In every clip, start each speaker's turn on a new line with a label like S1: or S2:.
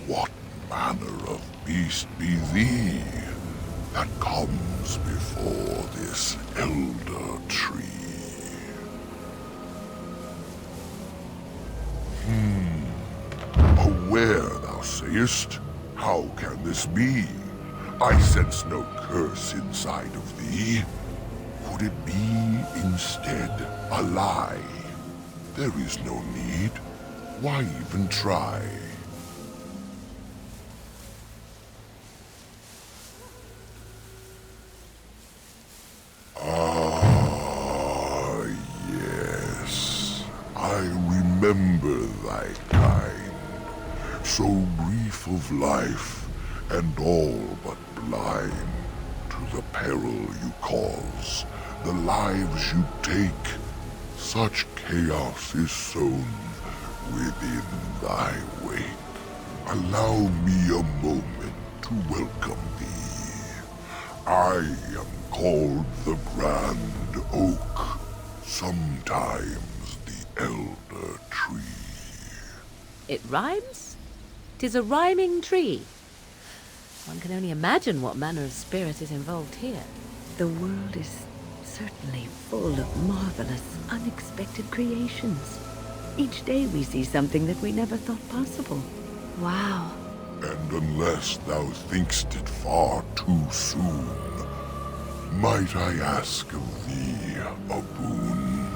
S1: What manner of beast be thee that comes before this elder tree? Aware, thou sayest? How can this be? I sense no curse inside of thee. Could it be instead a lie? There is no need. Why even try? Ah, yes. I remember thy kind. So brief of life, and all but blind to the peril you cause, the lives you take. Such chaos is sown within thy wake. Allow me a moment to welcome thee. I am called the Grand Oak, sometimes the Elder Tree.
S2: It rhymes? 'Tis a rhyming tree. One can only imagine what manner of spirit is involved here.
S3: The world is certainly full of marvelous, unexpected creations. Each day we see something that we never thought possible. Wow.
S1: And unless thou think'st it far too soon, might I ask of thee a boon?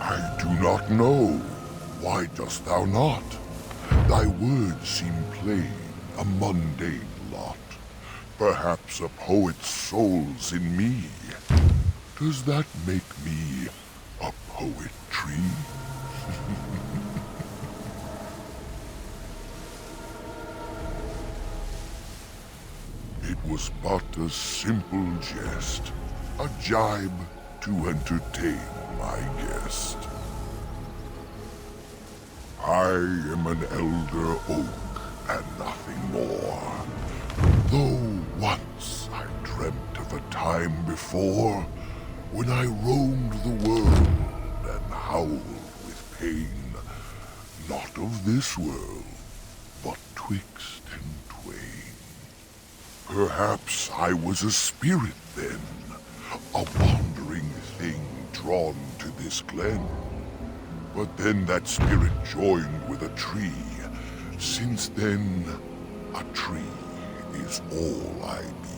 S1: I do not know. Why dost thou not? Thy words seem plain, a mundane lot. Perhaps a poet's soul's in me. Does that make me a poetry? It was but a simple jest, a jibe to entertain my guest. I am an elder oak and nothing more. Though once I dreamt of a time before when I roamed the world and howled with pain, not of this world, but twixt and twain. Perhaps I was a spirit then, a wandering thing drawn to this glen. But then that spirit joined with a tree. Since then, a tree is all I be.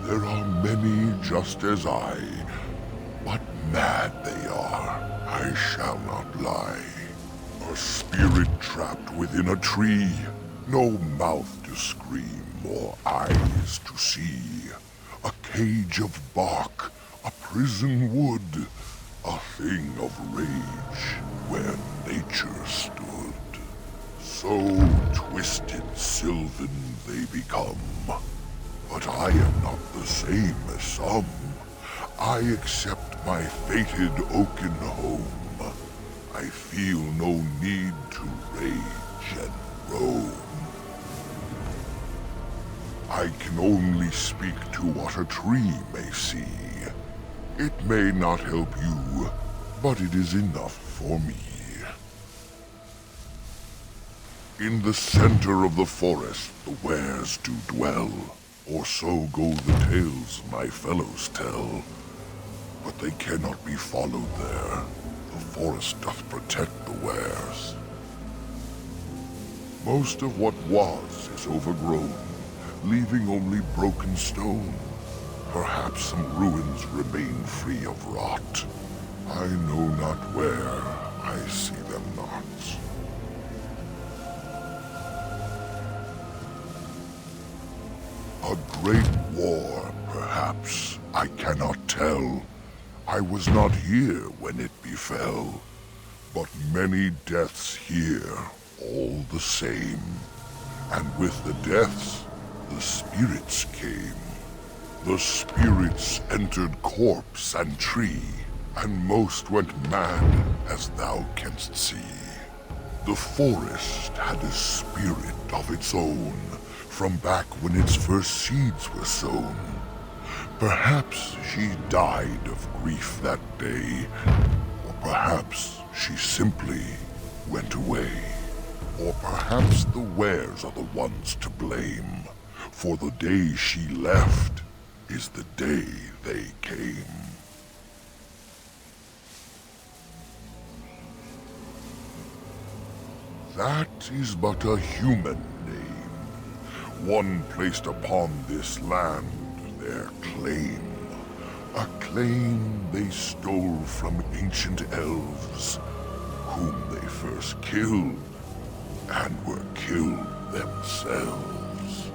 S1: There are many just as I, but mad they are, I shall not lie. A spirit trapped within a tree, no mouth to scream or eyes to see. A cage of bark, a prison wood, a thing of rage where nature stood. So twisted sylvan they become, but I am not the same as some. I accept my fated oaken home. I feel no need to rage and roam. I can only speak to what a tree may see. It may not help you, but it is enough for me. In the center of the forest the wares do dwell, or so go the tales my fellows tell. But they cannot be followed there. The forest doth protect the wares. Most of what was is overgrown, leaving only broken stone. Perhaps some ruins remain free of rot. I know not where, I see them not. A great war, perhaps, I cannot tell. I was not here when it befell, but many deaths here, all the same. And with the deaths, the spirits came. The spirits entered corpse and tree, and most went mad, as thou canst see. The forest had a spirit of its own, from back when its first seeds were sown. Perhaps she died of grief that day, or perhaps she simply went away. Or perhaps the wares are the ones to blame, for the day she left is the day they came. That is but a human name, one placed upon this land their claim. A claim they stole from ancient elves, whom they first killed and were killed themselves.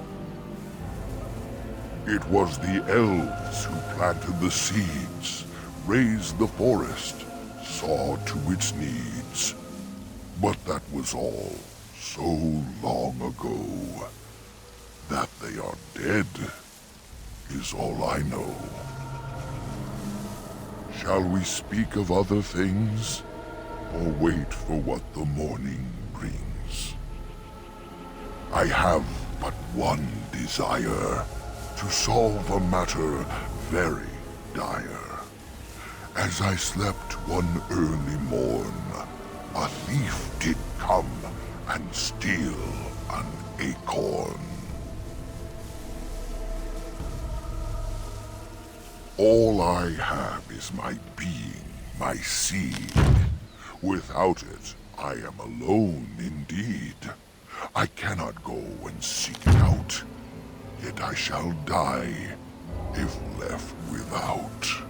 S1: It was the elves who planted the seeds, raised the forest, saw to its needs. But that was all so long ago. That they are dead is all I know. Shall we speak of other things, or wait for what the morning brings? I have but one desire, to solve a matter very dire. As I slept one early morn, a thief did come and steal an acorn. All I have is my being, my seed. Without it, I am alone indeed. I cannot go and seek it out, yet I shall die if left without.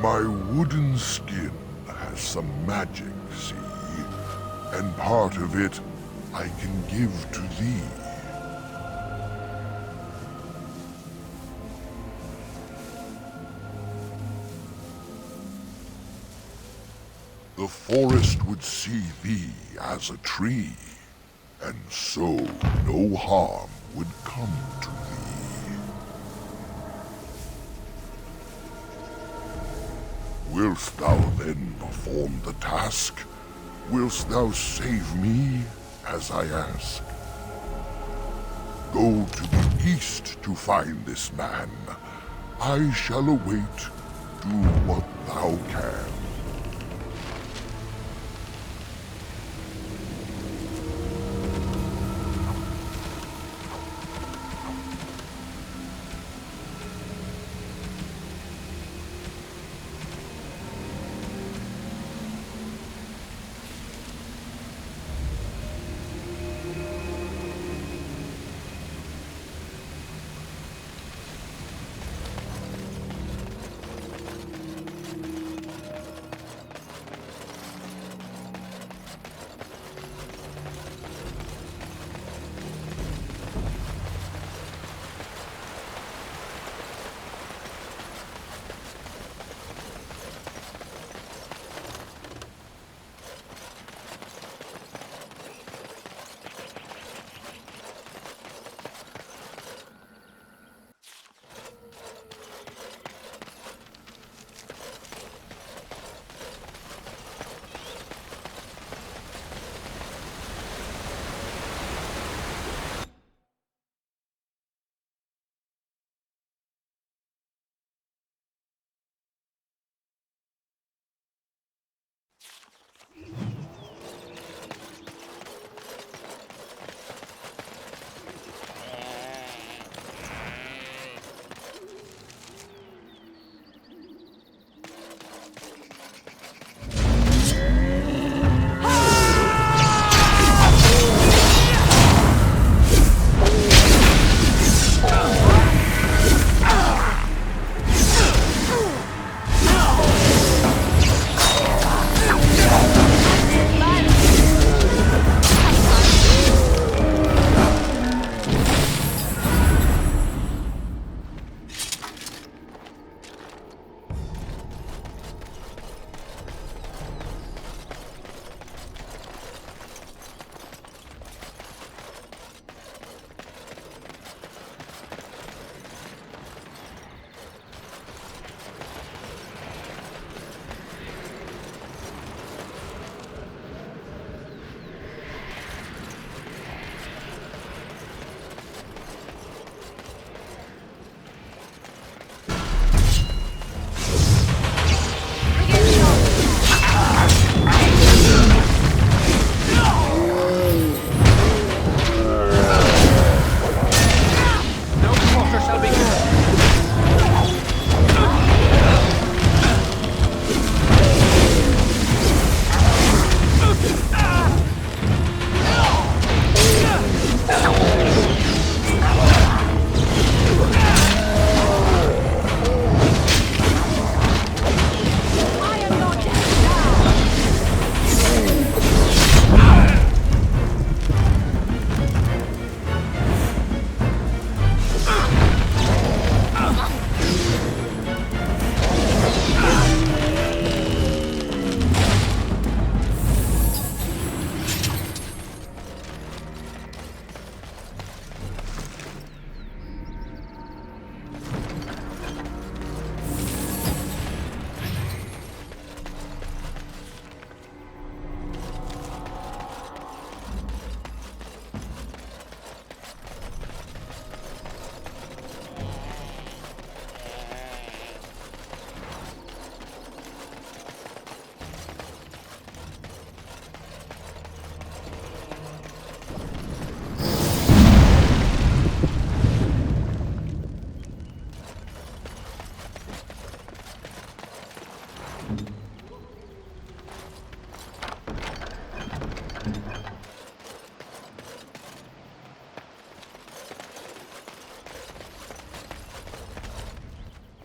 S1: My wooden skin has some magic, see? And part of it I can give to thee. The forest would see thee as a tree, and so no harm would come to thee. Wilt thou then perform the task? Wilt thou save me as I ask? Go to the east to find this man. I shall await. Do what thou can.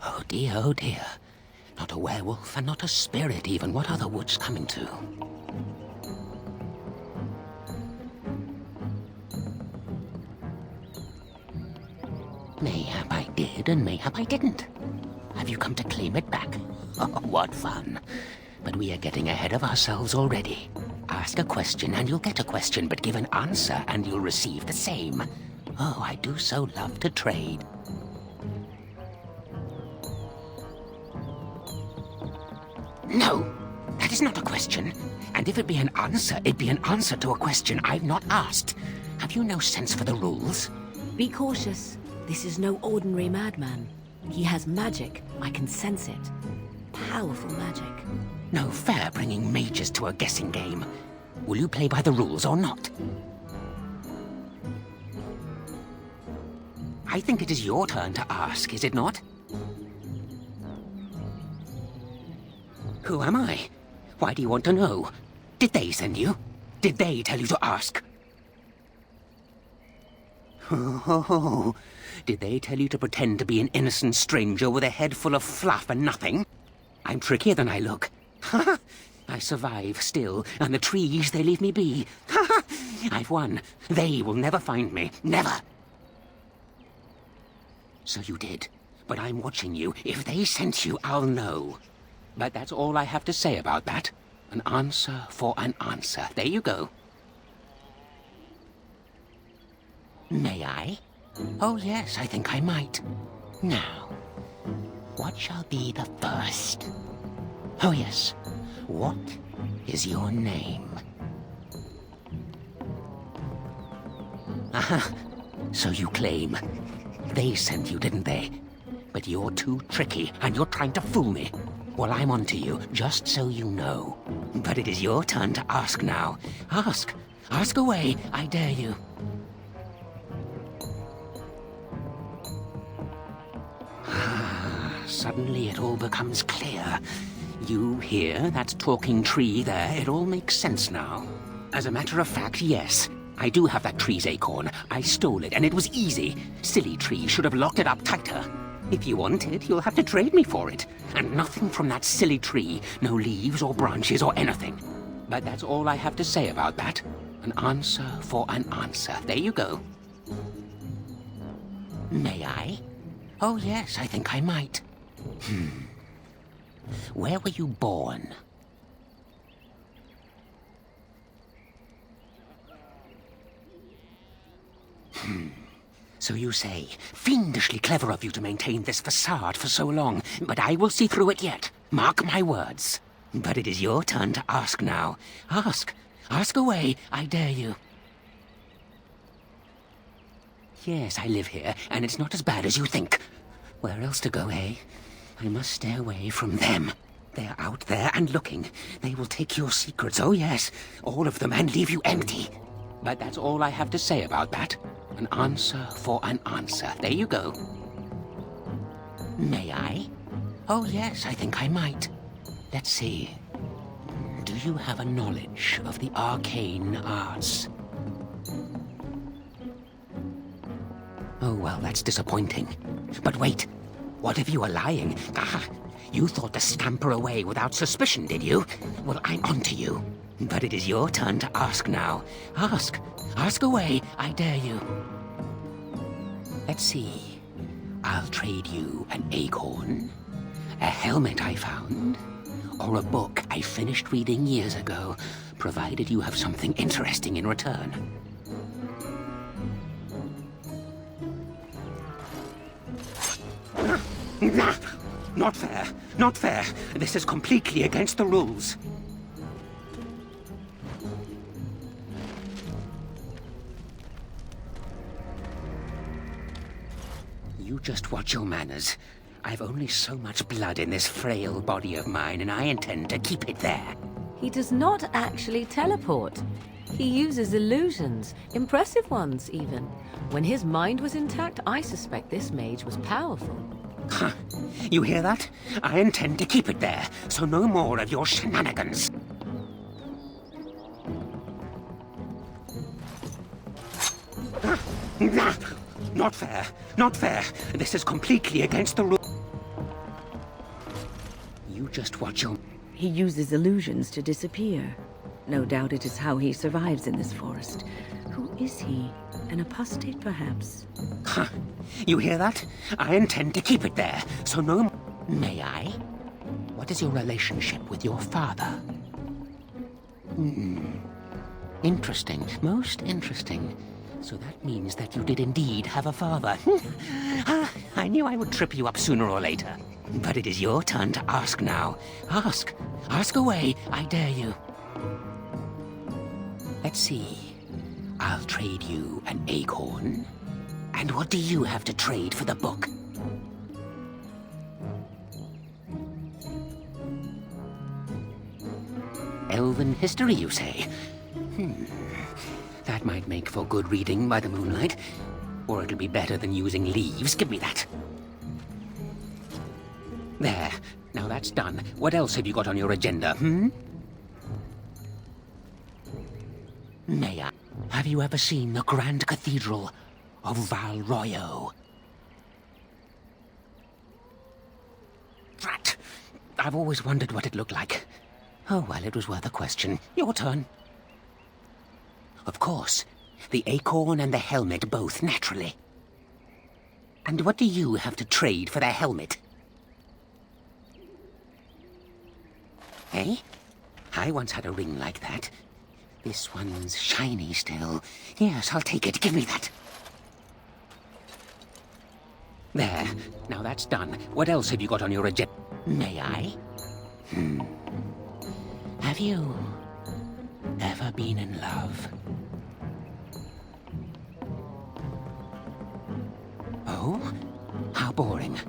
S4: Oh dear, oh dear. Not a werewolf and not a spirit even. What are the woods coming to? Mayhap I did and mayhap I didn't. Have you come to claim it back? Oh, what fun. But we are getting ahead of ourselves already. Ask a question and you'll get a question, but give an answer and you'll receive the same. Oh, I do so love to trade. No, that is not a question. And if it be an answer, it'd be an answer to a question I've not asked. Have you no sense for the rules?
S2: Be cautious. This is no ordinary madman. He has magic. I can sense it. Powerful magic.
S4: No fair bringing mages to a guessing game. Will you play by the rules or not? I think it is your turn to ask, is it not? Who am I? Why do you want to know? Did they send you? Did they tell you to ask? Oh, did they tell you to pretend to be an innocent stranger with a head full of fluff and nothing? I'm trickier than I look. Ha! I survive still, and the trees, they leave me be. Ha! I've won. They will never find me. Never. So you did. But I'm watching you. If they sent you, I'll know. But that's all I have to say about that. An answer for an answer. There you go. May I? Oh, yes, I think I might. Now, what shall be the first? Oh, yes. What is your name? Aha. So you claim. They sent you, didn't they? But you're too tricky, and you're trying to fool me. Well, I'm on to you, just so you know. But it is your turn to ask now. Ask. Ask away, I dare you. Suddenly it all becomes clear. You here, that talking tree there, it all makes sense now. As a matter of fact, yes. I do have that tree's acorn. I stole it, and it was easy. Silly tree should have locked it up tighter. If you want it, you'll have to trade me for it. And nothing from that silly tree. No leaves or branches or anything. But that's all I have to say about that. An answer for an answer. There you go. May I? Oh, yes, I think I might. Where were you born? So you say, fiendishly clever of you to maintain this facade for so long, but I will see through it yet. Mark my words. But it is your turn to ask now. Ask. Ask away, I dare you. Yes, I live here, and it's not as bad as you think. Where else to go, eh? I must stay away from them. They're out there and looking. They will take your secrets, oh yes, all of them, and leave you empty. But that's all I have to say about that. An answer for an answer. There you go. May I? Oh yes, I think I might. Let's see. Do you have a knowledge of the arcane arts? Oh, well, that's disappointing. But wait, what if you are lying? Ah, you thought to scamper away without suspicion, did you? Well, I'm on to you. But it is your turn to ask now. Ask. Ask away, I dare you. Let's see. I'll trade you an acorn, a helmet I found, or a book I finished reading years ago, provided you have something interesting in return. Not fair. Not fair. This is completely against the rules. You just watch your manners. I've only so much blood in this frail body of mine, and I intend to keep it there.
S2: He does not actually teleport. He uses illusions, impressive ones even. When his mind was intact, I suspect this mage was powerful.
S4: Huh. You hear that? I intend to keep it there, so no more of your shenanigans. Not fair. Not fair. This is completely against the rule. You just watch your...
S3: He uses illusions to disappear. No doubt it is how he survives in this forest. Who is he? An apostate, perhaps?
S4: Huh. You hear that? I intend to keep it there, so no... May I? What is your relationship with your father? Interesting. Most interesting. So that means that you did indeed have a father. I knew I would trip you up sooner or later. But it is your turn to ask now. Ask. Ask away. I dare you. Let's see. I'll trade you an acorn. And what do you have to trade for the book? Elven history, you say? That might make for good reading by the moonlight. Or it'll be better than using leaves. Give me that. There. Now that's done. What else have you got on your agenda, May I? Have you ever seen the Grand Cathedral of Valroyo? Drat! I've always wondered what it looked like. Oh, well, it was worth a question. Your turn. Of course. The acorn and the helmet both, naturally. And what do you have to trade for the helmet? Eh? I once had a ring like that. This one's shiny still. Yes, I'll take it. Give me that. There. Now that's done. What else have you got on your agenda? May I? Have you ever been in love? Oh? How boring.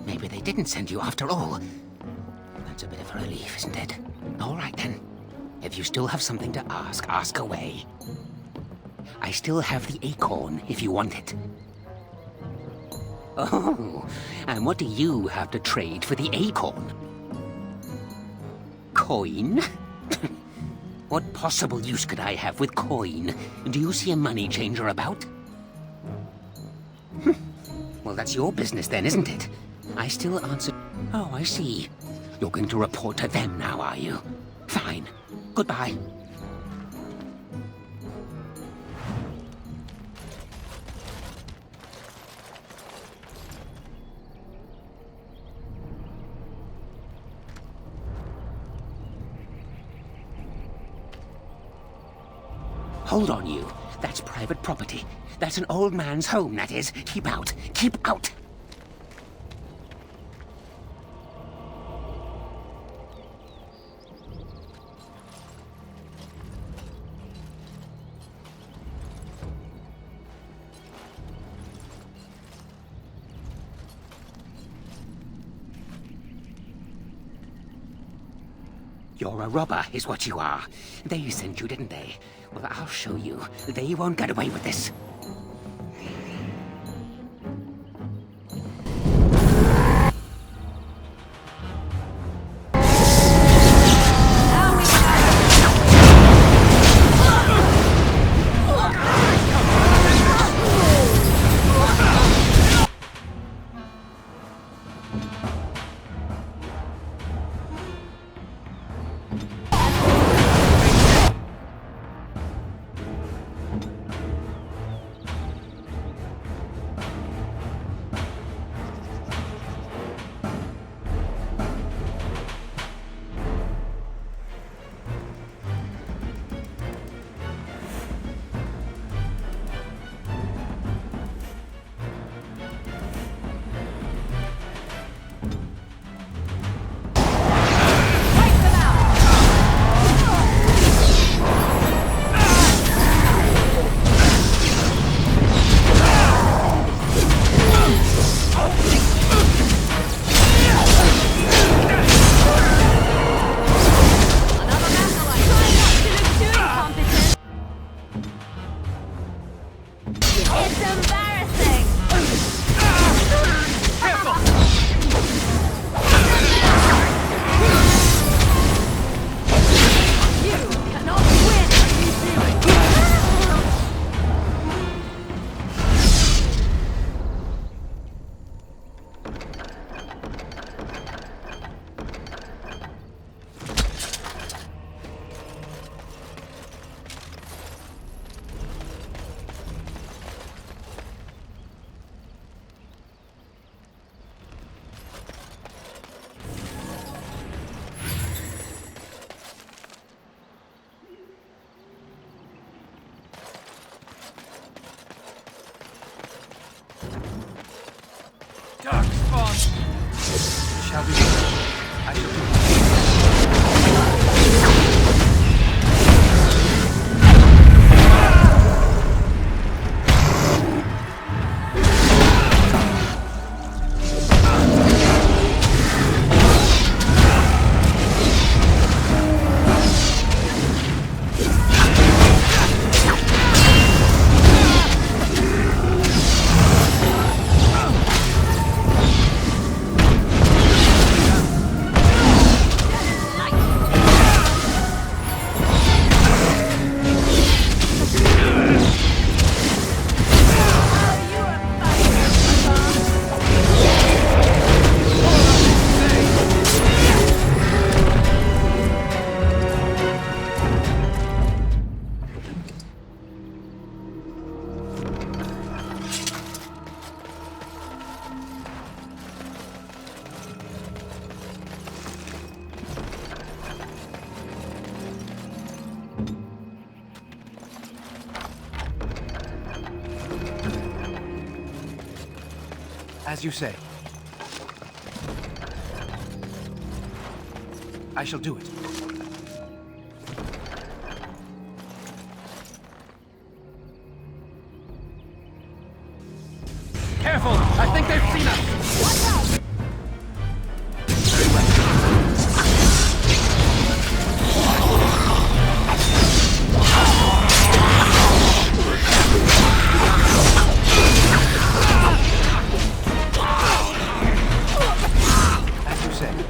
S4: Maybe they didn't send you after all. That's a bit of a relief, isn't it? All right, then. If you still have something to ask, ask away. I still have the acorn, if you want it. Oh, and what do you have to trade for the acorn? Coin? What possible use could I have with coin? Do you see a money changer about? Well, that's your business then, isn't it? I still answer... Oh, I see. You're going to report to them now, are you? Fine. Goodbye. Hold on, you. That's private property. That's an old man's home, that is. Keep out. Keep out! You're a robber, is what you are. They sent you, didn't they? Well, I'll show you. They won't get away with this.
S5: As you say. I shall do it. Careful! I think they've seen us! As you say.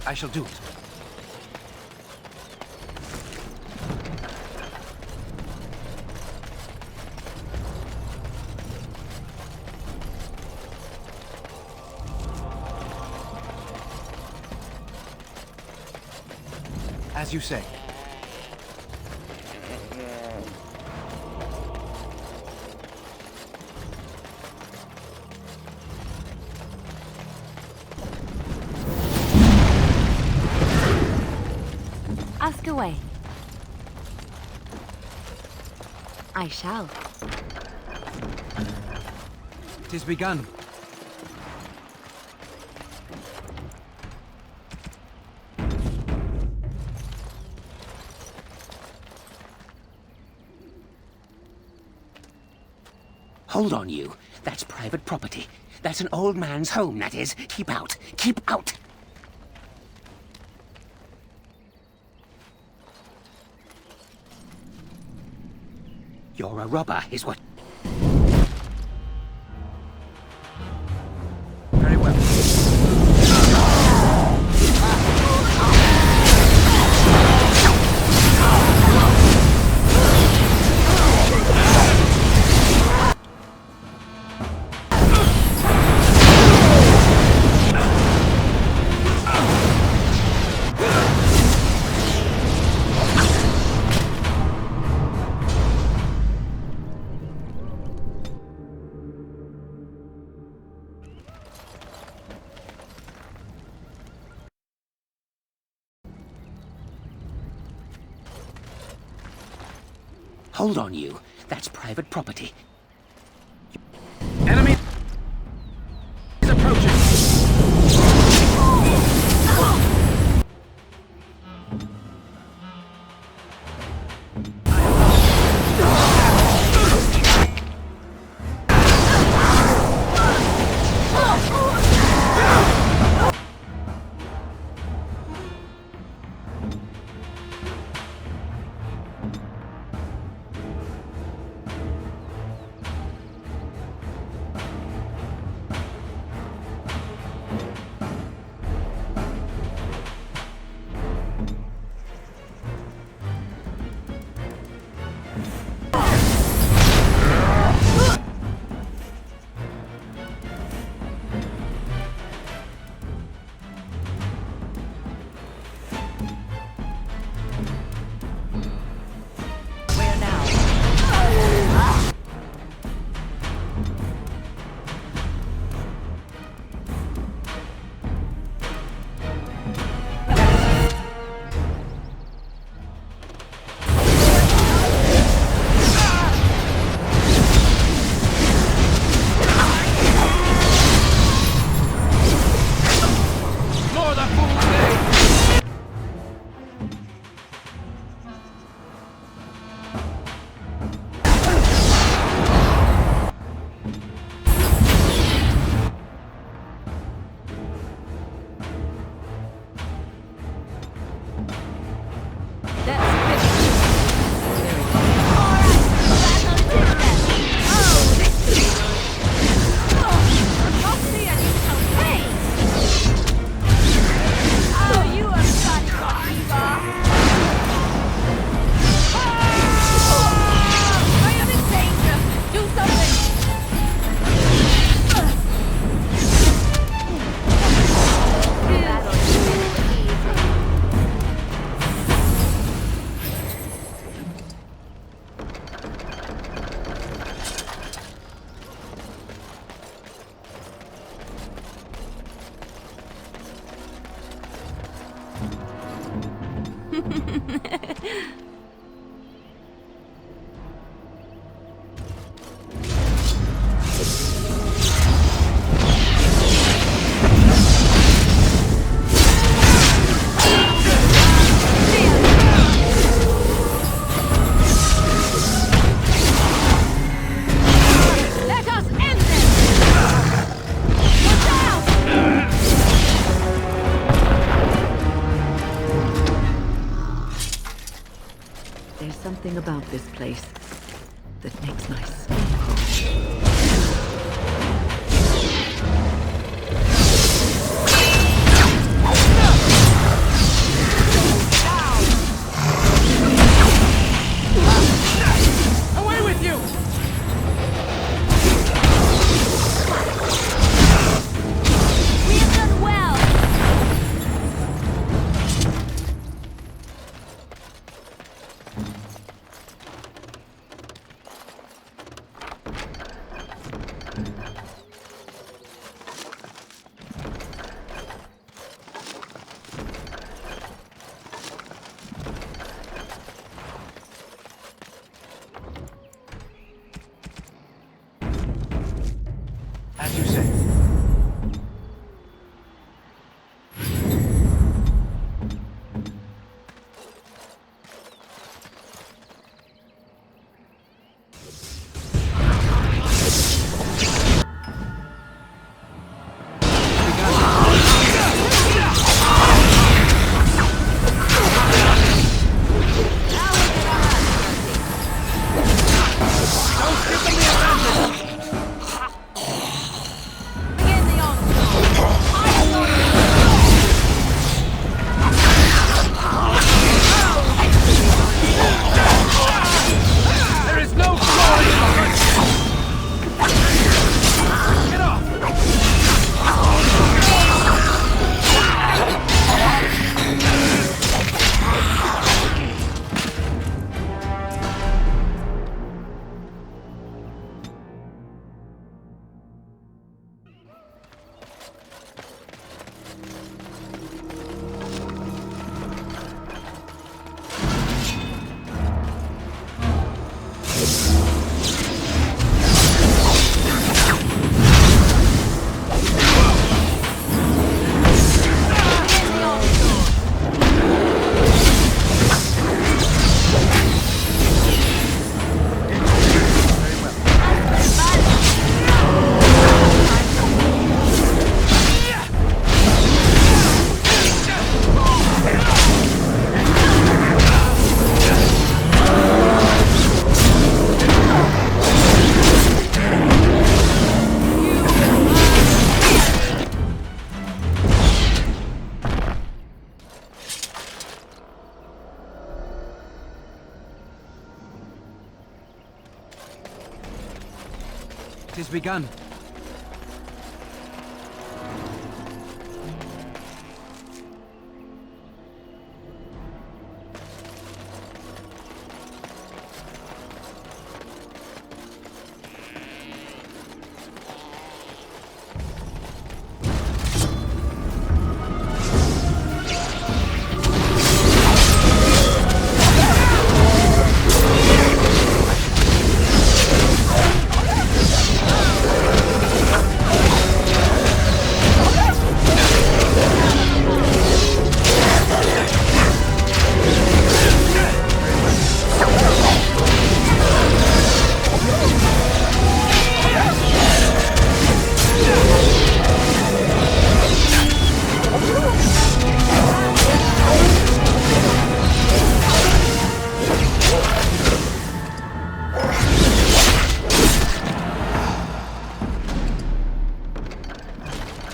S5: I shall do it. As you say.
S3: Ask away. I shall.
S5: 'Tis begun.
S4: Hold on, you. That's private property. That's an old man's home, that is. Keep out. Keep out! You're a robber, is what...
S5: Very well.
S4: Hold on, you. That's private property.
S5: Enemy is approaching.
S3: There's something about this place that makes my skin crawl.
S5: Away with you!
S2: We have done well.
S5: 'Tis begun.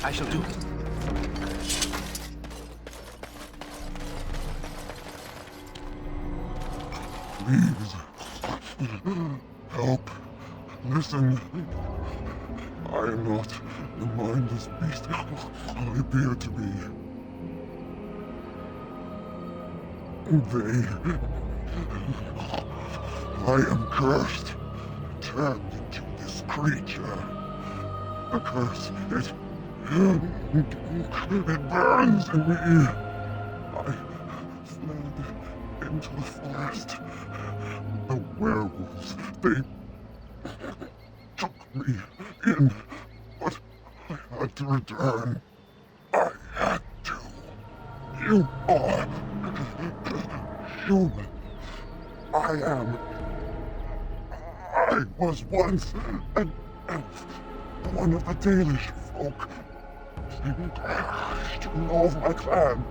S5: I shall do it.
S1: Please. Help. Listen. I am not the mindless beast I appear to be. I am cursed. Turned into this creature. A curse. It burns in me. I fled into the forest. The werewolves, they took me in, but I had to return. I had to. You are human. I was once an elf, one of the Dalish folk. You know of my clan.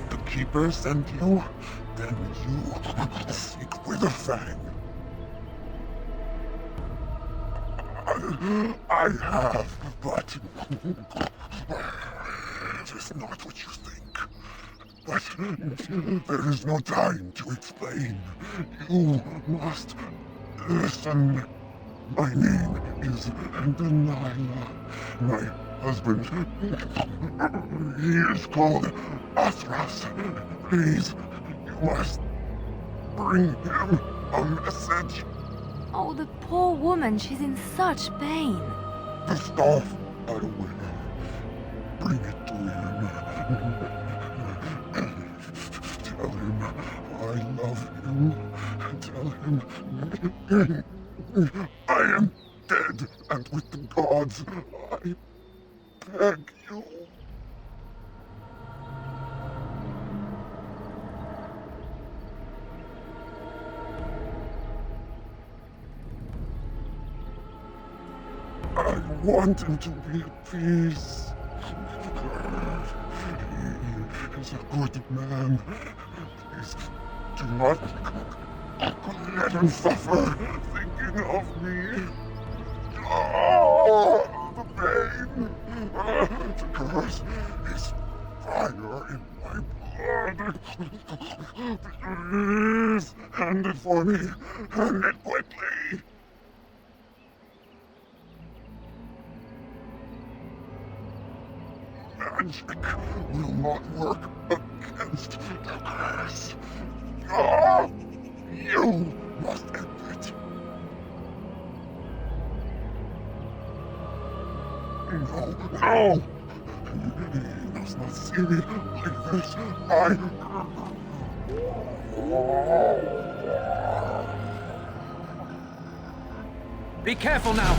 S1: The Keeper sent you? Then you seek Witherfang. I have, but it is not what you think. But there is no time to explain. You must listen. My name is Delilah. My husband, he is called Athras. Please, you must bring him a message.
S6: Oh, the poor woman, she's in such pain.
S1: The staff I wear. Bring it to him. Tell him I love him. Tell him I am dead and with the gods. I beg you. I want him to be at peace. He is a good man. Please do not let him suffer thinking of me. Oh, the pain. The curse is fire in my blood. Please, hand it for me. Hand it quickly. Magic will not work against the curse. Ah, you must end it. No! He must not see me like this.
S5: Be careful now!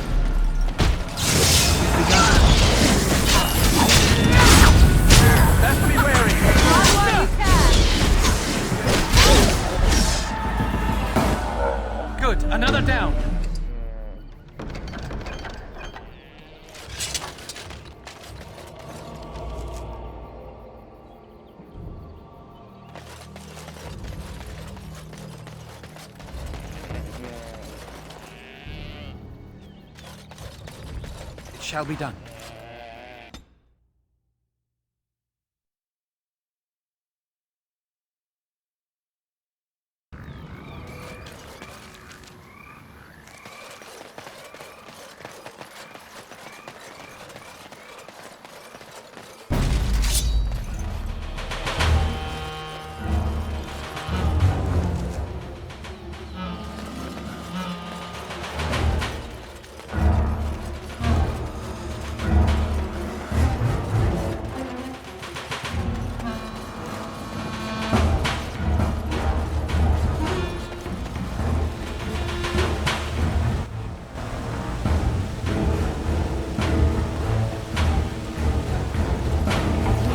S5: Best be wary! Good, another down! It shall be done.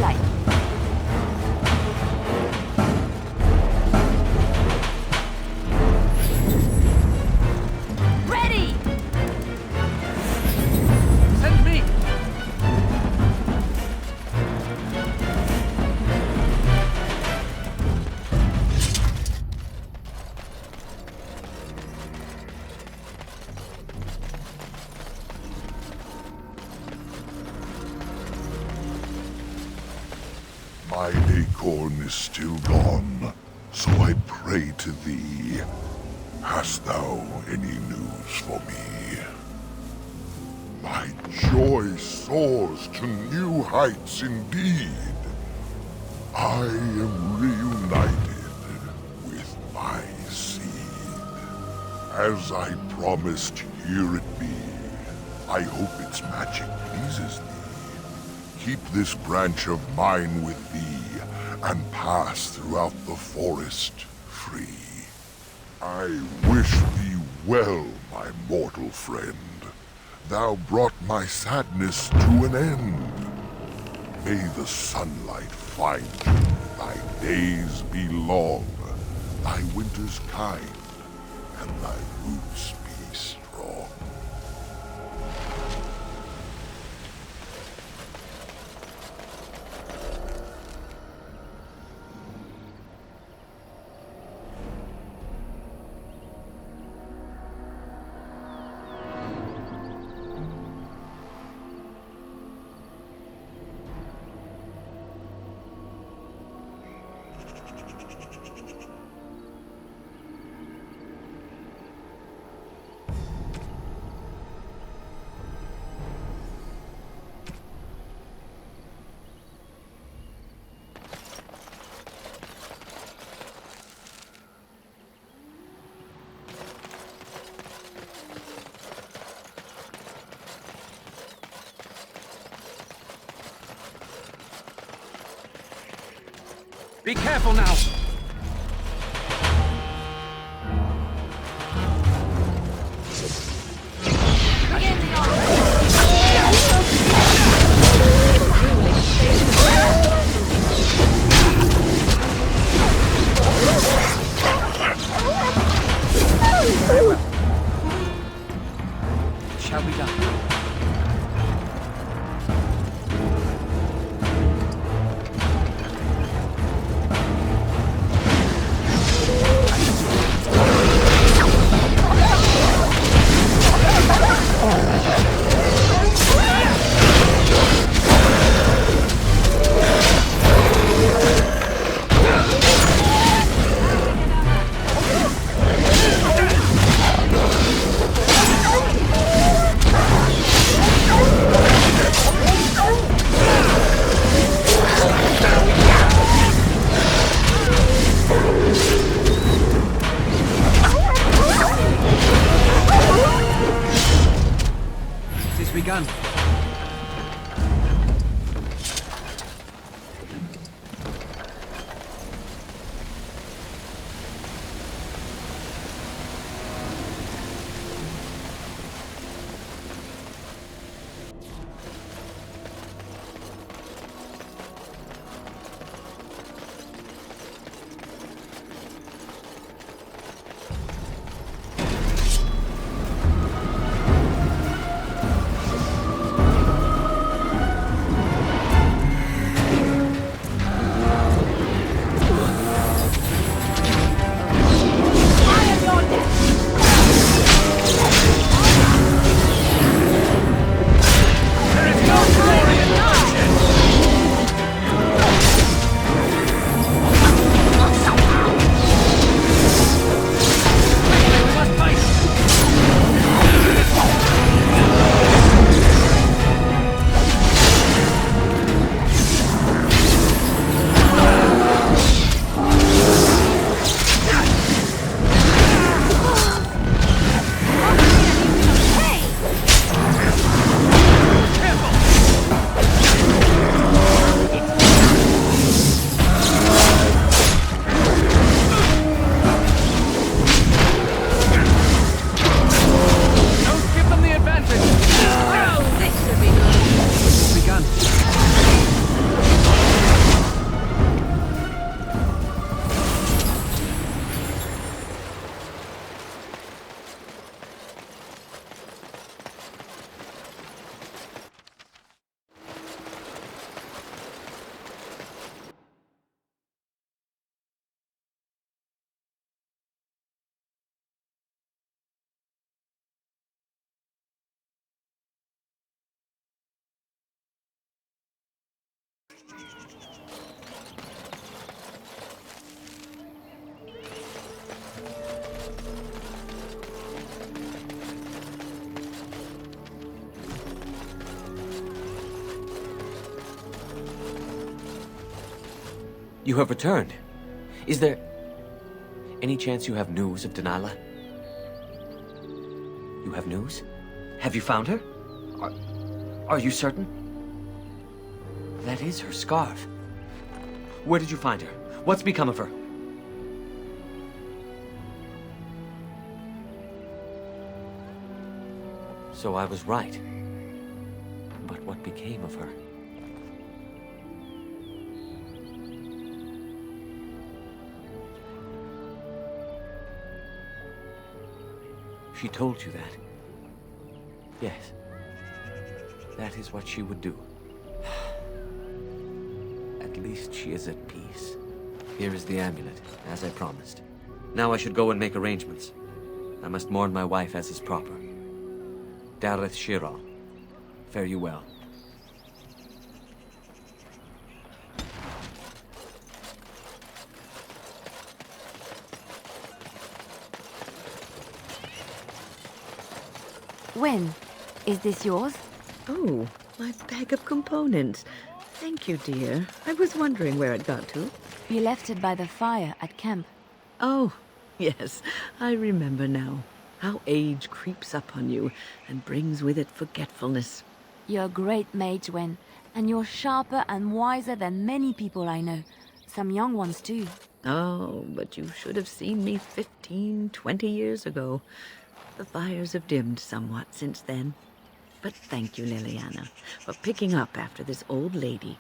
S6: light. Ready!
S5: Send me!
S1: My acorn is still gone, so I pray to thee. Hast thou any news for me? My joy soars to new heights indeed. I am reunited with my seed. As I promised, here it be. I hope its magic pleases thee. Keep this branch of mine with thee, and pass throughout the forest free. I wish thee well, my mortal friend. Thou brought my sadness to an end. May the sunlight find you, thy days be long, thy winters kind, and thy roots be strong.
S5: Be careful now!
S6: Begin the operation!
S5: Very well. It shall be done.
S7: You have returned. Is there any chance you have news of Delilah? You have news? Have you found her? Are you certain? That is her scarf. Where did you find her? What's become of her? So I was right. But what became of her? She told you that? Yes. That is what she would do. At least she is at peace. Here is the amulet, as I promised. Now I should go and make arrangements. I must mourn my wife as is proper. Dareth Shiral, fare you well.
S6: When? Is this yours?
S3: Oh, my bag of components. Thank you, dear. I was wondering where it got to.
S6: You left it by the fire at camp.
S3: Oh, yes, I remember now. How age creeps up on you and brings with it forgetfulness.
S6: You're a great mage, Wen, and you're sharper and wiser than many people I know. Some young ones, too.
S3: Oh, but you should have seen me 15, 20 years ago. The fires have dimmed somewhat since then. But thank you, Liliana, for picking up after this old lady.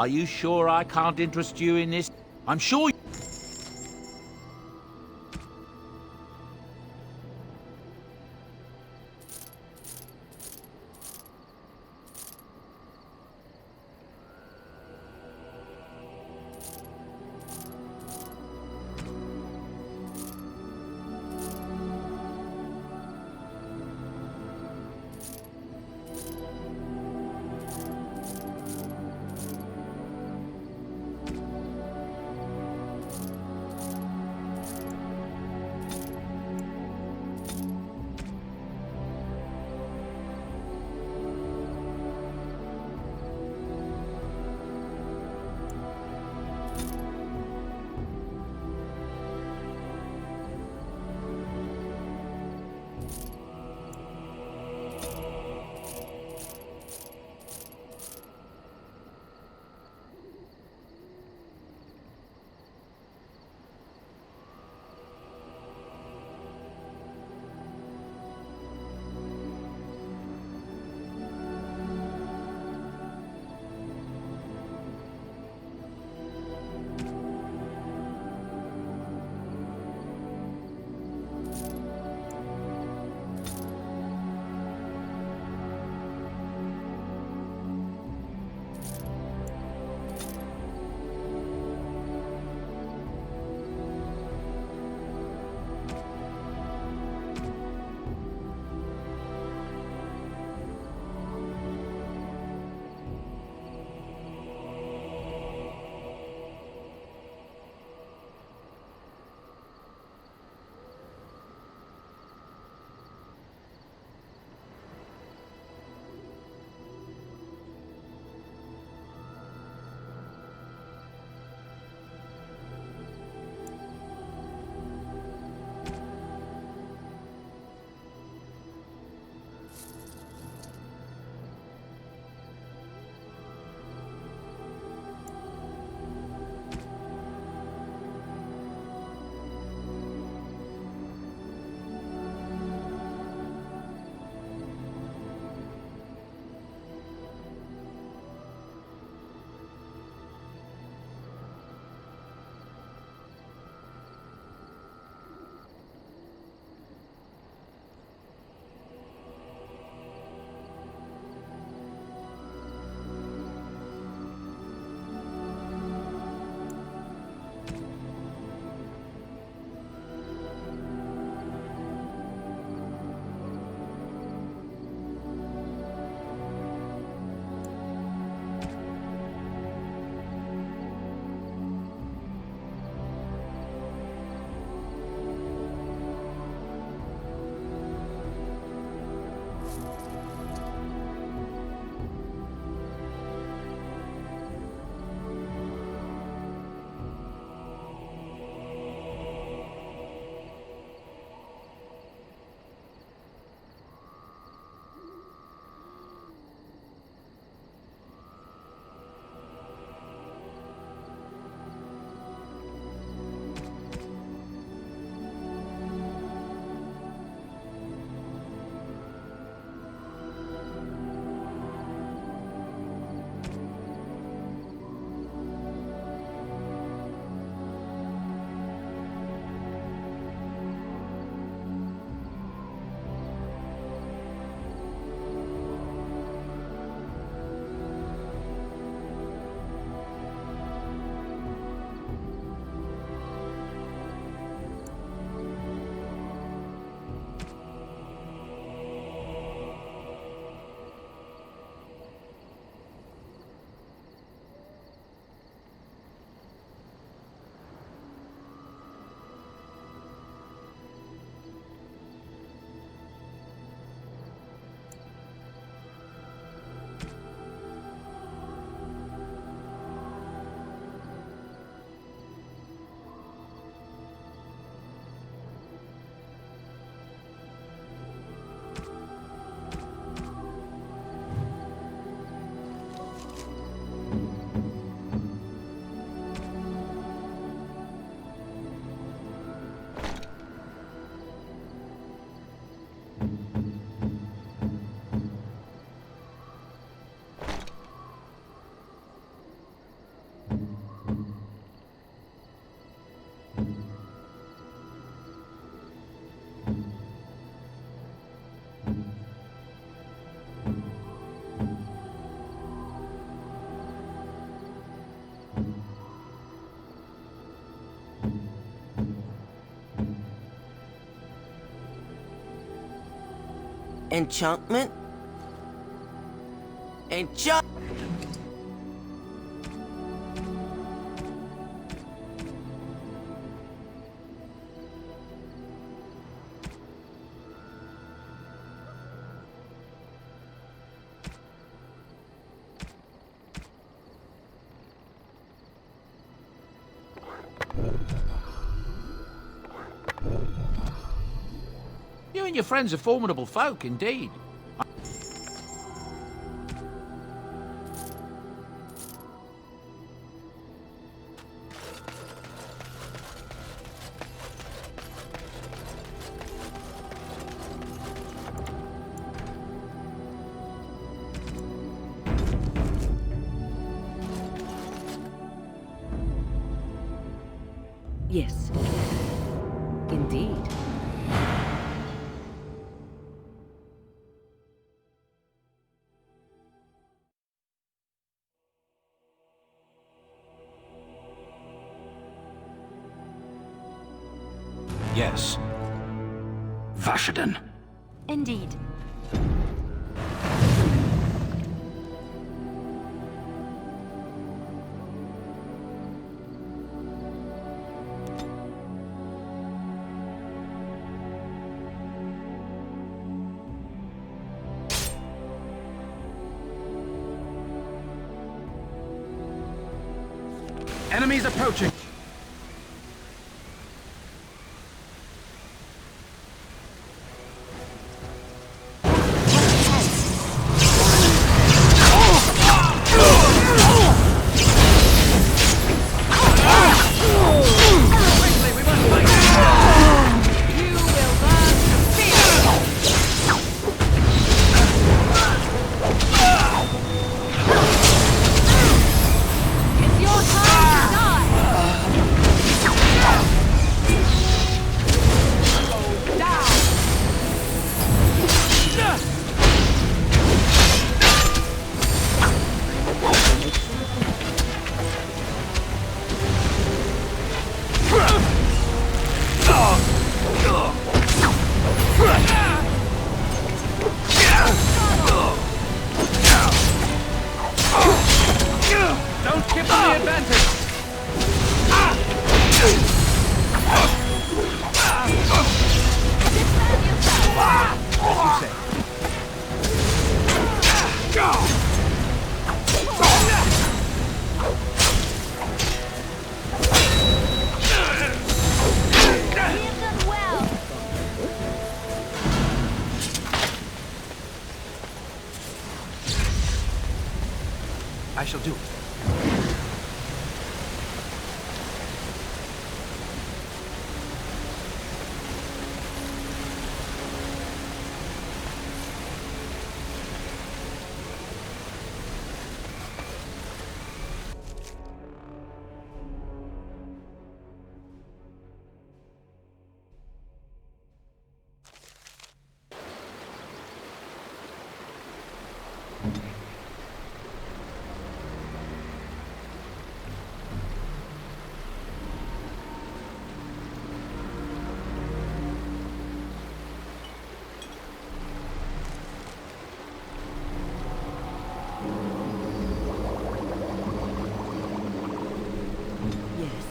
S8: Are you sure I can't interest you in this? I'm sure.
S9: Enchantment? Enchant...
S8: You and your friends are formidable folk, indeed.
S2: Yes. Indeed.
S4: Yes. Vashaden.
S6: Indeed.
S5: Enemies approaching. Don't give them the advantage! I shall do it.
S3: Yes.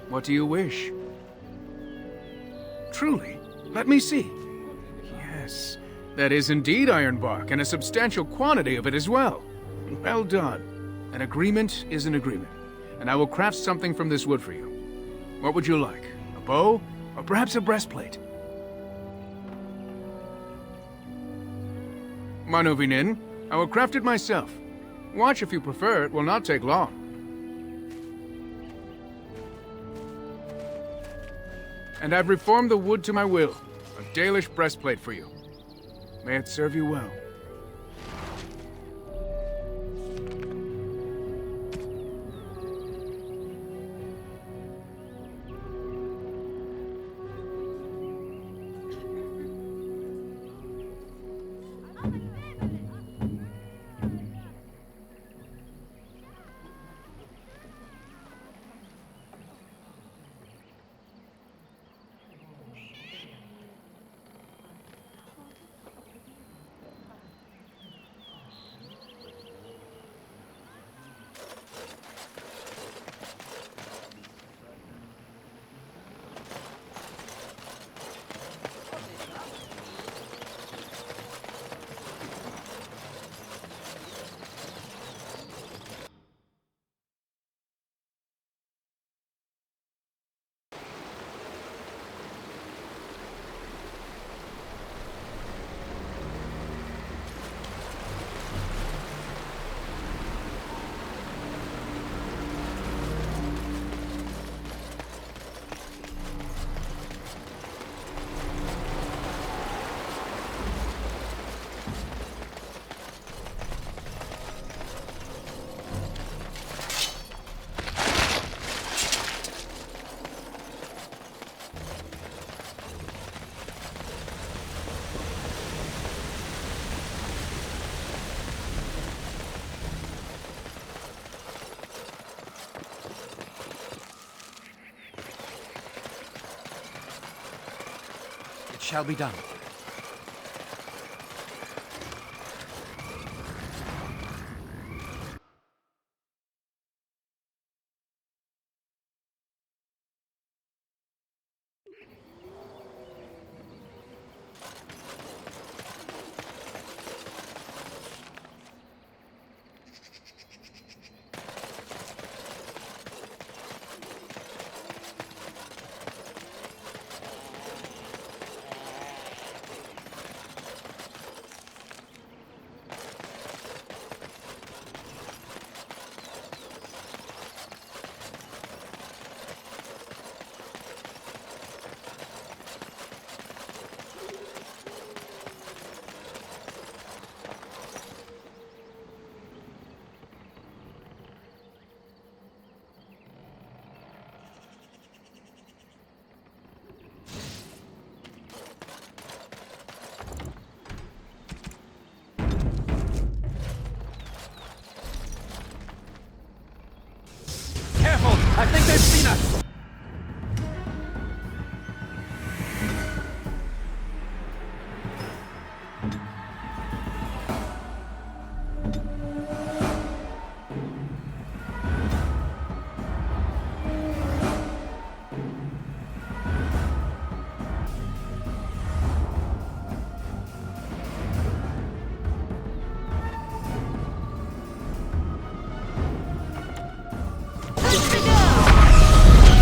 S5: What do you wish? Truly, let me see. Yes, that is indeed ironbark, and a substantial quantity of it as well. Well done. An agreement is an agreement, and I will craft something from this wood for you. What would you like? A bow, or perhaps a breastplate? Manuvinin, I will craft it myself. Watch if you prefer, it will not take long. And I've reformed the wood to my will. A Dalish breastplate for you. May it serve you well.
S7: It shall be done. I think they've seen us!
S2: Push me down!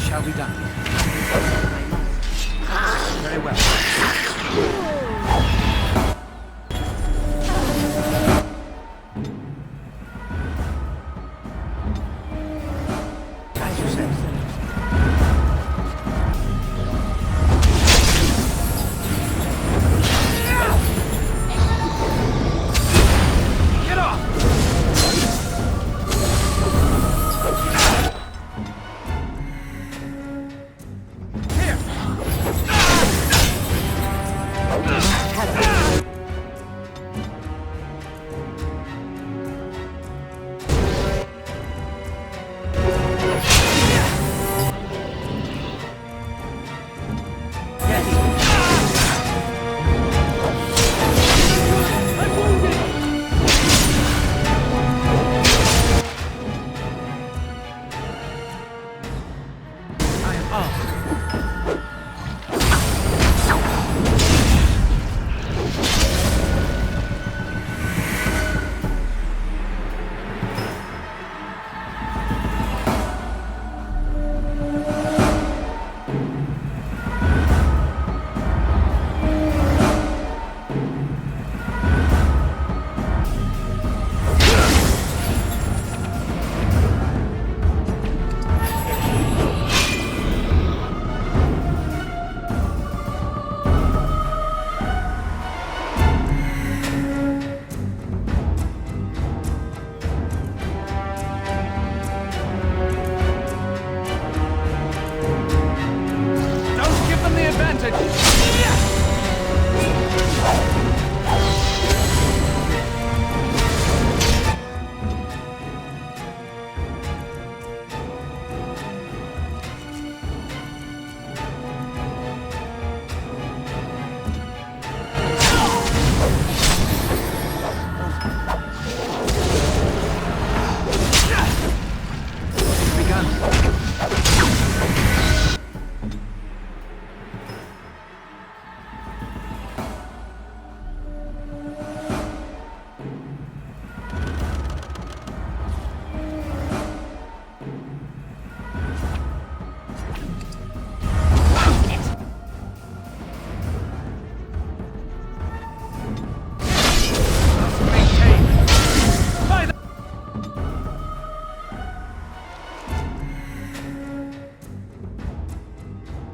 S5: shall be done. Very well. As you say. Get off!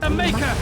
S9: The Maker!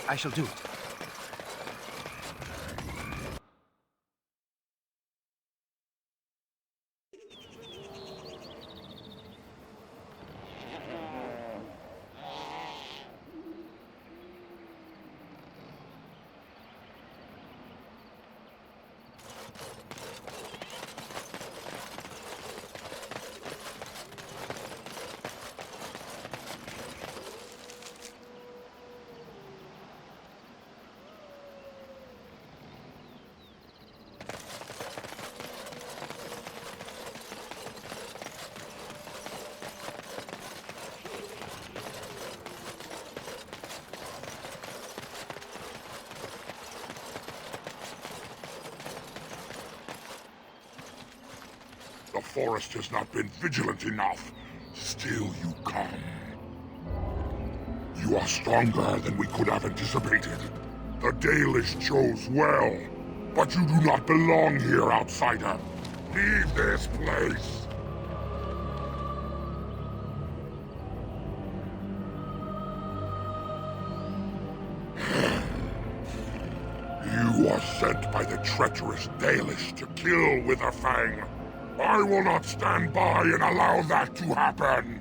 S5: I shall do it.
S1: The forest has not been vigilant enough. Still you come. You are stronger than we could have anticipated. The Dalish chose well, but you do not belong here, outsider. Leave this place. You are sent by the treacherous Dalish to kill Witherfang. I will not stand by and allow that to happen!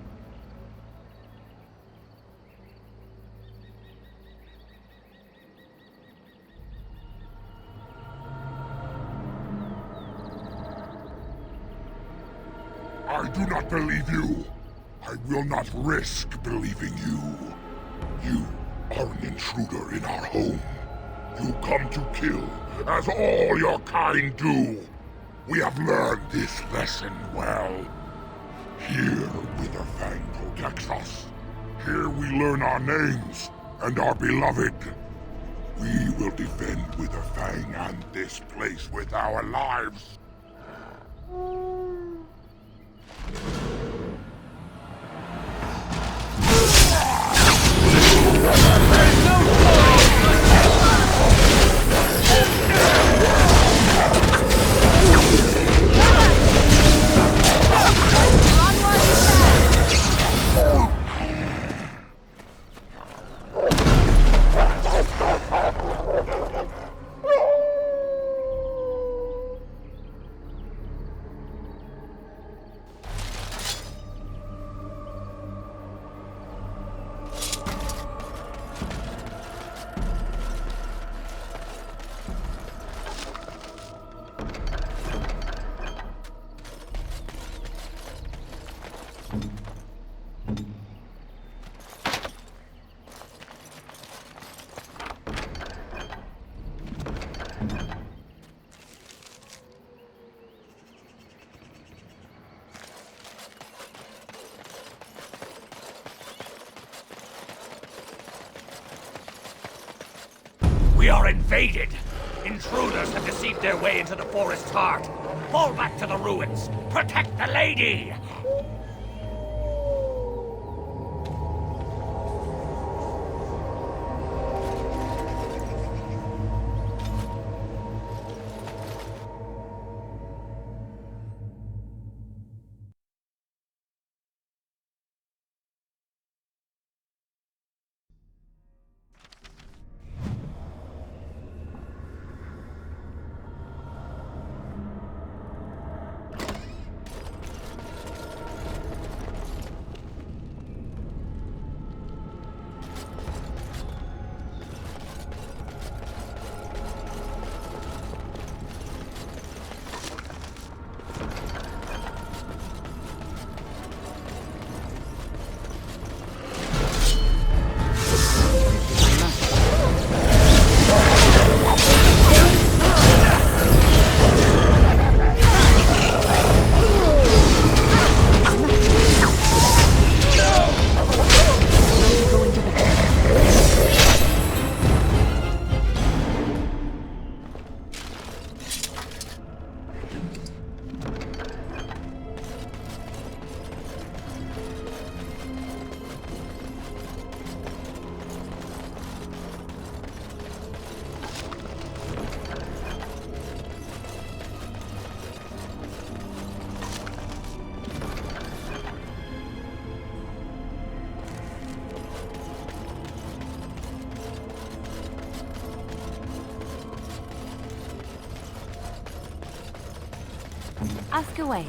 S1: I do not believe you. I will not risk believing you. You are an intruder in our home. You come to kill, as all your kind do. We have learned this lesson well. Here, Witherfang protects us. Here we learn our names and are beloved. We will defend Witherfang and this place with our lives.
S9: We are invaded! Intruders have deceived their way into the forest's heart. Fall back to the ruins! Protect the lady!
S6: Ask away.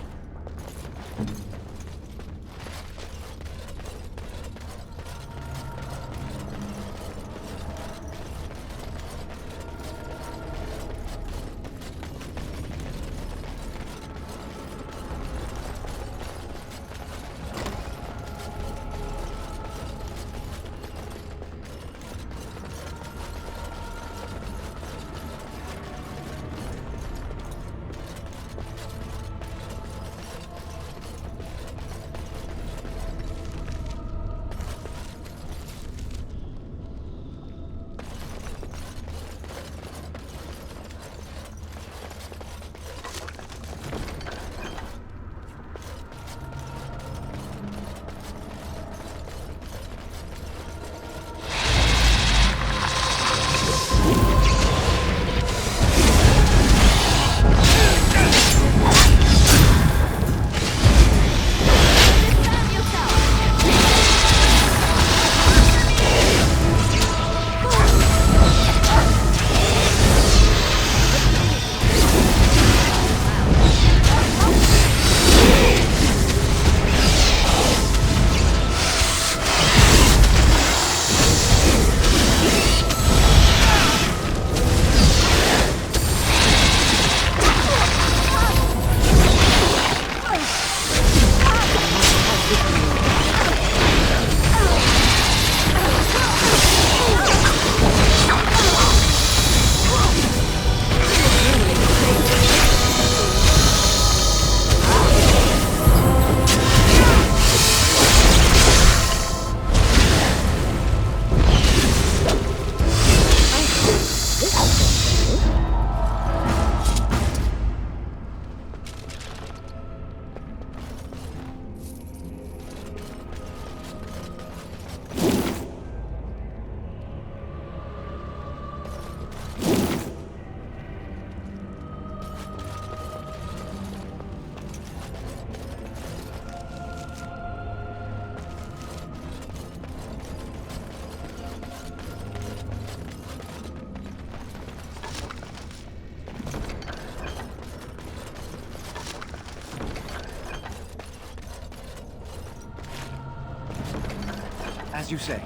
S10: As you say.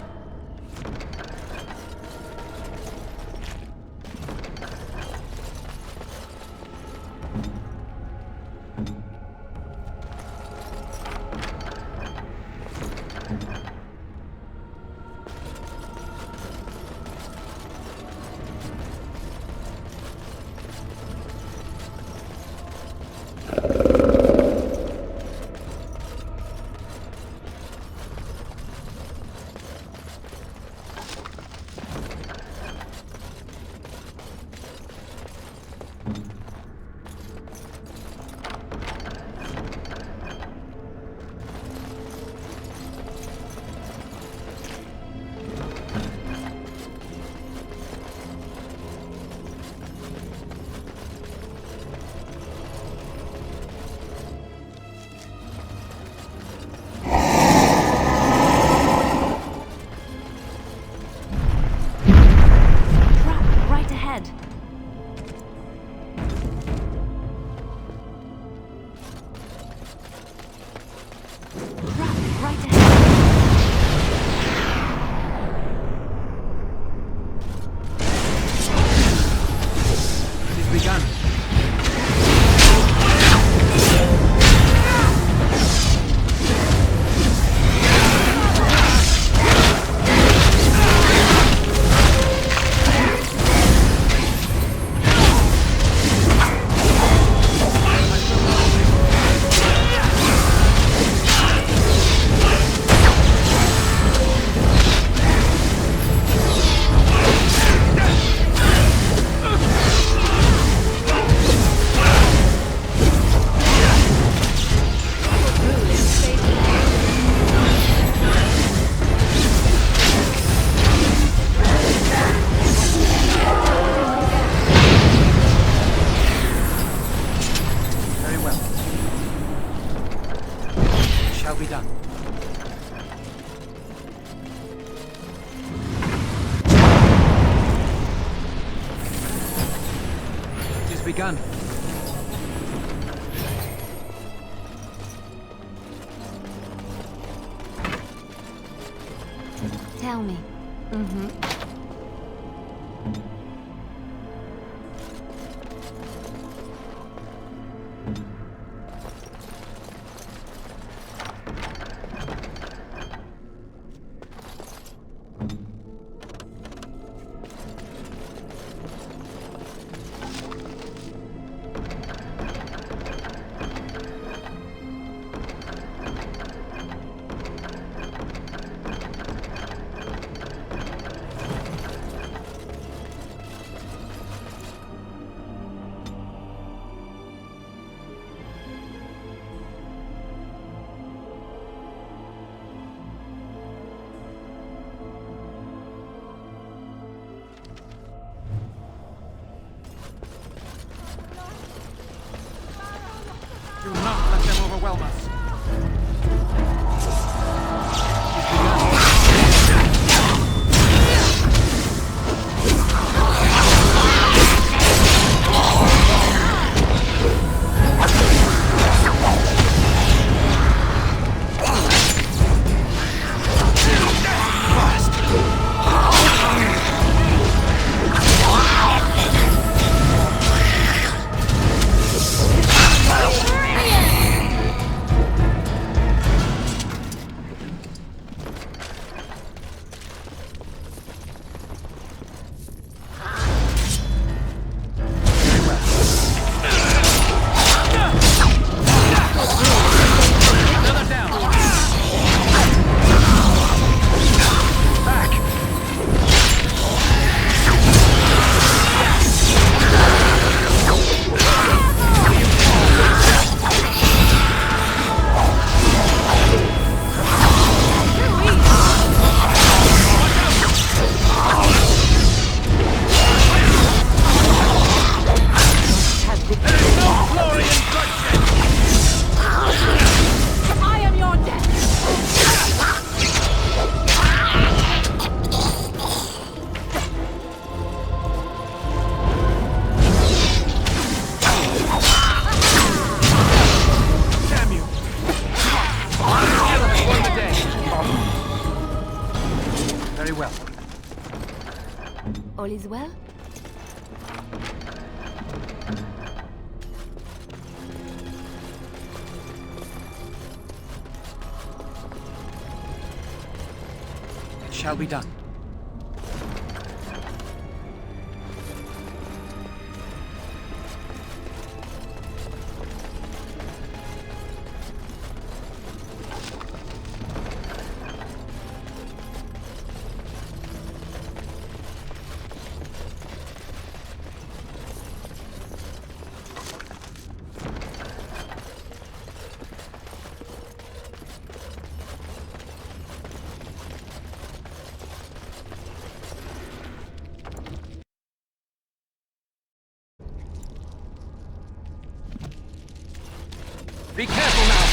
S10: Begun.
S6: tell me.
S2: Mm-hmm.
S10: Do not let them overwhelm us.
S6: All is well?
S10: It shall be done. Be careful now!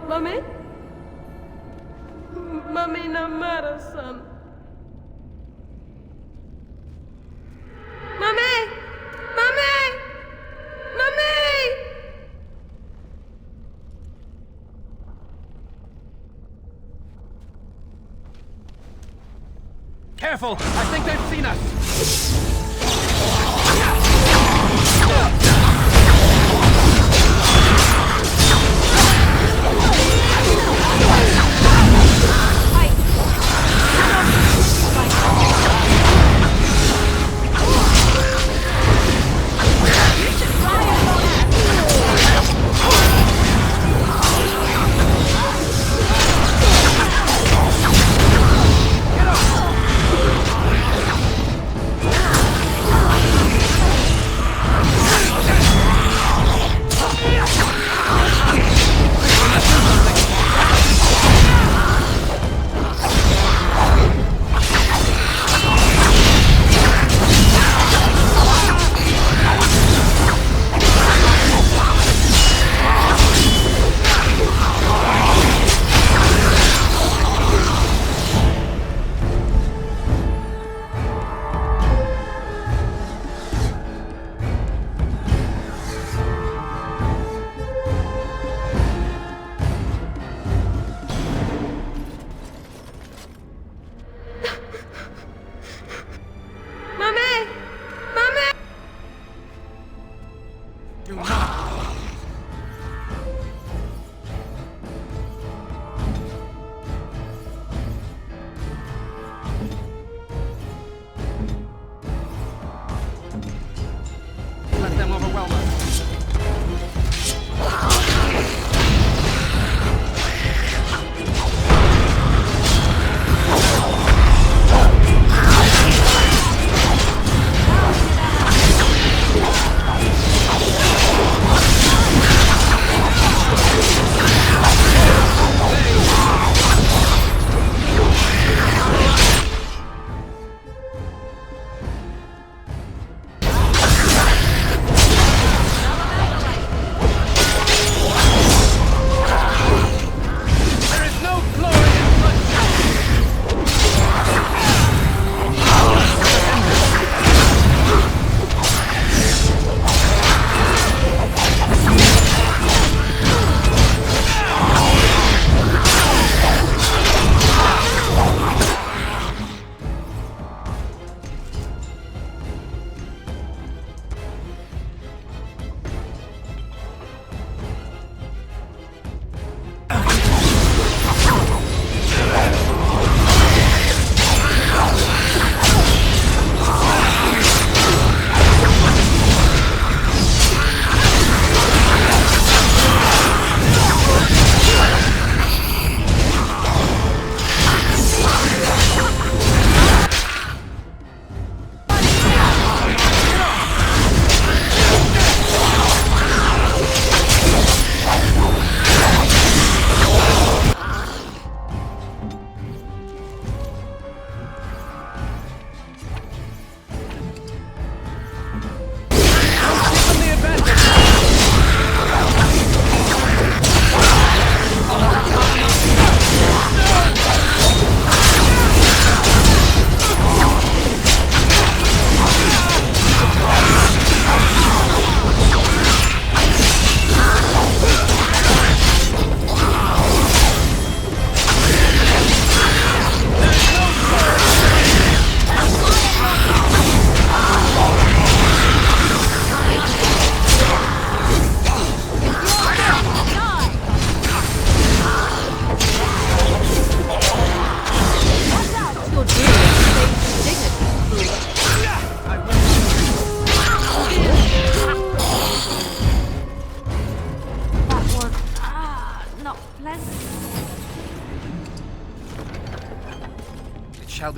S11: Mummy? Mummy, no matter, son. Mummy! Mummy! Mummy!
S10: Careful! I think they've seen us!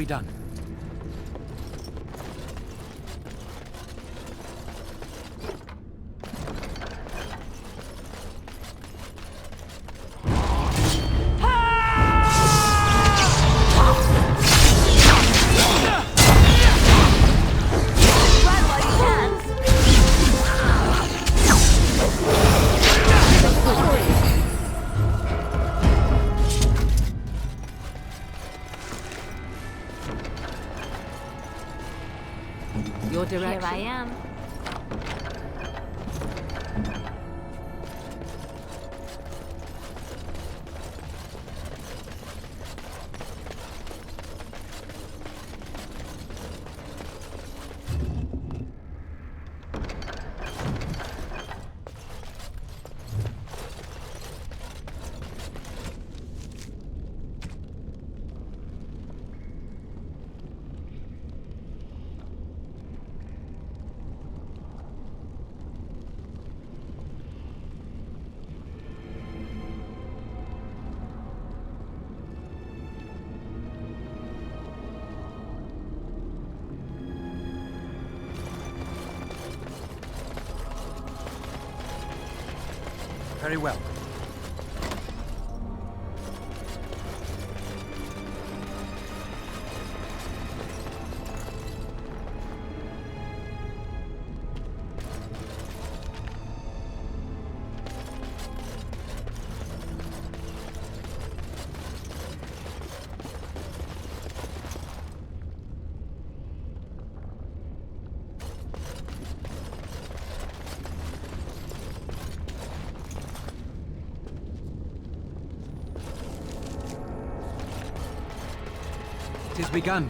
S10: be done.
S2: Your
S6: Here
S2: direction.
S6: I am.
S10: Very well. It has begun.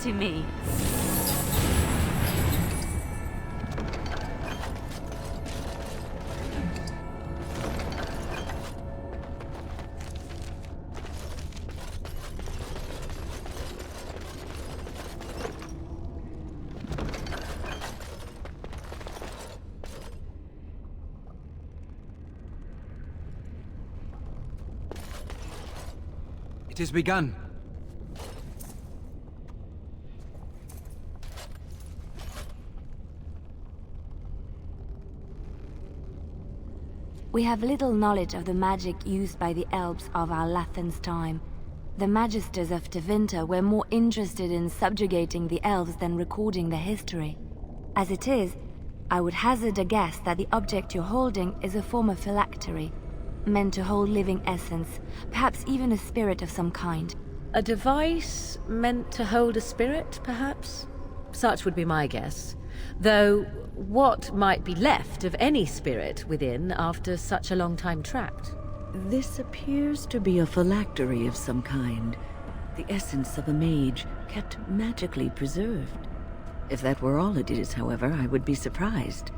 S6: To me.
S10: 'Tis begun.
S6: We have little knowledge of the magic used by the elves of our Lathan's time. The magisters of Tevinter were more interested in subjugating the elves than recording their history. As it is, I would hazard a guess that the object you're holding is a form of phylactery, meant to hold living essence, perhaps even a spirit of some kind.
S2: A device meant to hold a spirit, perhaps? Such would be my guess. Though, what might be left of any spirit within after such a long time trapped?
S3: This appears to be a phylactery of some kind. The essence of a mage kept magically preserved. If that were all it is, however, I would be surprised.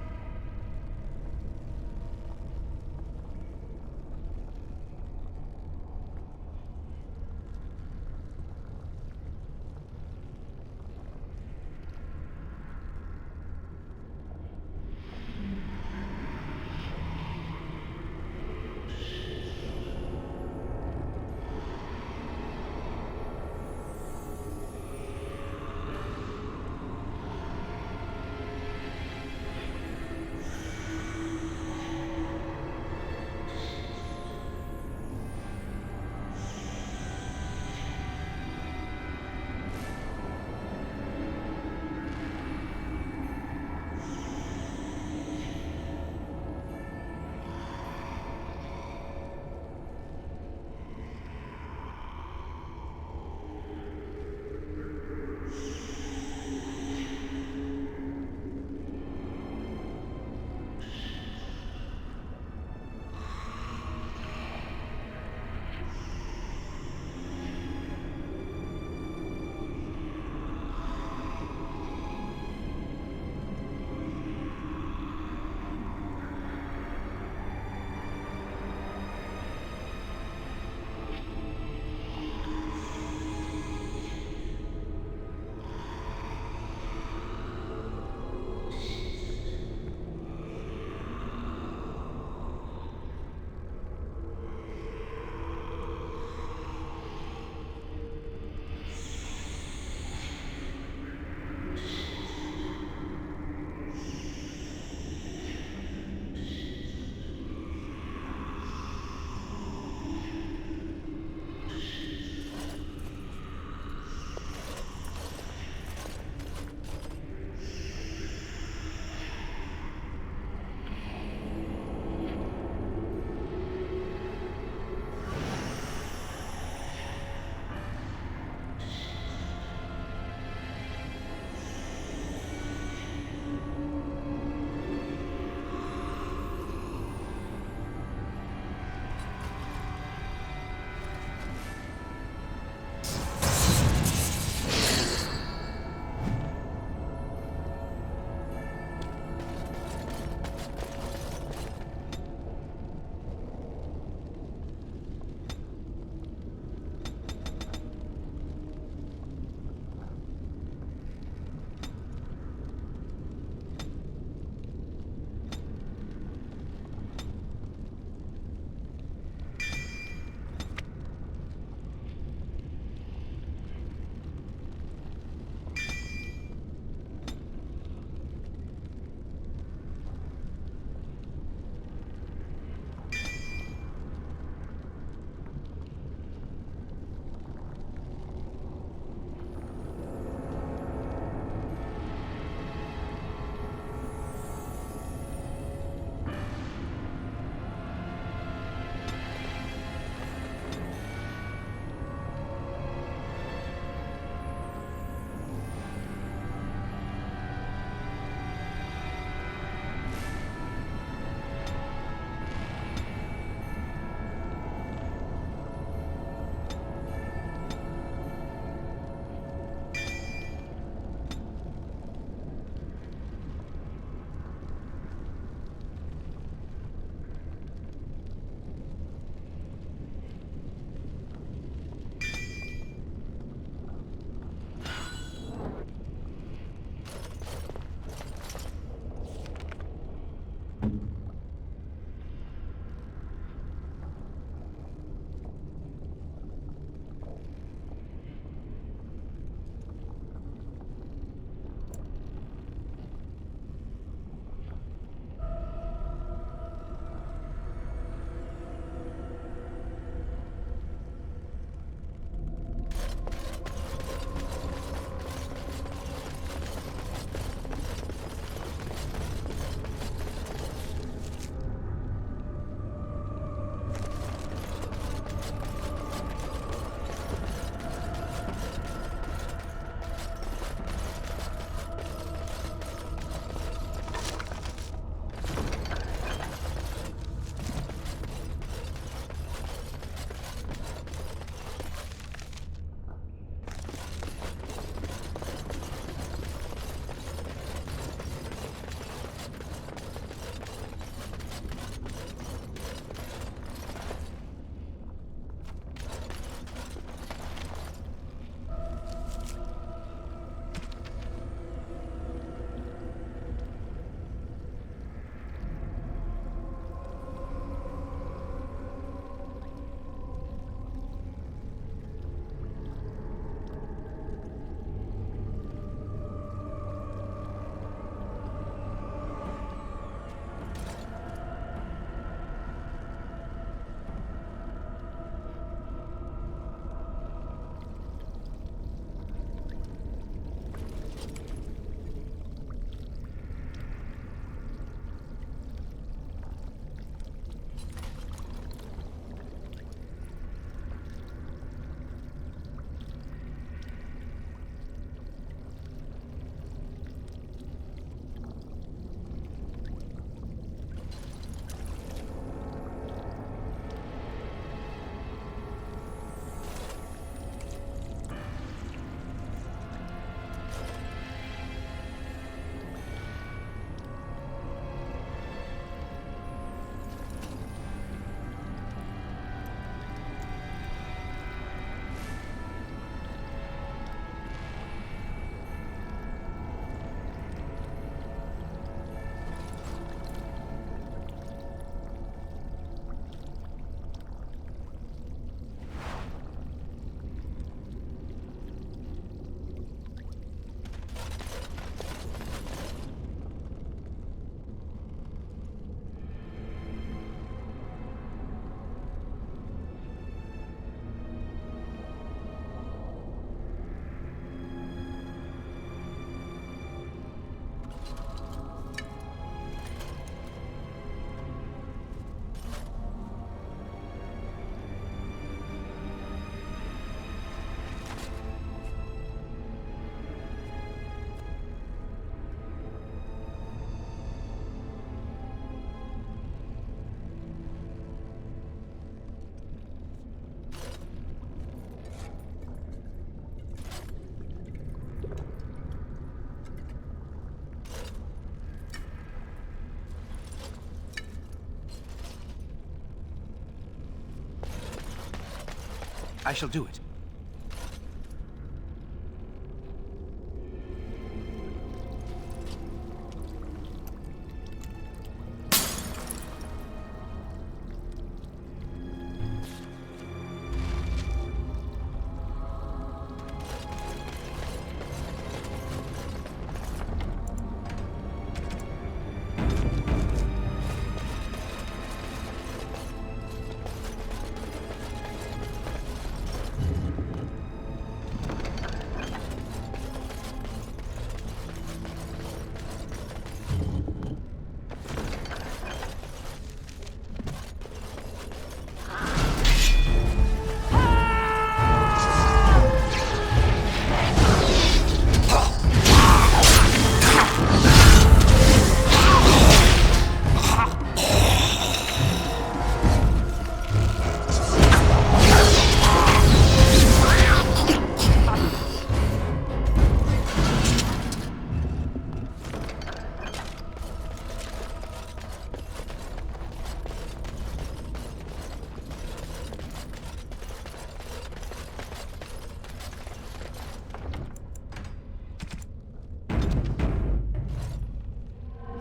S10: I shall do it.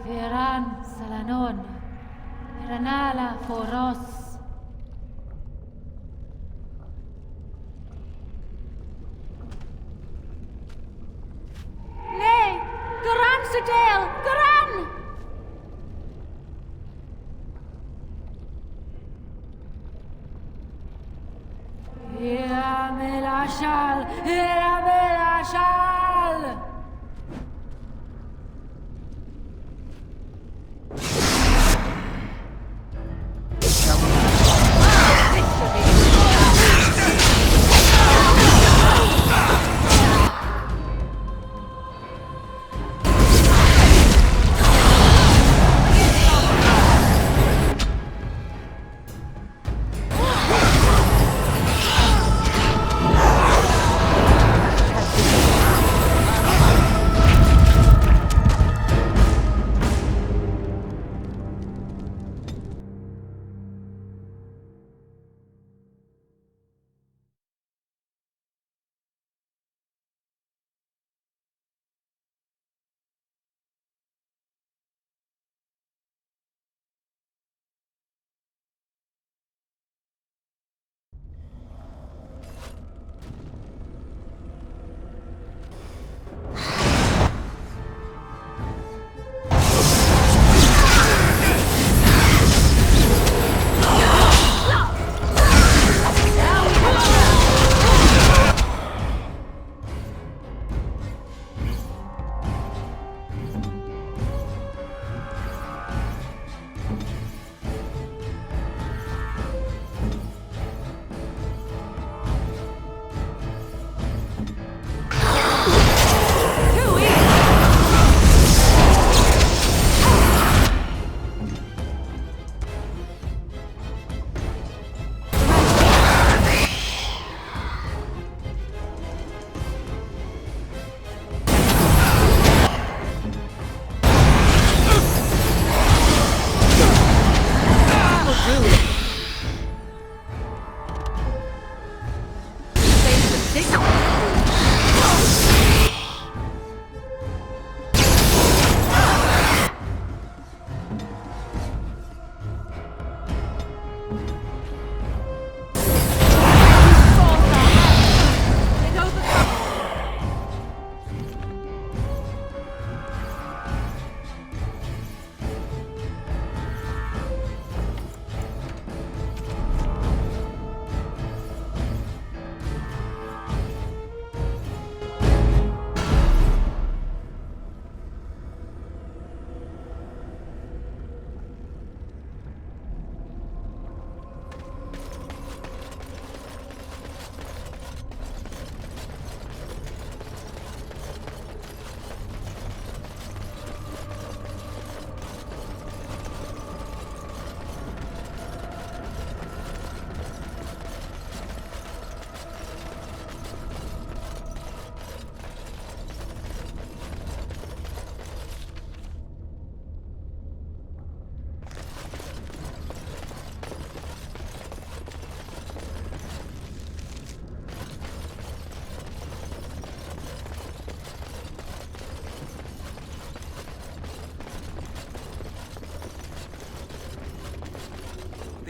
S12: Veran Salanon, Ranala Foros. Nay, Garan Sudale, Garan! Iramel Ashal, Iramel Ashal!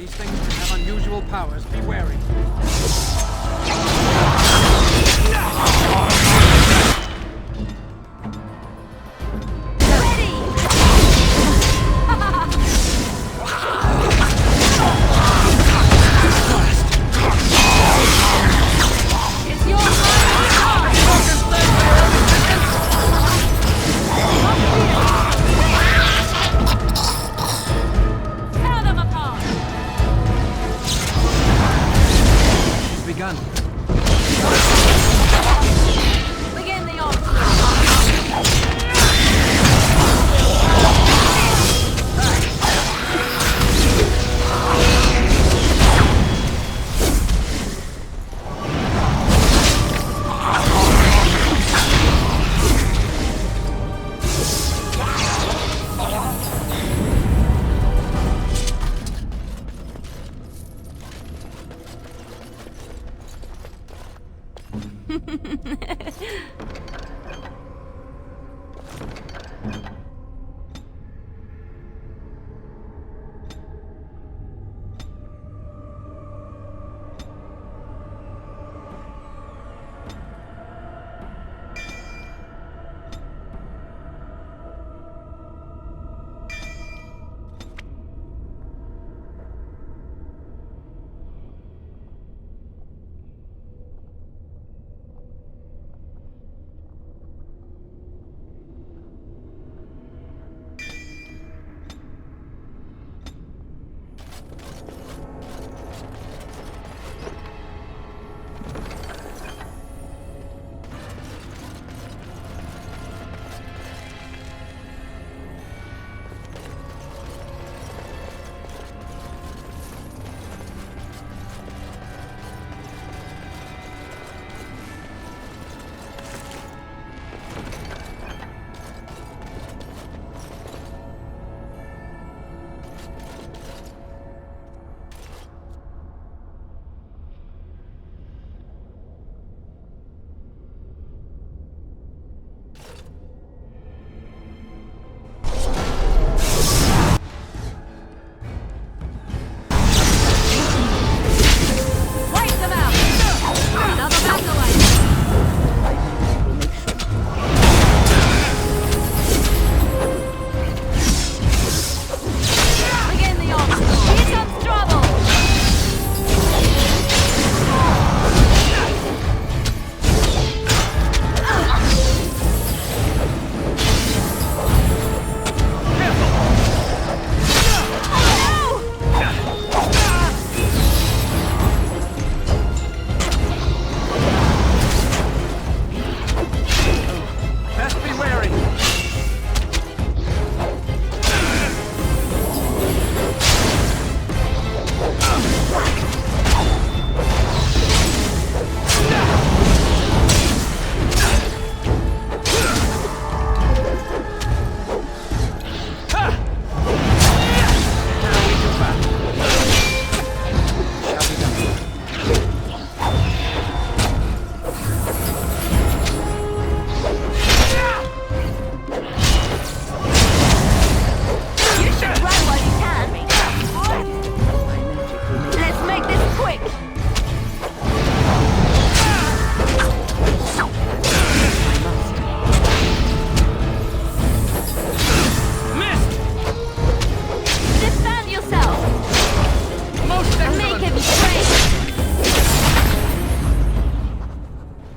S10: These things can have unusual powers. Be wary.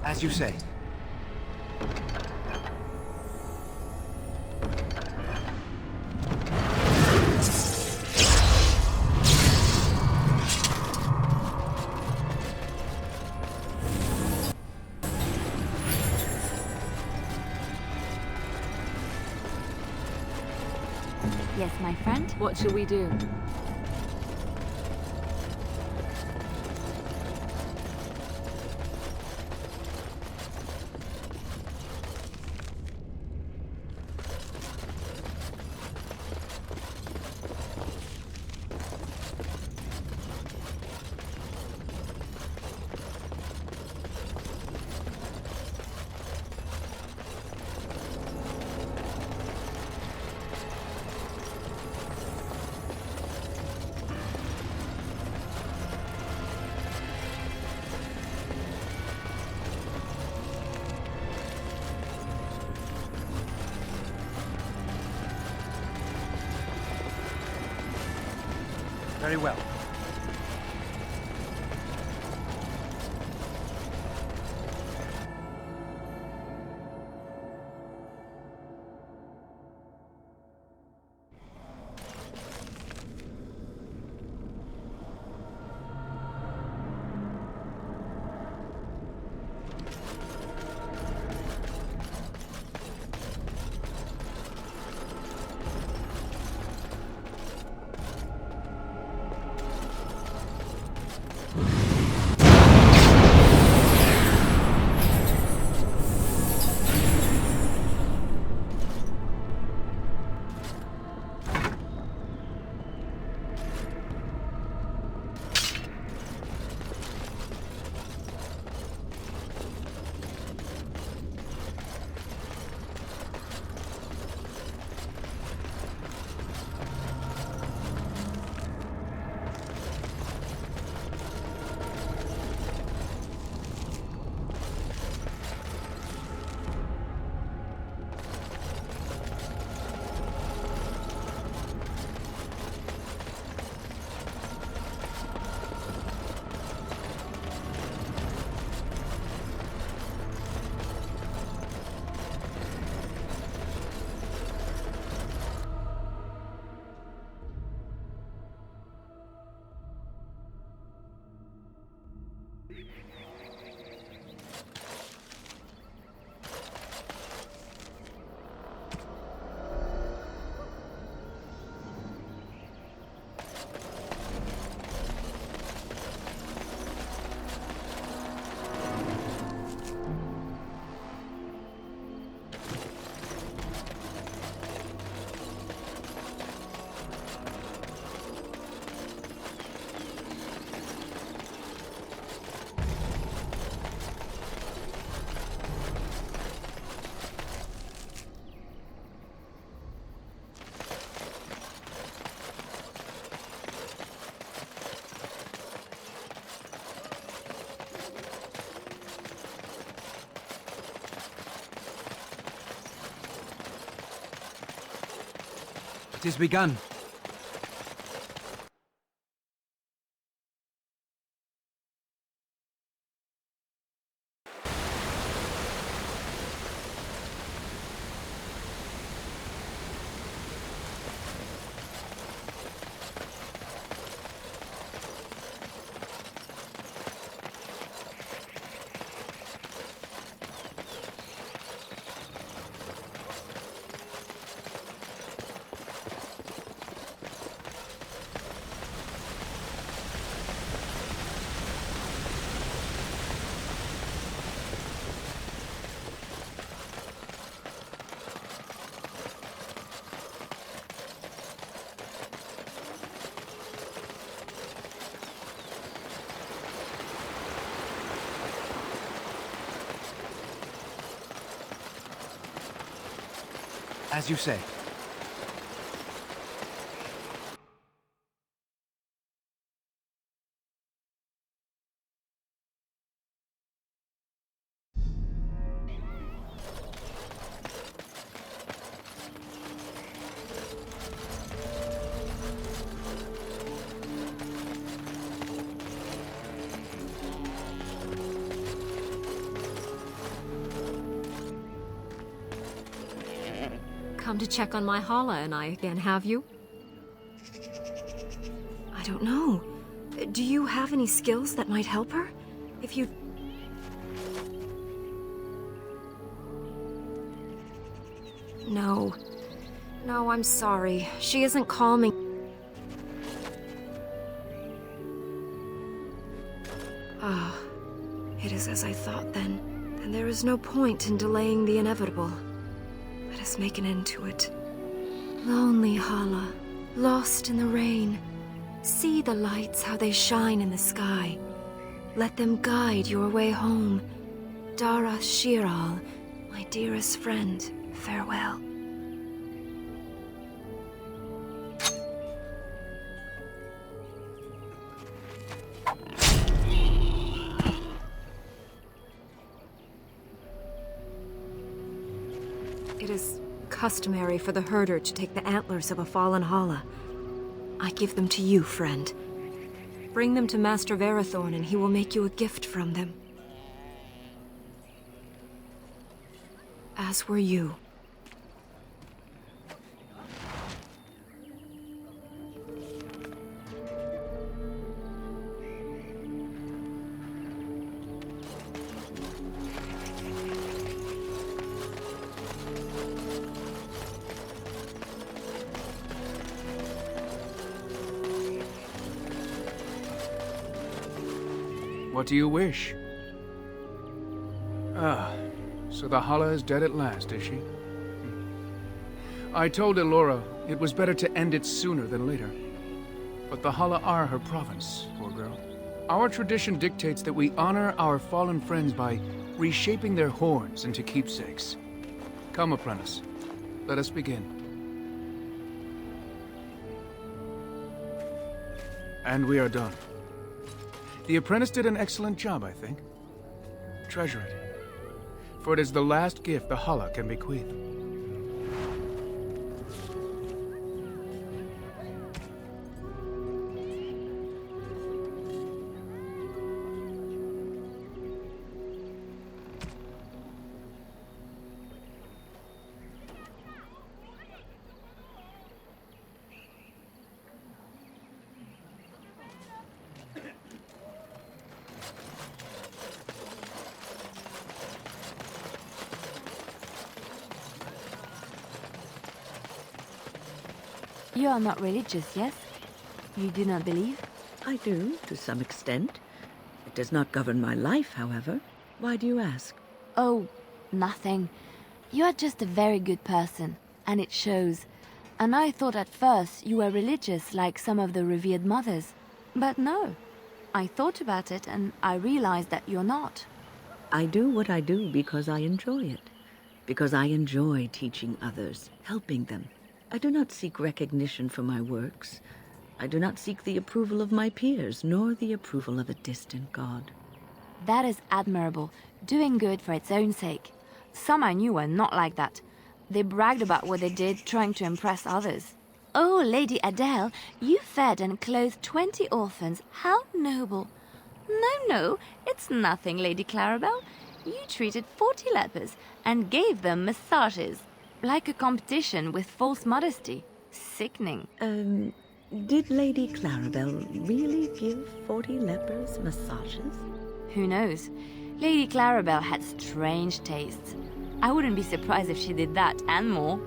S10: As you say.
S6: Yes, my friend?
S2: What shall we do?
S10: Very well. It is begun. As you say.
S13: Come to check on my Hala and I again, have you? I don't know. Do you have any skills that might help her? If you... No. No, I'm sorry. She isn't calming. Ah, it is as I thought then. Then there is no point in delaying the inevitable. Let us make an end to it. Lonely Hala, lost in the rain. See the lights, how they shine in the sky. Let them guide your way home. Dara Shiral, my dearest friend, farewell. It is customary for the herder to take the antlers of a fallen Hala. I give them to you, friend. Bring them to Master Verathorn and he will make you a gift from them. As were you.
S5: What do you wish? Ah, so the Hala is dead at last, is she? I told Elora it was better to end it sooner than later. But the Hala are her province, poor girl. Our tradition dictates that we honor our fallen friends by reshaping their horns into keepsakes. Come, apprentice. Let us begin. And we are done. The apprentice did an excellent job, I think. Treasure it, for it is the last gift the Hala can bequeath.
S6: You are not religious, yes? You do not believe?
S3: I do, to some extent. It does not govern my life, however. Why do you ask?
S6: Oh, nothing. You are just a very good person, and it shows. And I thought at first you were religious like some of the revered mothers. But no. I thought about it and I realized that you're not.
S3: I do what I do because I enjoy it. Because I enjoy teaching others, helping them. I do not seek recognition for my works. I do not seek the approval of my peers, nor the approval of a distant god.
S6: That is admirable, doing good for its own sake. Some I knew were not like that. They bragged about what they did, trying to impress others. Oh, Lady Adele, you fed and clothed 20 orphans. How noble. No, it's nothing, Lady Clarabelle. You treated 40 lepers and gave them massages. Like a competition with false modesty. Sickening.
S3: Did Lady Clarabelle really give 40 lepers massages?
S6: Who knows? Lady Clarabelle had strange tastes. I wouldn't be surprised if she did that and more.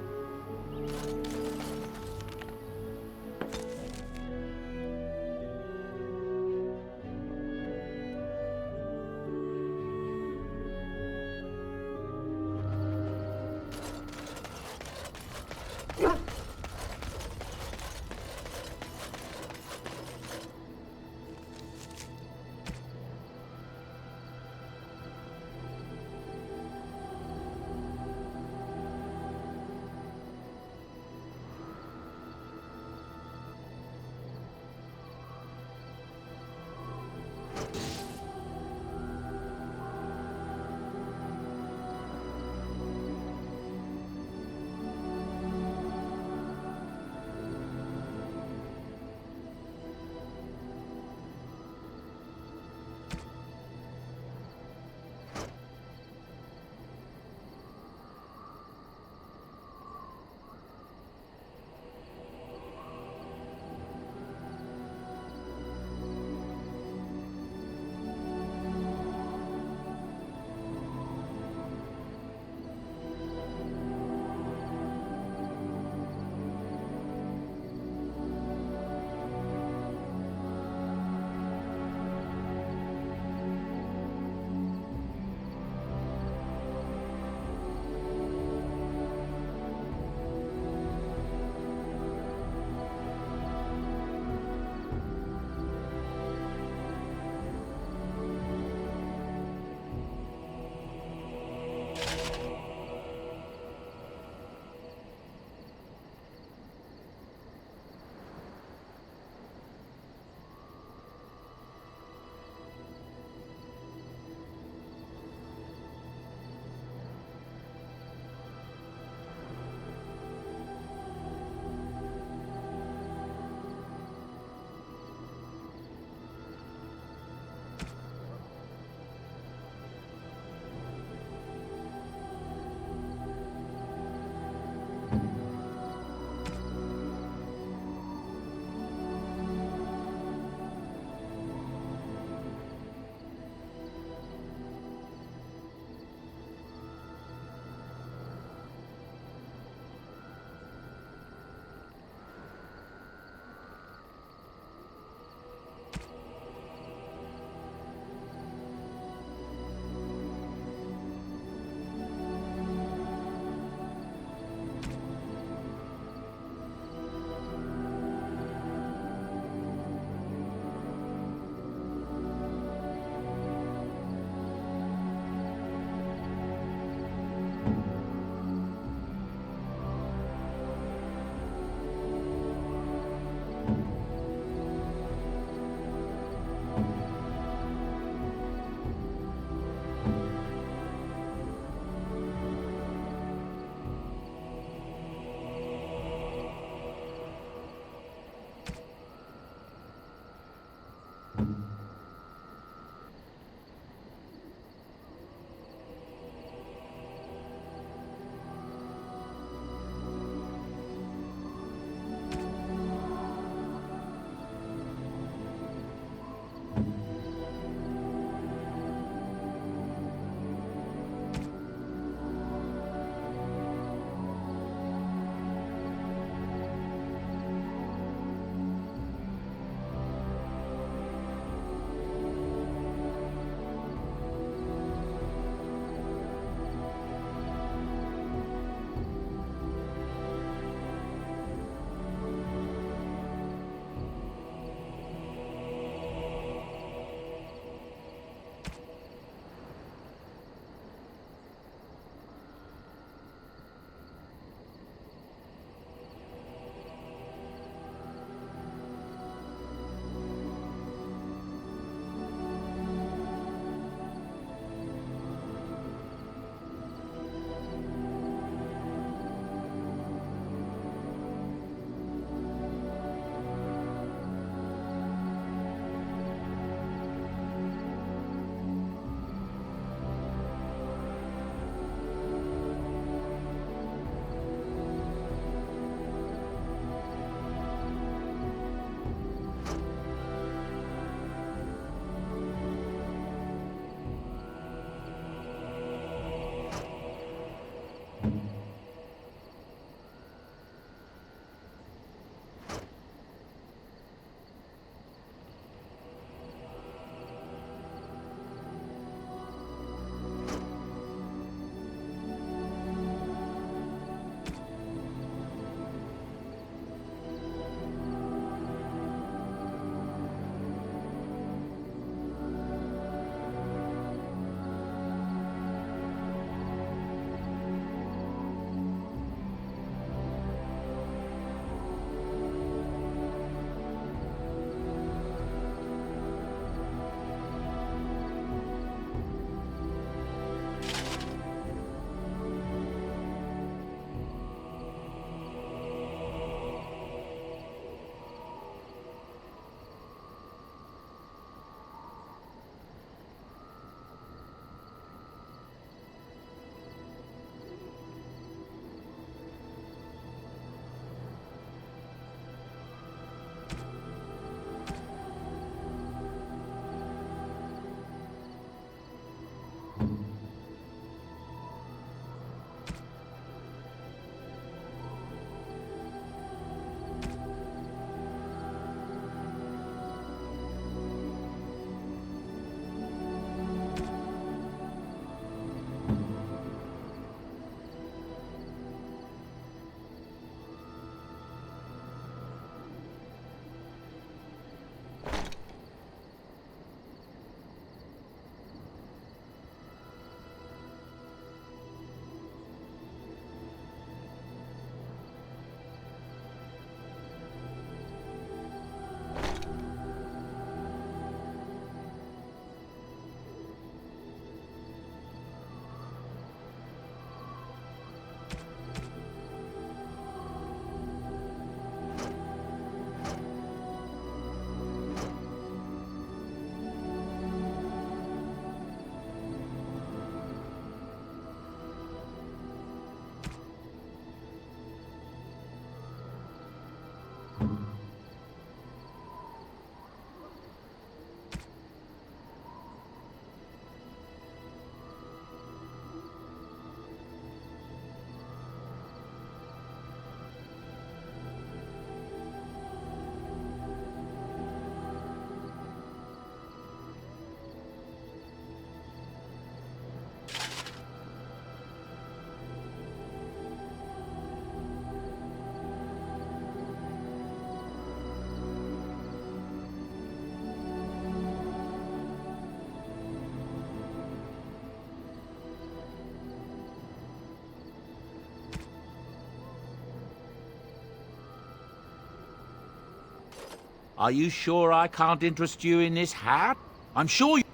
S8: Are you sure I can't interest you in this hat? I'm sure you...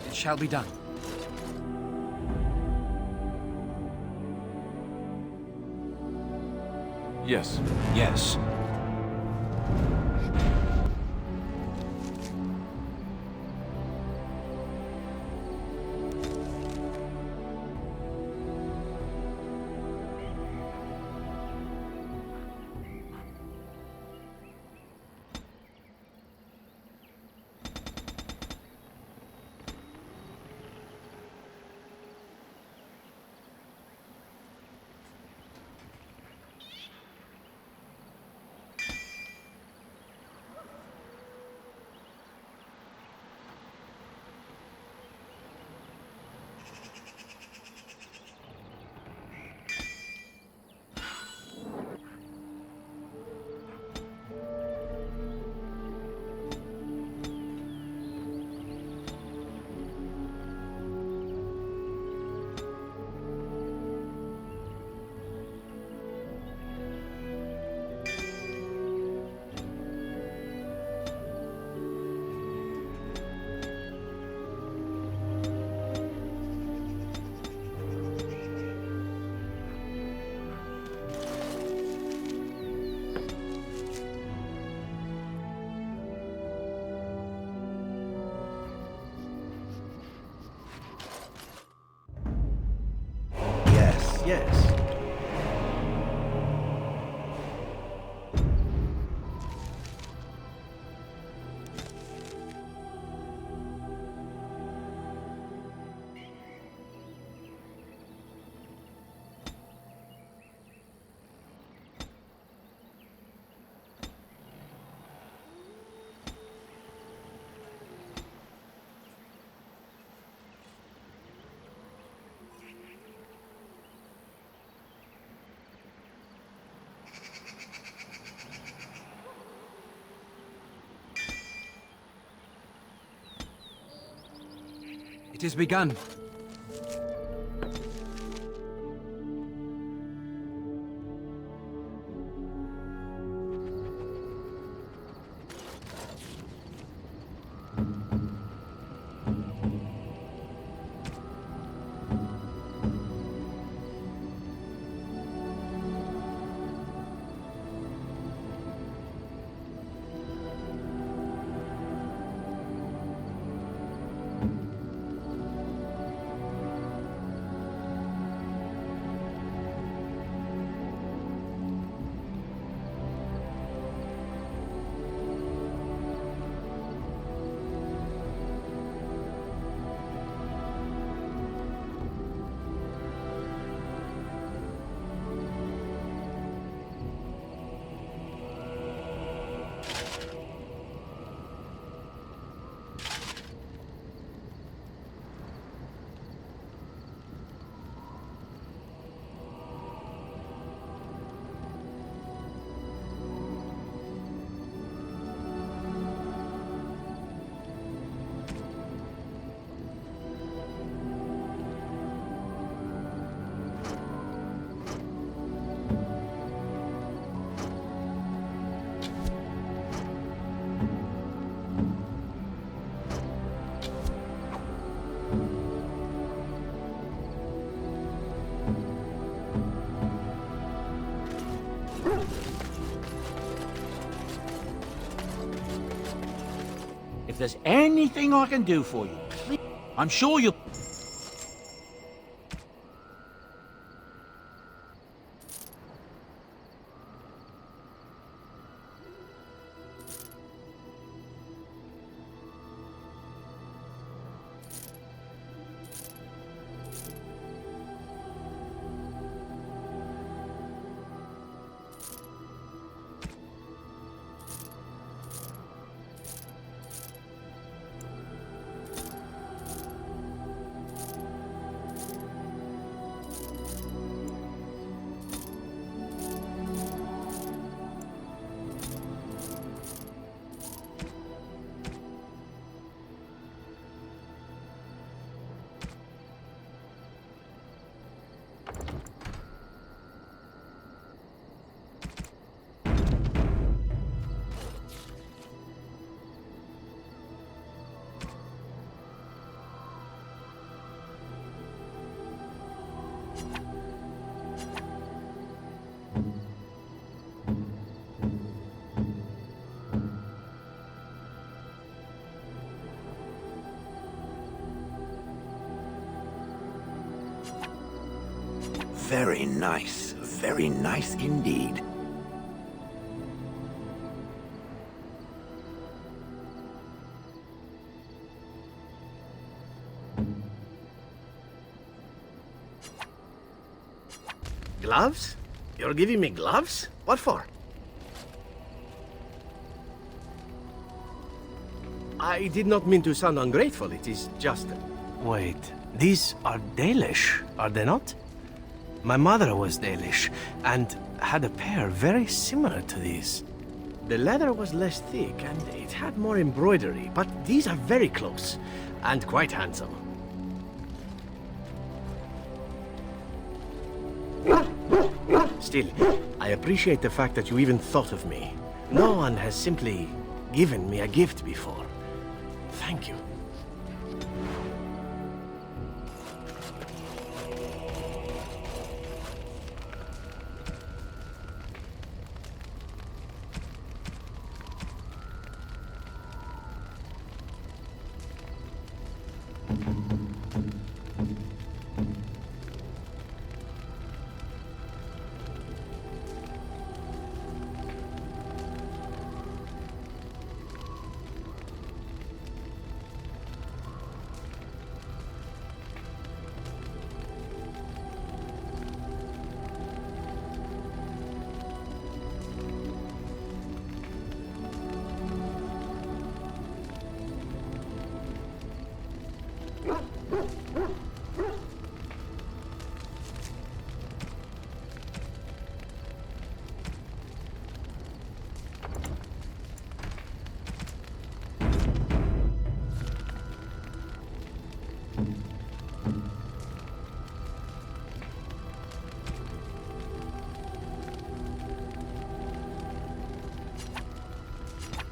S10: It shall be done.
S14: Yes.
S10: Yes. Yes. It is begun.
S8: If there's anything I can do for you, please, I'm sure you'll...
S4: Very nice. Very nice indeed.
S14: Gloves? You're giving me gloves? What for? I did not mean to sound ungrateful, it is just... Wait, these are Dalish, are they not? My mother was Dalish, and had a pair very similar to these. The leather was less thick, and it had more embroidery, but these are very close, and quite handsome. Still, I appreciate the fact that you even thought of me. No one has simply given me a gift before. Thank you.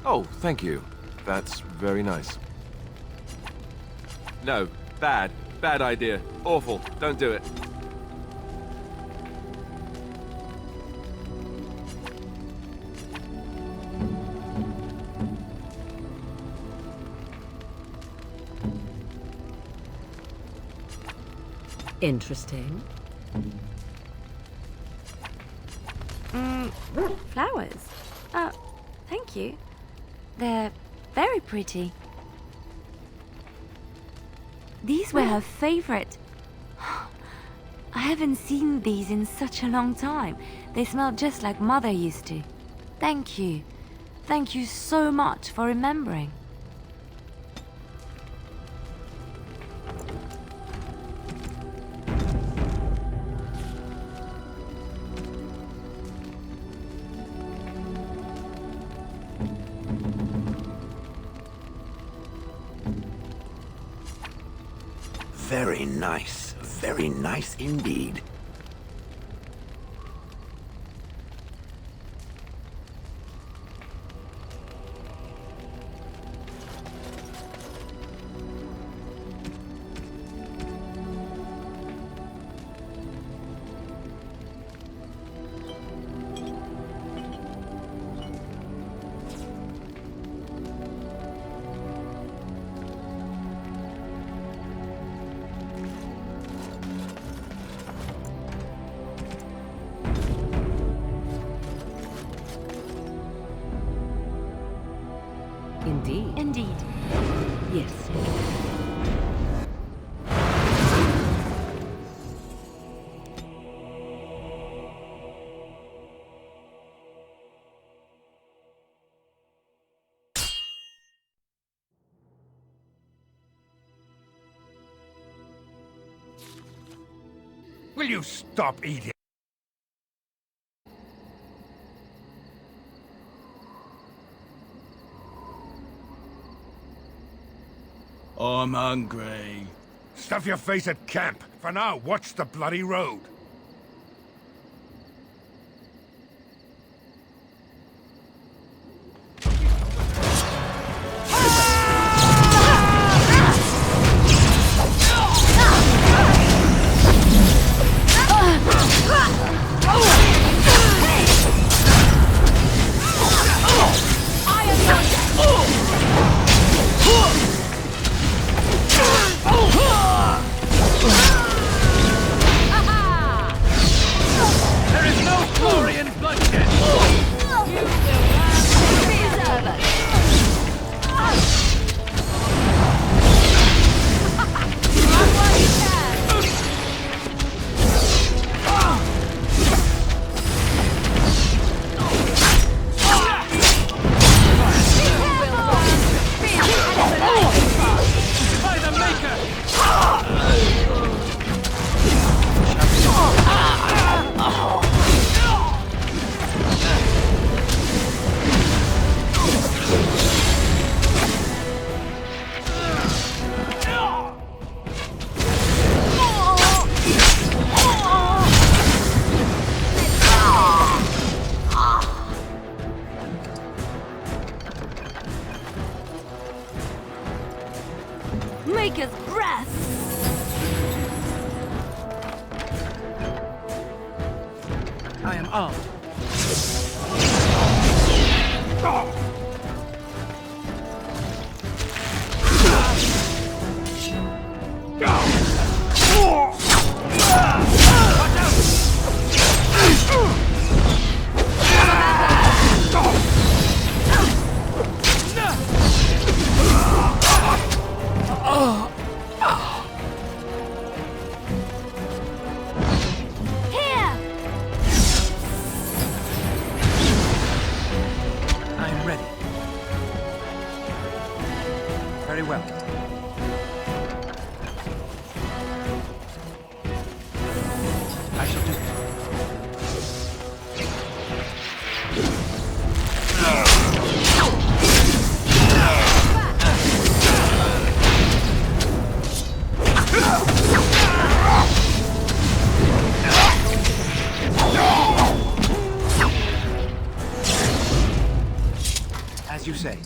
S15: Oh, thank you. That's very nice. No, bad. Bad idea. Awful. Don't do it.
S2: Interesting.
S6: Flowers? Thank you. They're very pretty. These were her favorite. I haven't seen these in such a long time. They smell just like Mother used to. Thank you. Thank you so much for remembering.
S4: Very nice. Very nice indeed.
S2: Indeed.
S6: Indeed.
S2: Yes.
S9: Will you stop eating?
S16: I'm hungry.
S9: Stuff your face at camp. For now, watch the bloody road.
S6: Maker's breath!
S10: I am armed. Very well. I shall do it. As you say.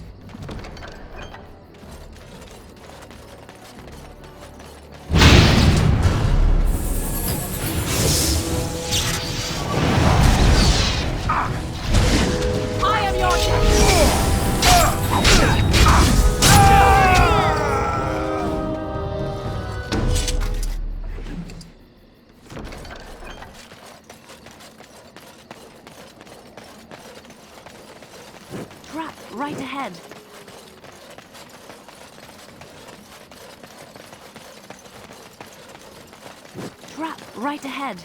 S6: Trap right ahead. Trap right ahead.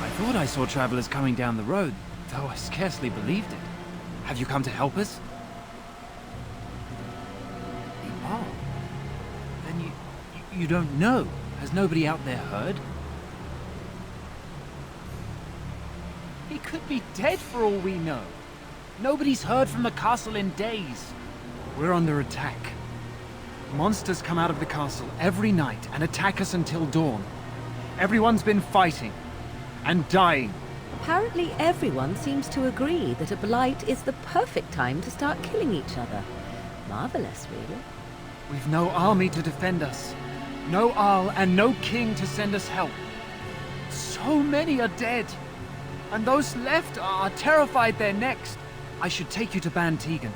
S10: I thought I saw travelers coming down the road, though I scarcely believed it. Have you come to help us? You are? Then you don't know? Has nobody out there heard? He could be dead for all we know. Nobody's heard from the castle in days. We're under attack. Monsters come out of the castle every night and attack us until dawn. Everyone's been fighting. And dying.
S2: Apparently everyone seems to agree that a blight is the perfect time to start killing each other. Marvelous, really.
S10: We've no army to defend us. No Arl and no king to send us help. So many are dead. And those left are terrified they're next. I should take you to Ban Tegan.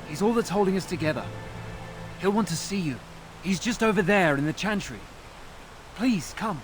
S10: He's all that's holding us together. He'll want to see you. He's just over there in the chantry. Please, come.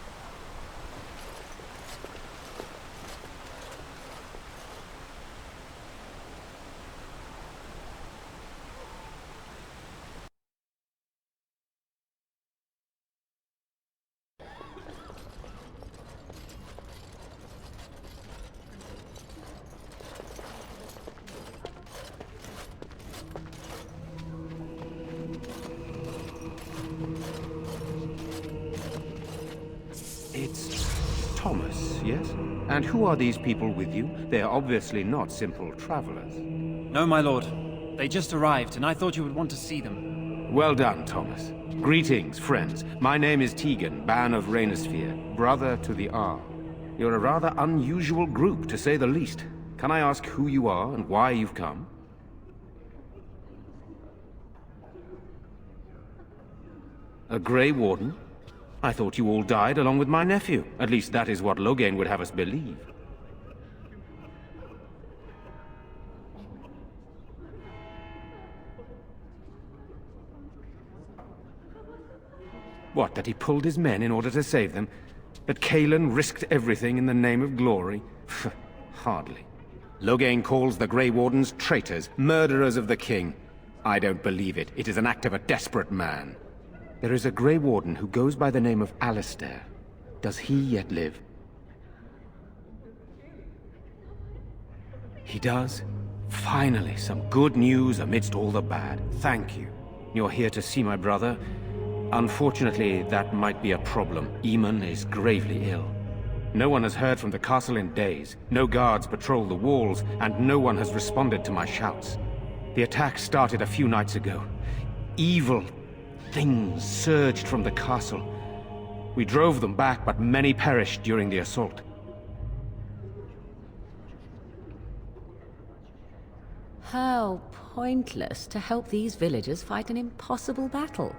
S17: It's Thomas, yes? And who are these people with you? They are obviously not simple travelers.
S10: No, my lord. They just arrived, and I thought you would want to see them.
S17: Well done, Thomas. Greetings, friends. My name is Tegan, Ban of Rainersphere, brother to the Arl. You're a rather unusual group, to say the least. Can I ask who you are and why you've come? A Grey Warden? I thought you all died along with my nephew. At least that is what Loghain would have us believe. What, that he pulled his men in order to save them? That Cailan risked everything in the name of glory? Hardly. Loghain calls the Grey Wardens traitors, murderers of the king. I don't believe it. It is an act of a desperate man. There is a Grey Warden who goes by the name of Alistair. Does he yet live? He does? Finally, some good news amidst all the bad. Thank you. You're here to see my brother? Unfortunately, that might be a problem. Eamon is gravely ill. No one has heard from the castle in days. No guards patrol the walls, and no one has responded to my shouts. The attack started a few nights ago. Evil things surged from the castle. We drove them back, but many perished during the assault.
S2: How pointless to help these villagers fight an impossible battle.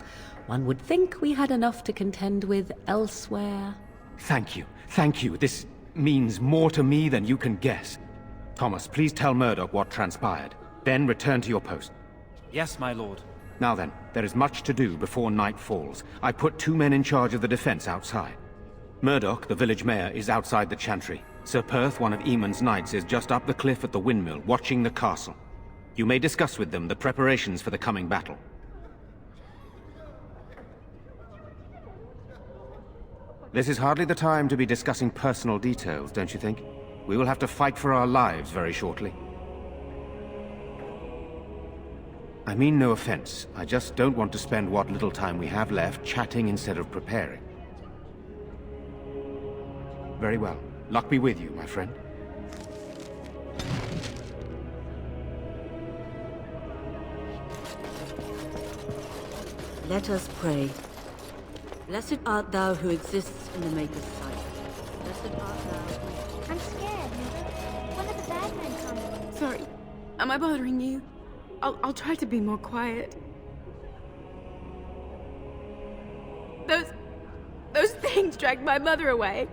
S2: One would think we had enough to contend with elsewhere.
S17: Thank you. Thank you. This means more to me than you can guess. Thomas, please tell Murdoch what transpired. Then return to your post.
S18: Yes, my lord.
S17: Now then, there is much to do before night falls. I put 2 men in charge of the defense outside. Murdoch, the village mayor, is outside the chantry. Sir Perth, one of Eamon's knights, is just up the cliff at the windmill, watching the castle. You may discuss with them the preparations for the coming battle. This is hardly the time to be discussing personal details, don't you think? We will have to fight for our lives very shortly. I mean no offense. I just don't want to spend what little time we have left chatting instead of preparing. Very well. Luck be with you, my friend.
S3: Let us pray. Blessed art thou who exists in the Maker's sight. Blessed art thou.
S19: I'm scared, Mother. One of the bad men coming.
S11: Sorry. Am I bothering you? I'll try to be more quiet. Those things dragged my mother away.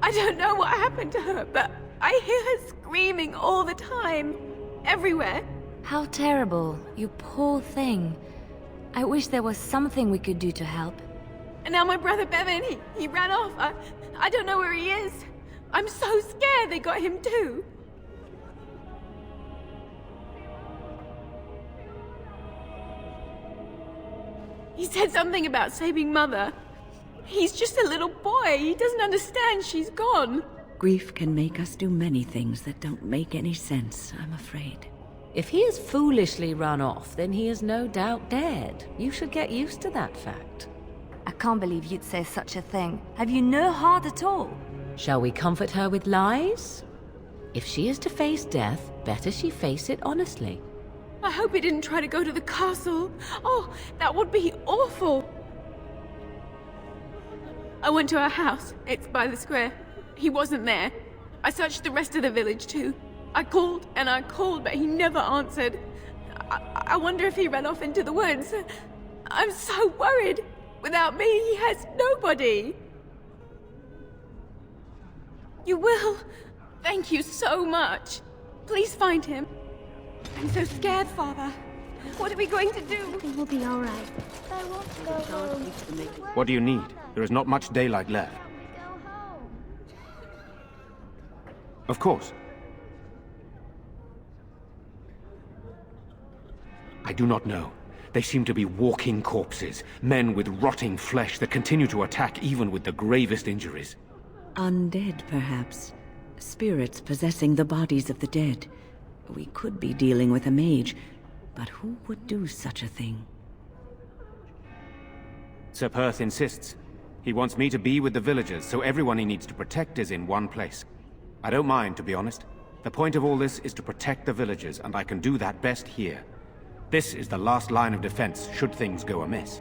S11: I don't know what happened to her, but I hear her screaming all the time. Everywhere.
S6: How terrible. You poor thing. I wish there was something we could do to help.
S11: And now my brother Bevan, he ran off. I don't know where he is. I'm so scared they got him too. He said something about saving Mother. He's just a little boy. He doesn't understand she's gone.
S3: Grief can make us do many things that don't make any sense, I'm afraid.
S2: If he has foolishly run off, then he is no doubt dead. You should get used to that fact.
S6: I can't believe you'd say such a thing. Have you no heart at all?
S2: Shall we comfort her with lies? If she is to face death, better she face it honestly.
S11: I hope he didn't try to go to the castle. Oh, that would be awful. I went to our house. It's by the square. He wasn't there. I searched the rest of the village too. I called and I called, but he never answered. I wonder if he ran off into the woods. I'm so worried. Without me, he has nobody. You will? Thank you so much. Please find him. I'm so scared, Father. What are we going to do?
S19: Everything will be all right. I want to go home.
S17: What do you need? There is not much daylight left. Of course. I do not know. They seem to be walking corpses, men with rotting flesh that continue to attack even with the gravest injuries.
S3: Undead, perhaps. Spirits possessing the bodies of the dead. We could be dealing with a mage, but who would do such a thing?
S17: Sir Perth insists. He wants me to be with the villagers, so everyone he needs to protect is in one place. I don't mind, to be honest. The point of all this is to protect the villagers, and I can do that best here. This is the last line of defense, should things go amiss.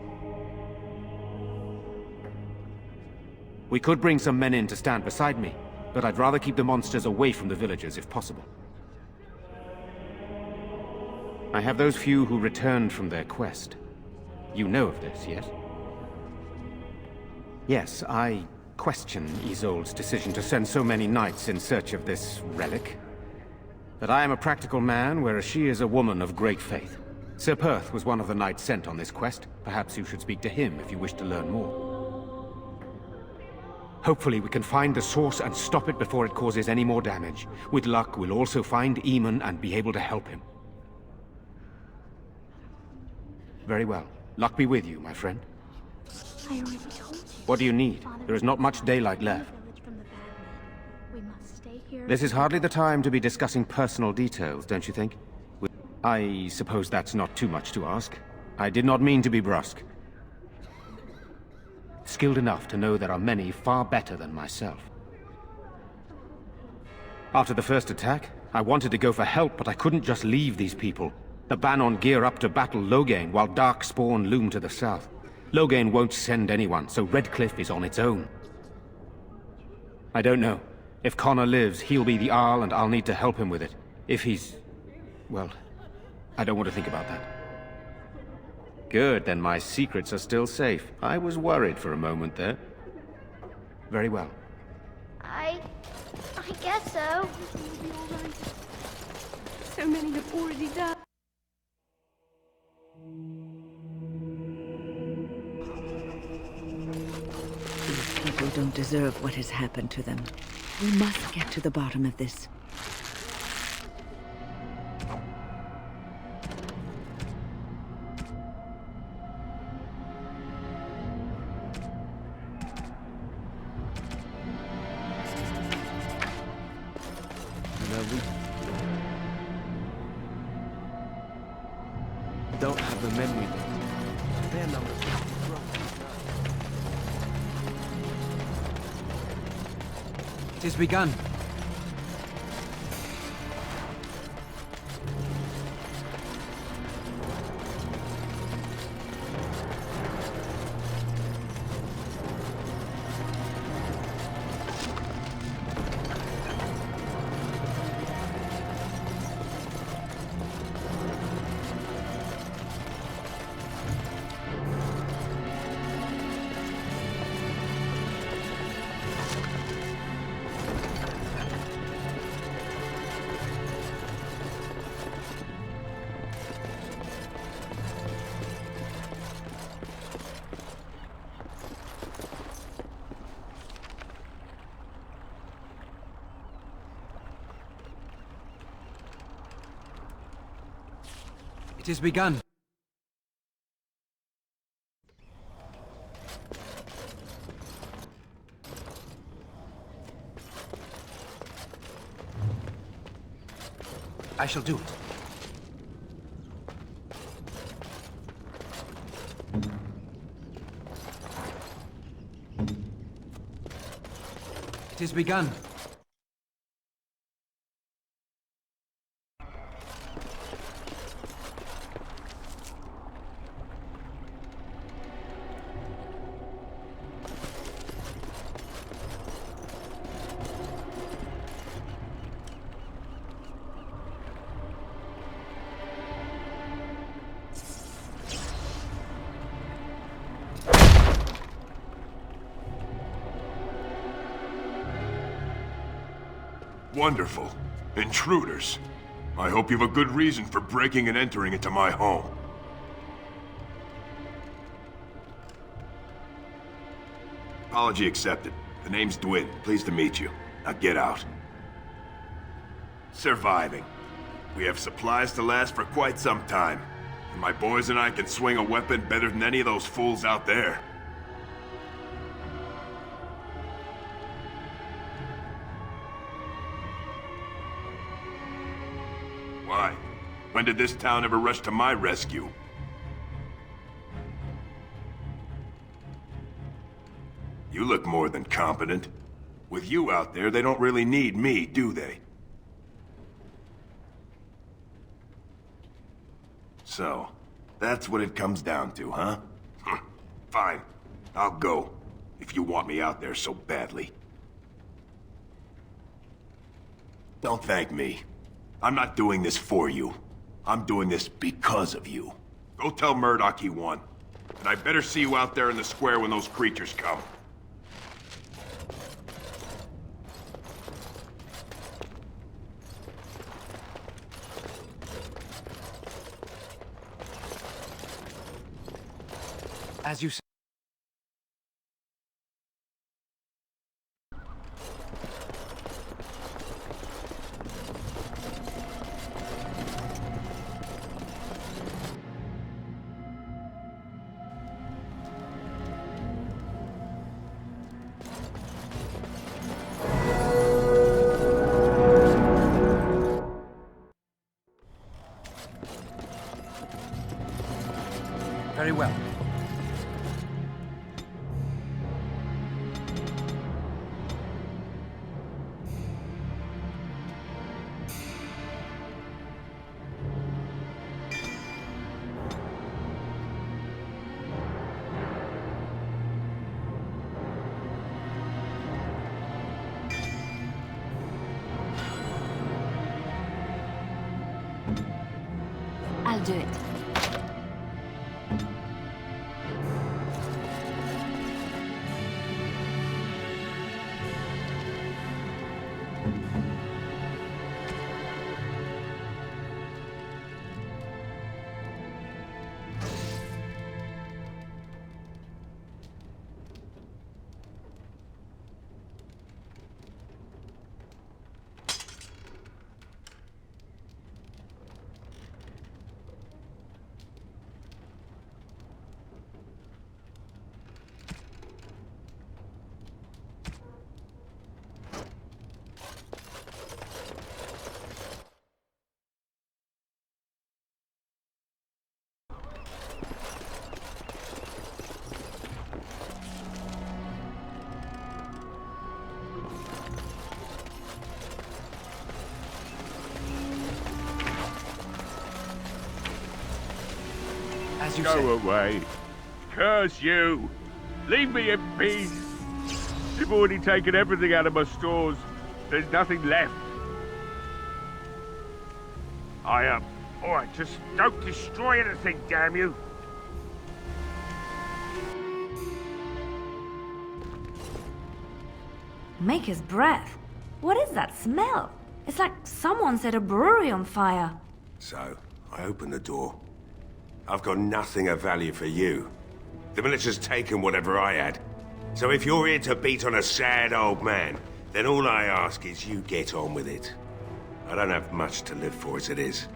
S17: We could bring some men in to stand beside me, but I'd rather keep the monsters away from the villagers if possible. I have those few who returned from their quest. You know of this, yes? Yes, I question Isolde's decision to send so many knights in search of this relic. But I am a practical man, whereas she is a woman of great faith. Sir Perth was one of the knights sent on this quest. Perhaps you should speak to him if you wish to learn more. Hopefully we can find the source and stop it before it causes any more damage. With luck, we'll also find Eamon and be able to help him. Very well. Luck be with you, my friend.
S19: I already told you.
S17: What do you need? There is not much daylight left.
S19: We must stay here.
S17: This is hardly the time to be discussing personal details, don't you think? I suppose that's not too much to ask. I did not mean to be brusque. Skilled enough to know there are many far better than myself. After the first attack, I wanted to go for help, but I couldn't just leave these people. The Bannon gear up to battle Loghain, while Darkspawn loom to the south. Loghain won't send anyone, so Redcliffe is on its own. I don't know. If Connor lives, he'll be the Arl, and I'll need to help him with it. If he's... well, I don't want to think about that. Good, then my secrets are still safe. I was worried for a moment there. Very well.
S19: I guess so.
S11: So many have already died.
S3: These people don't deserve what has happened to them. We must get to the bottom of this.
S14: We don't have the memory data. Their numbers.
S10: It has begun. It has begun. I shall do it. It has begun.
S1: Wonderful. Intruders. I hope you have a good reason for breaking and entering into my home. Apology accepted. The name's Dwin. Pleased to meet you. Now get out. Surviving. We have supplies to last for quite some time. And my boys and I can swing a weapon better than any of those fools out there. Why? When did this town ever rush to my rescue? You look more than competent. With you out there, they don't really need me, do they? So, that's what it comes down to, huh? Fine. I'll go, if you want me out there so badly. Don't thank me. I'm not doing this for you. I'm doing this because of you. Go tell Murdoch he won. And I better see you out there in the square when those creatures come.
S10: As you say. Very well.
S6: I'll do it.
S10: As you
S9: Go
S10: say.
S9: away. Curse you. Leave me in peace. You've already taken everything out of my stores. There's nothing left. Alright, just don't destroy anything, damn you.
S6: Maker's breath. What is that smell? It's like someone set a brewery on fire.
S18: So, I open the door. I've got nothing of value for you. The military's taken whatever I had. So if you're here to beat on a sad old man, then all I ask is you get on with it. I don't have much to live for as it is.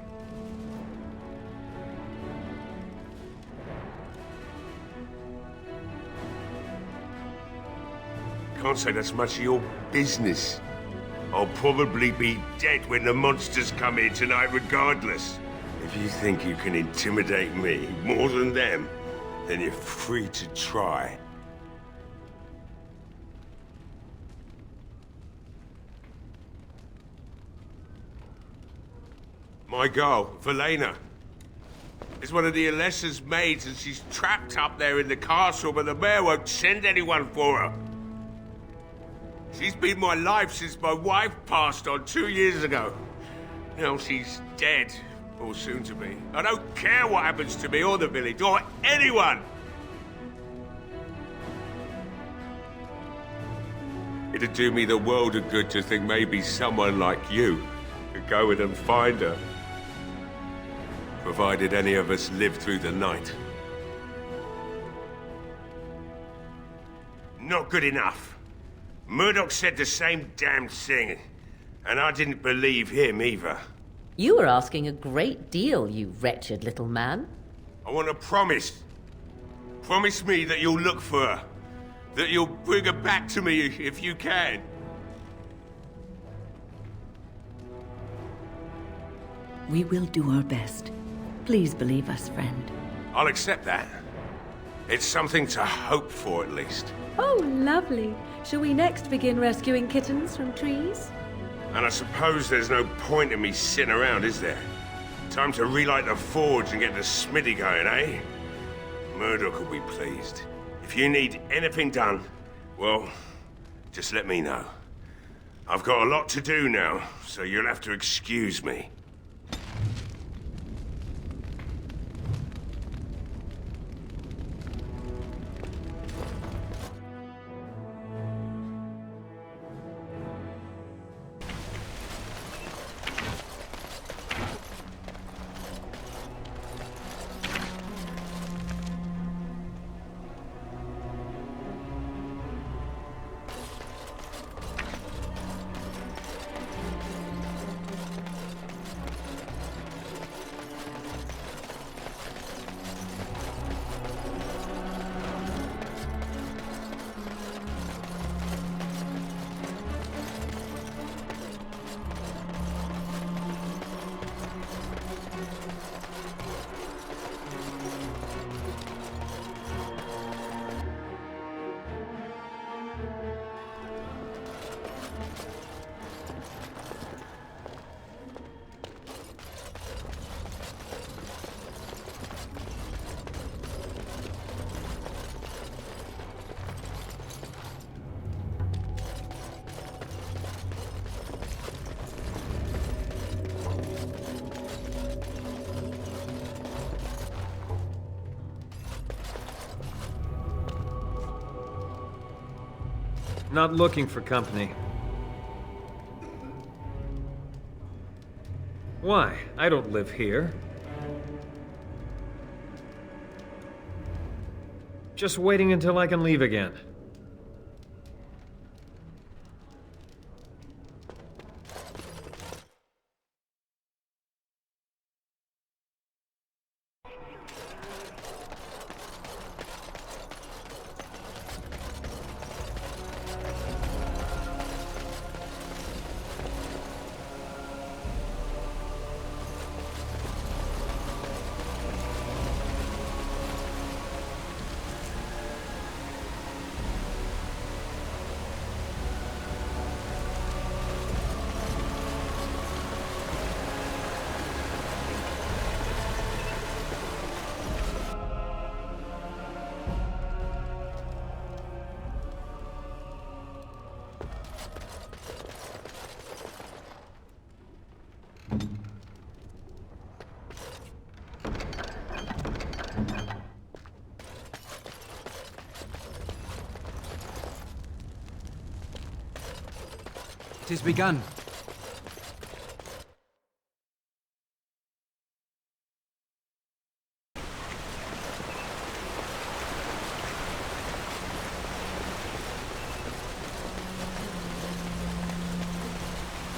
S18: Can't say that's much of your business. I'll probably be dead when the monsters come here tonight regardless. If you think you can intimidate me more than them, then you're free to try. My girl, Velena, is one of the Alessa's maids, and she's trapped up there in the castle, but the mayor won't send anyone for her. She's been my life since my wife passed on 2 years ago. Now she's dead. Or soon to be. I don't care what happens to me or the village or anyone! It'd do me the world of good to think maybe someone like you could go in and find her. Provided any of us live through the night. Not good enough. Murdoch said the same damn thing, and I didn't believe him either.
S2: You were asking a great deal, you wretched little man.
S18: I want a promise. Promise me that you'll look for her. That you'll bring her back to me if you can.
S3: We will do our best. Please believe us, friend.
S18: I'll accept that. It's something to hope for, at least.
S2: Oh, lovely. Shall we next begin rescuing kittens from trees?
S18: And I suppose there's no point in me sitting around, is there? Time to relight the forge and get the smithy going, eh? Murdoch will be pleased. If you need anything done, well, just let me know. I've got a lot to do now, so you'll have to excuse me.
S20: Not looking for company. Why? I don't live here. Just waiting until I can leave again.
S10: It is begun.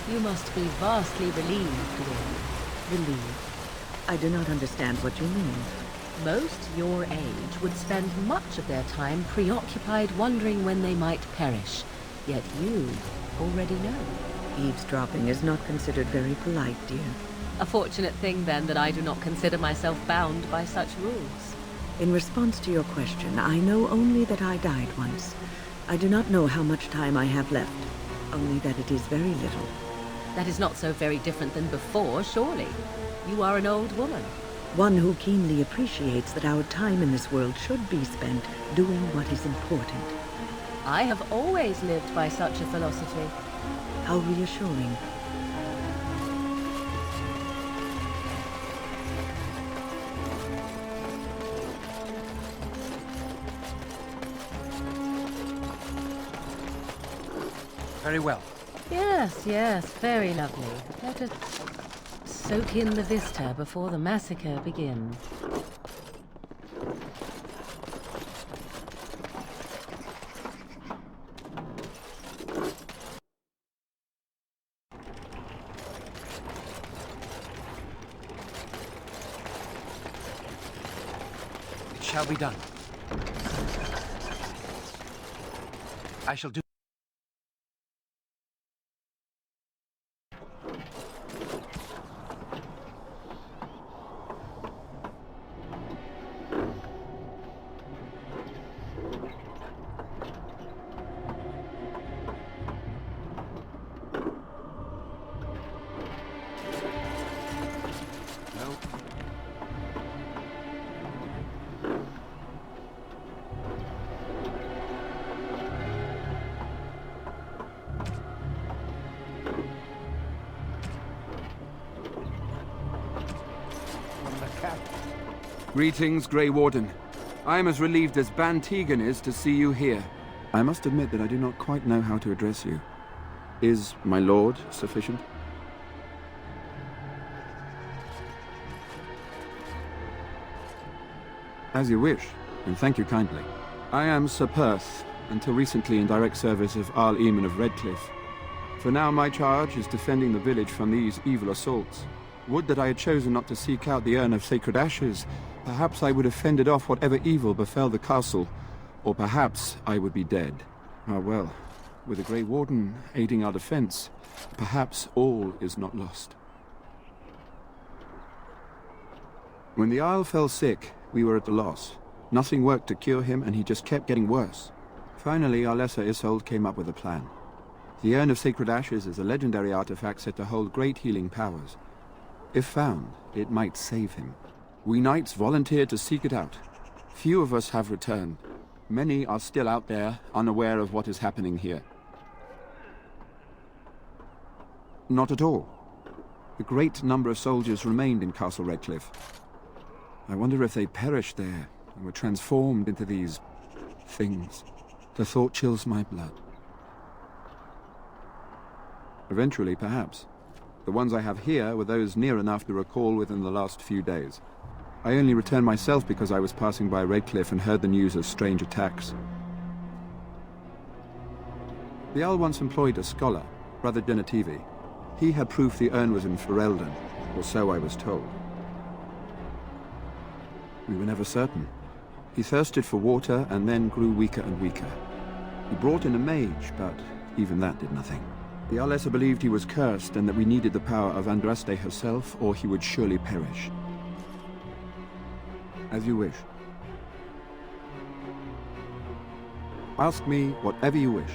S2: You must be vastly relieved, Lily. Relieved.
S3: I do not understand what you mean.
S2: Most your age would spend much of their time preoccupied wondering when they might perish. Yet you already know.
S3: Eavesdropping is not considered very polite, dear.
S2: A fortunate thing, then, that I do not consider myself bound by such rules.
S3: In response to your question, I know only that I died once. I do not know how much time I have left, only that it is very little.
S2: That is not so very different than before, surely. You are an old woman.
S3: One who keenly appreciates that our time in this world should be spent doing what is important.
S2: I have always lived by such a philosophy.
S3: How reassuring.
S10: Very well.
S2: Yes, yes, very lovely. Let us soak in the vista before the massacre begins.
S10: It shall be done. I shall do.
S21: Greetings, Grey Warden. I am as relieved as Ban Tegan is to see you here. I must admit that I do not quite know how to address you. Is my lord sufficient? As you wish, and thank you kindly. I am Sir Perth, until recently in direct service of Arl Eamon of Redcliffe. For now my charge is defending the village from these evil assaults. Would that I had chosen not to seek out the urn of sacred ashes. Perhaps I would have fended off whatever evil befell the castle, or perhaps I would be dead. Ah well, with the Grey Warden aiding our defense, perhaps all is not lost. When the Isle fell sick, we were at a loss. Nothing worked to cure him, and he just kept getting worse. Finally, our lesser Isolde came up with a plan. The Urn of Sacred Ashes is a legendary artifact said to hold great healing powers. If found, it might save him. We knights volunteered to seek it out. Few of us have returned. Many are still out there, unaware of what is happening here. Not at all. A great number of soldiers remained in Castle Redcliffe. I wonder if they perished there and were transformed into these things. The thought chills my blood. Eventually, perhaps. The ones I have here were those near enough to recall within the last few days. I only returned myself because I was passing by Redcliffe and heard the news of strange attacks. The Owl once employed a scholar, Brother Genetivi. He had proof the urn was in Ferelden, or so I was told. We were never certain. He thirsted for water and then grew weaker and weaker. He brought in a mage, but even that did nothing. The Alessa believed he was cursed and that we needed the power of Andraste herself, or he would surely perish. As you wish. Ask me whatever you wish.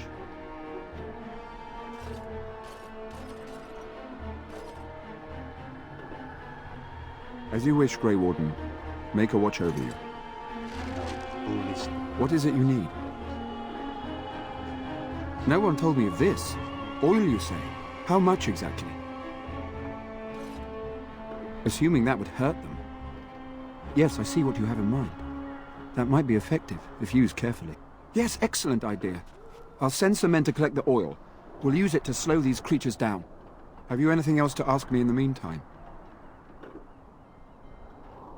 S21: As you wish, Grey Warden. Make a watch over you. What is it you need? No one told me of this. Oil, you say? How much exactly? Assuming that would hurt them. Yes, I see what you have in mind. That might be effective, if used carefully. Yes, excellent idea. I'll send some men to collect the oil. We'll use it to slow these creatures down. Have you anything else to ask me in the meantime?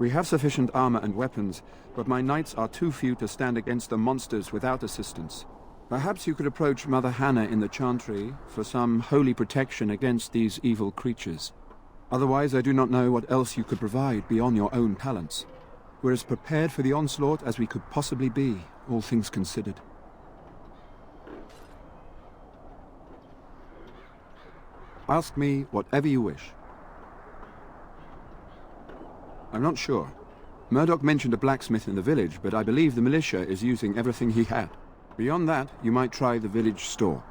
S21: We have sufficient armor and weapons, but my knights are too few to stand against the monsters without assistance. Perhaps you could approach Mother Hannah in the Chantry for some holy protection against these evil creatures. Otherwise, I do not know what else you could provide beyond your own talents. We're as prepared for the onslaught as we could possibly be, all things considered. Ask me whatever you wish. I'm not sure. Murdoch mentioned a blacksmith in the village, but I believe the militia is using everything he had. Beyond that, you might try the village store.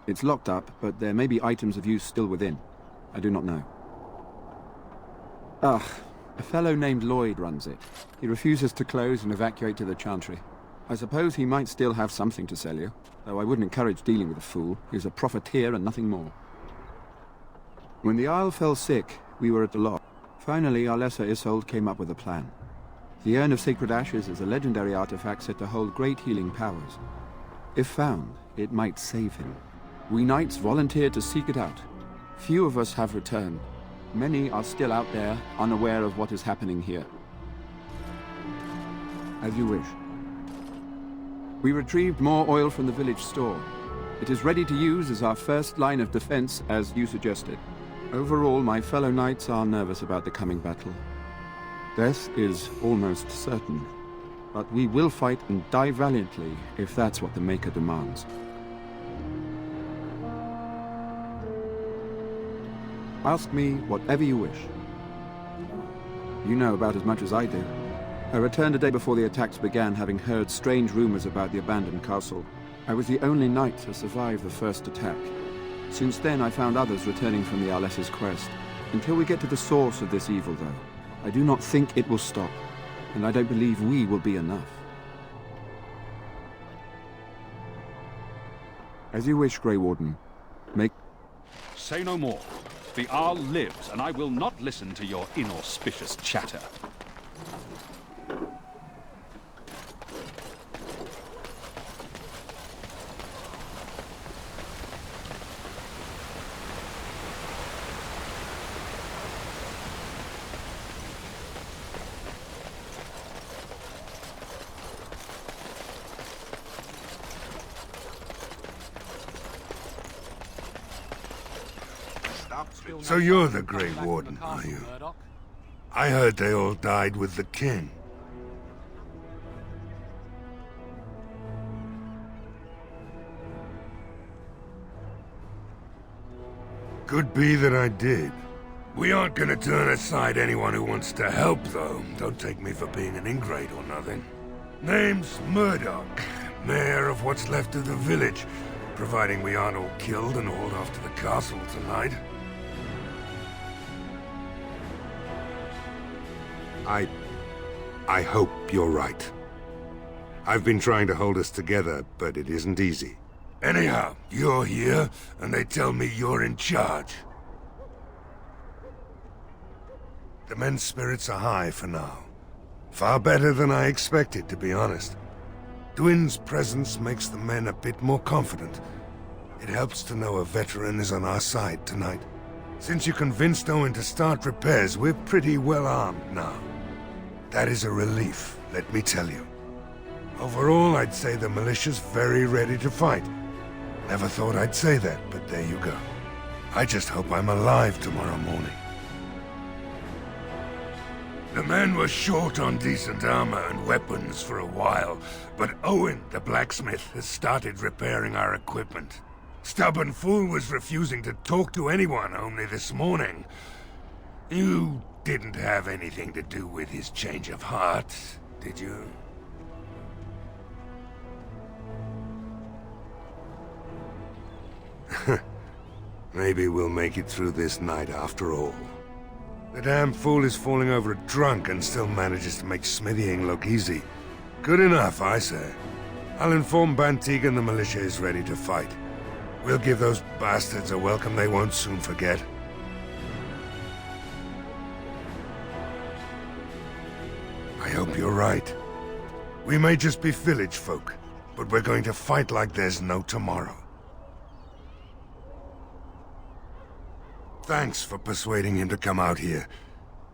S21: It's locked up, but there may be items of use still within. I do not know. Ah, a fellow named Lloyd runs it. He refuses to close and evacuate to the Chantry. I suppose he might still have something to sell you, though I wouldn't encourage dealing with a fool. He's a profiteer and nothing more. When the Isle fell sick, we were at the lock. Finally, our lesser Isolde came up with a plan. The Urn of Sacred Ashes is a legendary artifact said to hold great healing powers. If found, it might save him. We knights volunteered to seek it out. Few of us have returned. Many are still out there, unaware of what is happening here. As you wish. We retrieved more oil from the village store. It is ready to use as our first line of defense, as you suggested. Overall, my fellow knights are nervous about the coming battle. Death is almost certain, but we will fight and die valiantly if that's what the Maker demands. Ask me whatever you wish. You know about as much as I do. I returned a day before the attacks began, having heard strange rumors about the abandoned castle. I was the only knight to survive the first attack. Since then, I found others returning from the Arlessa's quest. Until we get to the source of this evil, though, I do not think it will stop, and I don't believe we will be enough. As you wish, Grey Warden. Make...
S7: Say no more. The Arl lives, and I will not listen to your inauspicious chatter.
S1: So you're the Grey Warden, are you? I heard they all died with the king. Could be that I did. We aren't gonna turn aside anyone who wants to help, though. Don't take me for being an ingrate or nothing. Name's Murdoch, mayor of what's left of the village, providing we aren't all killed and hauled off to the castle tonight. I hope you're right. I've been trying to hold us together, but it isn't easy. Anyhow, you're here, and they tell me you're in charge. The men's spirits are high for now. Far better than I expected, to be honest. Dwin's presence makes the men a bit more confident.
S12: It helps to know a veteran is on our side tonight. Since you convinced Owen to start repairs, we're pretty well armed now. That is a relief, let me tell you. Overall, I'd say the militia's very ready to fight. Never thought I'd say that, but there you go. I just hope I'm alive tomorrow morning. The men were short on decent armor and weapons for a while, but Owen, the blacksmith, has started repairing our equipment. Stubborn fool was refusing to talk to anyone only this morning. You didn't have anything to do with his change of heart, did you? Maybe we'll make it through this night after all. The damn fool is falling over drunk and still manages to make smithying look easy. Good enough, I say. I'll inform Bantig and the militia is ready to fight. We'll give those bastards a welcome they won't soon forget. I hope you're right. We may just be village folk, but we're going to fight like there's no tomorrow. Thanks for persuading him to come out here.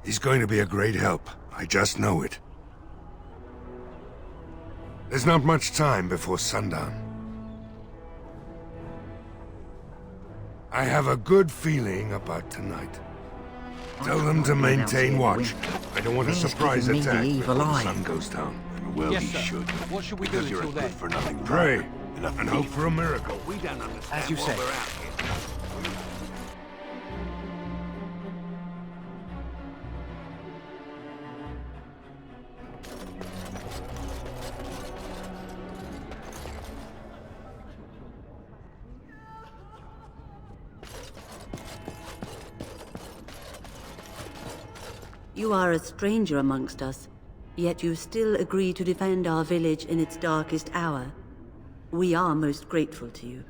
S12: He's going to be a great help. I just know it. There's not much time before sundown. I have a good feeling about tonight. Tell them to maintain watch. I don't want a surprise attack before the sun goes down.
S16: Well, he should. What should we do until then? For nothing.
S12: Pray and hope for a miracle.
S18: We don't understand
S16: As you
S18: why
S16: say.
S18: we're out here.
S3: You are a stranger amongst us, yet you still agree to defend our village in its darkest hour. We are most grateful to you.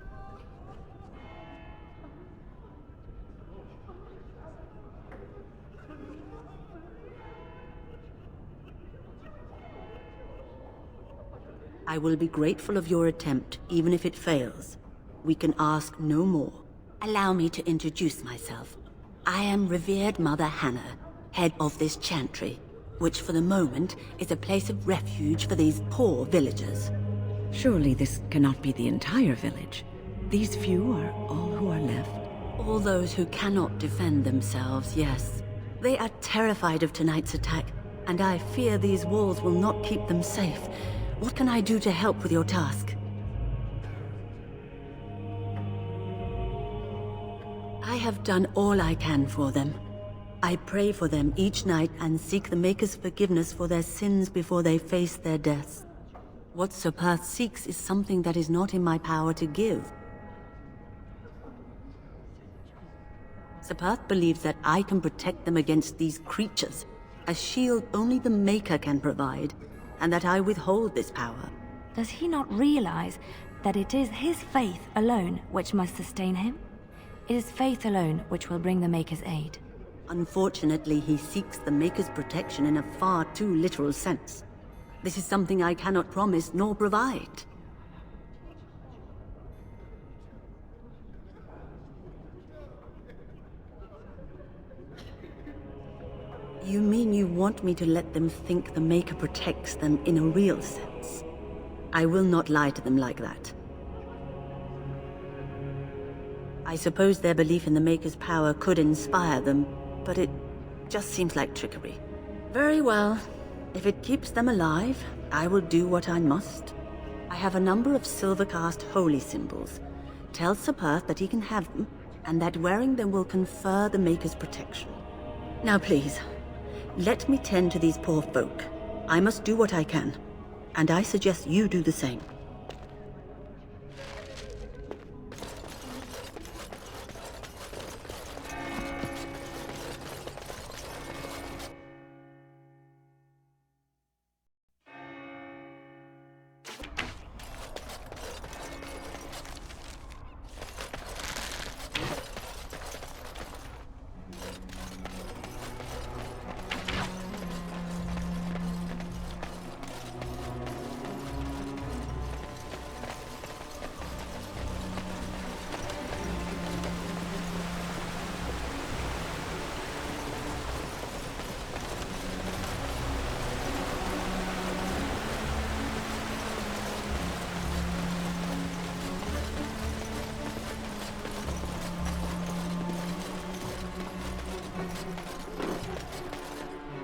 S3: I will be grateful of your attempt, even if it fails. We can ask no more. Allow me to introduce myself. I am revered Mother Hannah, head of this chantry, which for the moment is a place of refuge for these poor villagers. Surely this cannot be the entire village. These few are all who are left. All those who cannot defend themselves, yes. They are terrified of tonight's attack, and I fear these walls will not keep them safe. What can I do to help with your task? I have done all I can for them. I pray for them each night and seek the Maker's forgiveness for their sins before they face their deaths. What Sir Perth seeks is something that is not in my power to give. Sir Perth believes that I can protect them against these creatures, a shield only the Maker can provide, and that I withhold this power.
S6: Does he not realize that it is his faith alone which must sustain him? It is faith alone which will bring the Maker's aid.
S3: Unfortunately, he seeks the Maker's protection in a far too literal sense. This is something I cannot promise nor provide. You mean you want me to let them think the Maker protects them in a real sense? I will not lie to them like that. I suppose their belief in the Maker's power could inspire them, but it just seems like trickery. Very well. If it keeps them alive, I will do what I must. I have a number of silver-cast holy symbols. Tell Sir Perth that he can have them, and that wearing them will confer the Maker's protection. Now please, let me tend to these poor folk. I must do what I can, and I suggest you do the same.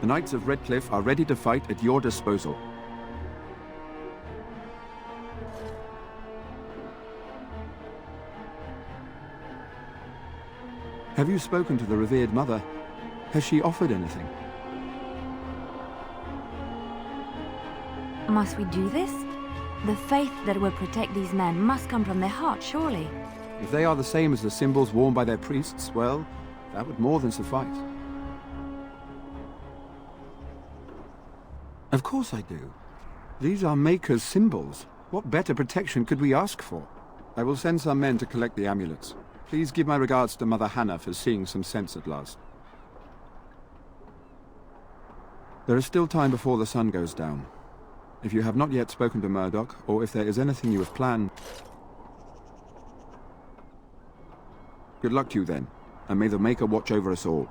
S21: The Knights of Redcliffe are ready to fight at your disposal. Have you spoken to the revered mother? Has she offered anything?
S6: Must we do this? The faith that will protect these men must come from their heart, surely.
S21: If they are the same as the symbols worn by their priests, well, that would more than suffice. Of course I do. These are Maker's symbols. What better protection could we ask for? I will send some men to collect the amulets. Please give my regards to Mother Hannah for seeing some sense at last. There is still time before the sun goes down. If you have not yet spoken to Murdoch, or if there is anything you have planned... Good luck to you then, and may the Maker watch over us all.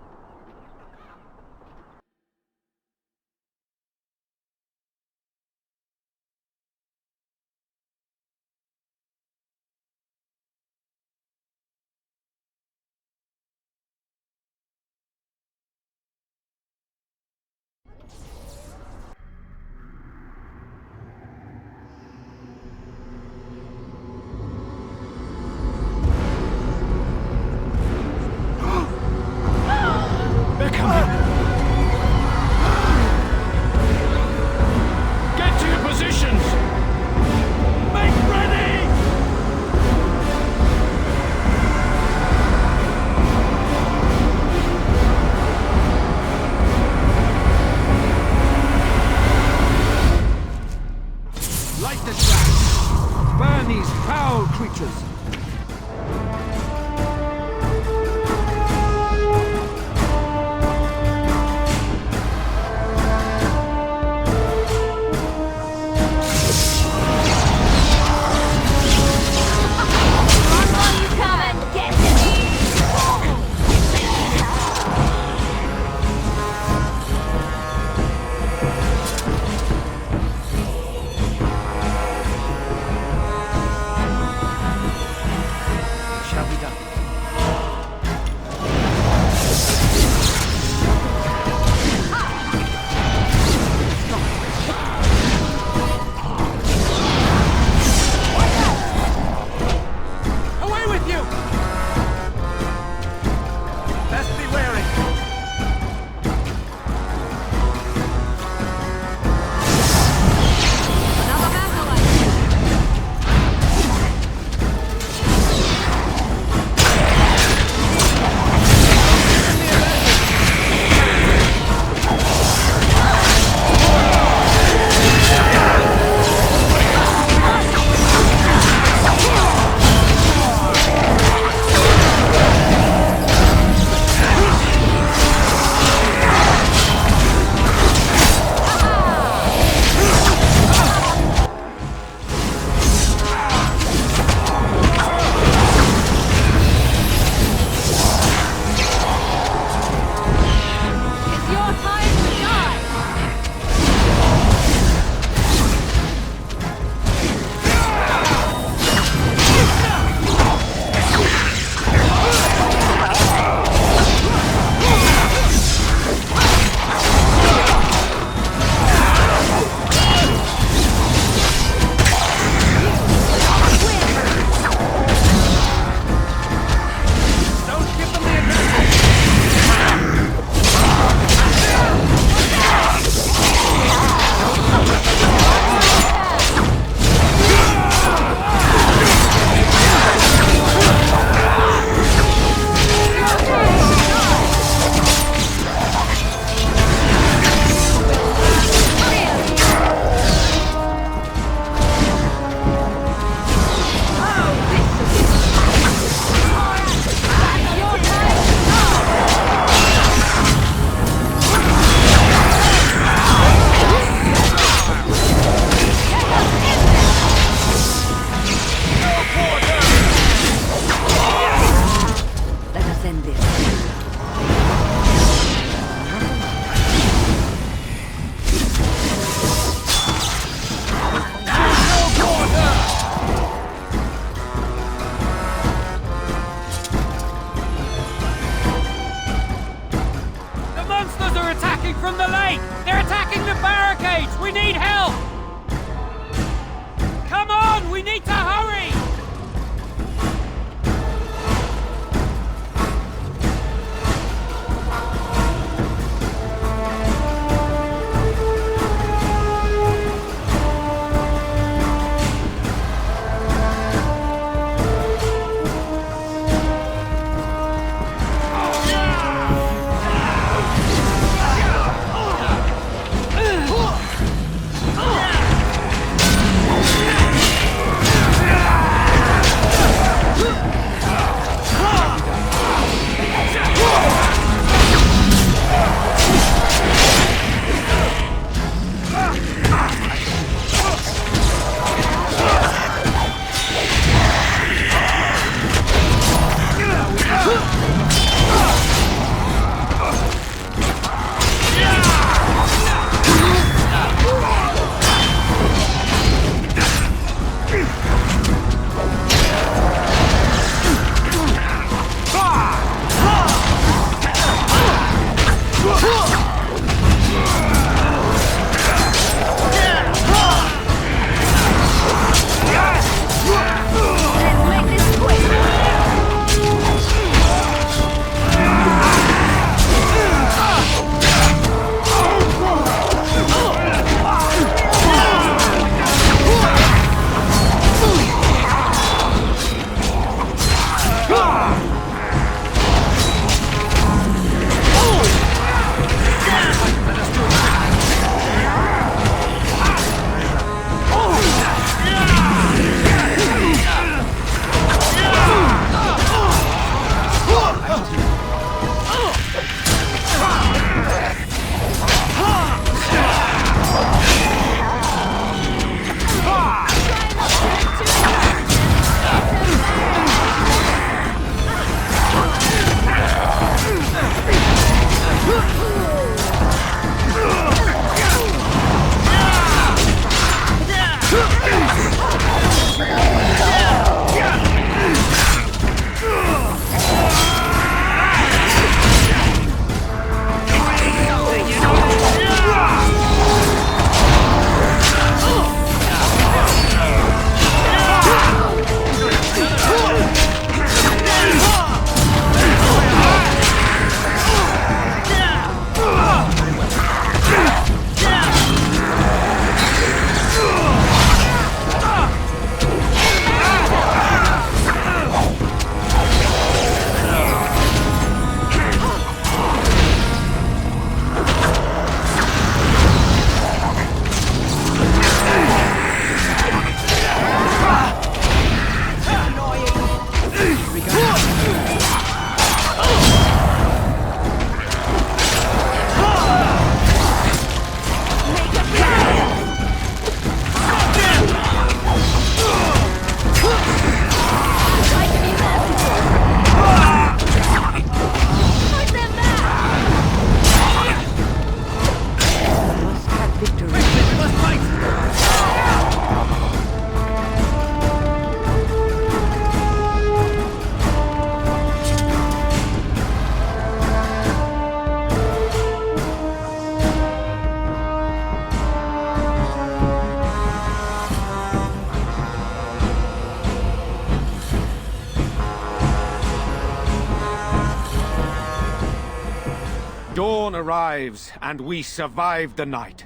S17: arrives, and we survived the night.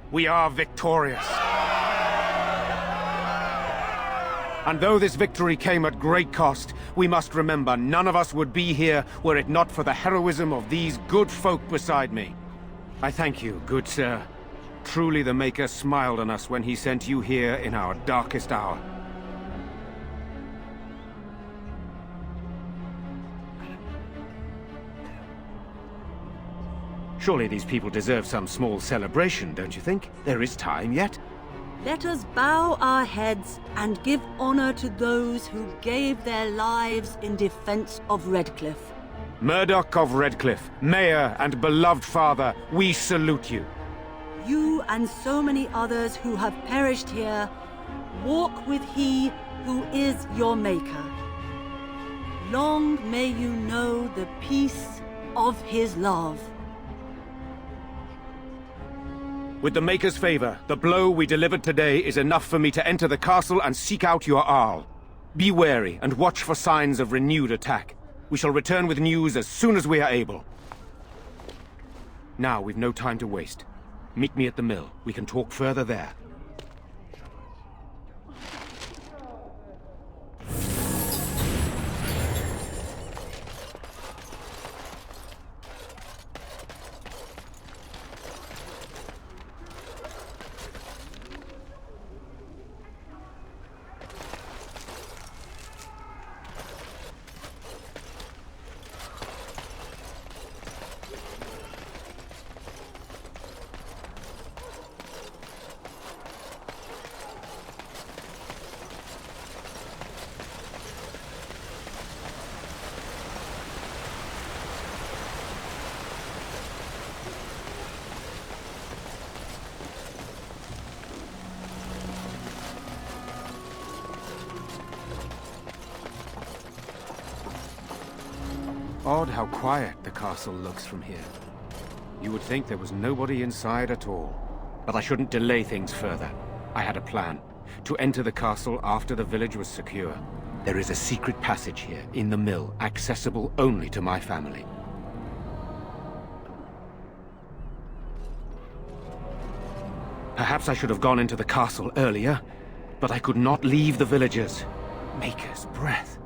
S17: We are victorious. And though this victory came at great cost, we must remember none of us would be here were it not for the heroism of these good folk beside me. I thank you, good sir. Truly the Maker smiled on us when he sent you here in our darkest hour. Surely these people deserve some small celebration, don't you think? There is time yet.
S13: Let us bow our heads and give honor to those who gave their lives in defense of Redcliffe.
S17: Murdoch of Redcliffe, Mayor and beloved father, we salute you.
S13: You and so many others who have perished here, walk with he who is your Maker. Long may you know the peace of his love.
S17: With the Maker's favor, the blow we delivered today is enough for me to enter the castle and seek out your Arl. Be wary and watch for signs of renewed attack. We shall return with news as soon as we are able. Now we've no time to waste. Meet me at the mill. We can talk further there. Odd how quiet the castle looks from here. You would think there was nobody inside at all. But I shouldn't delay things further. I had a plan. To enter the castle after the village was secure. There is a secret passage here, in the mill, accessible only to my family. Perhaps I should have gone into the castle earlier, but I could not leave the villagers. Maker's breath.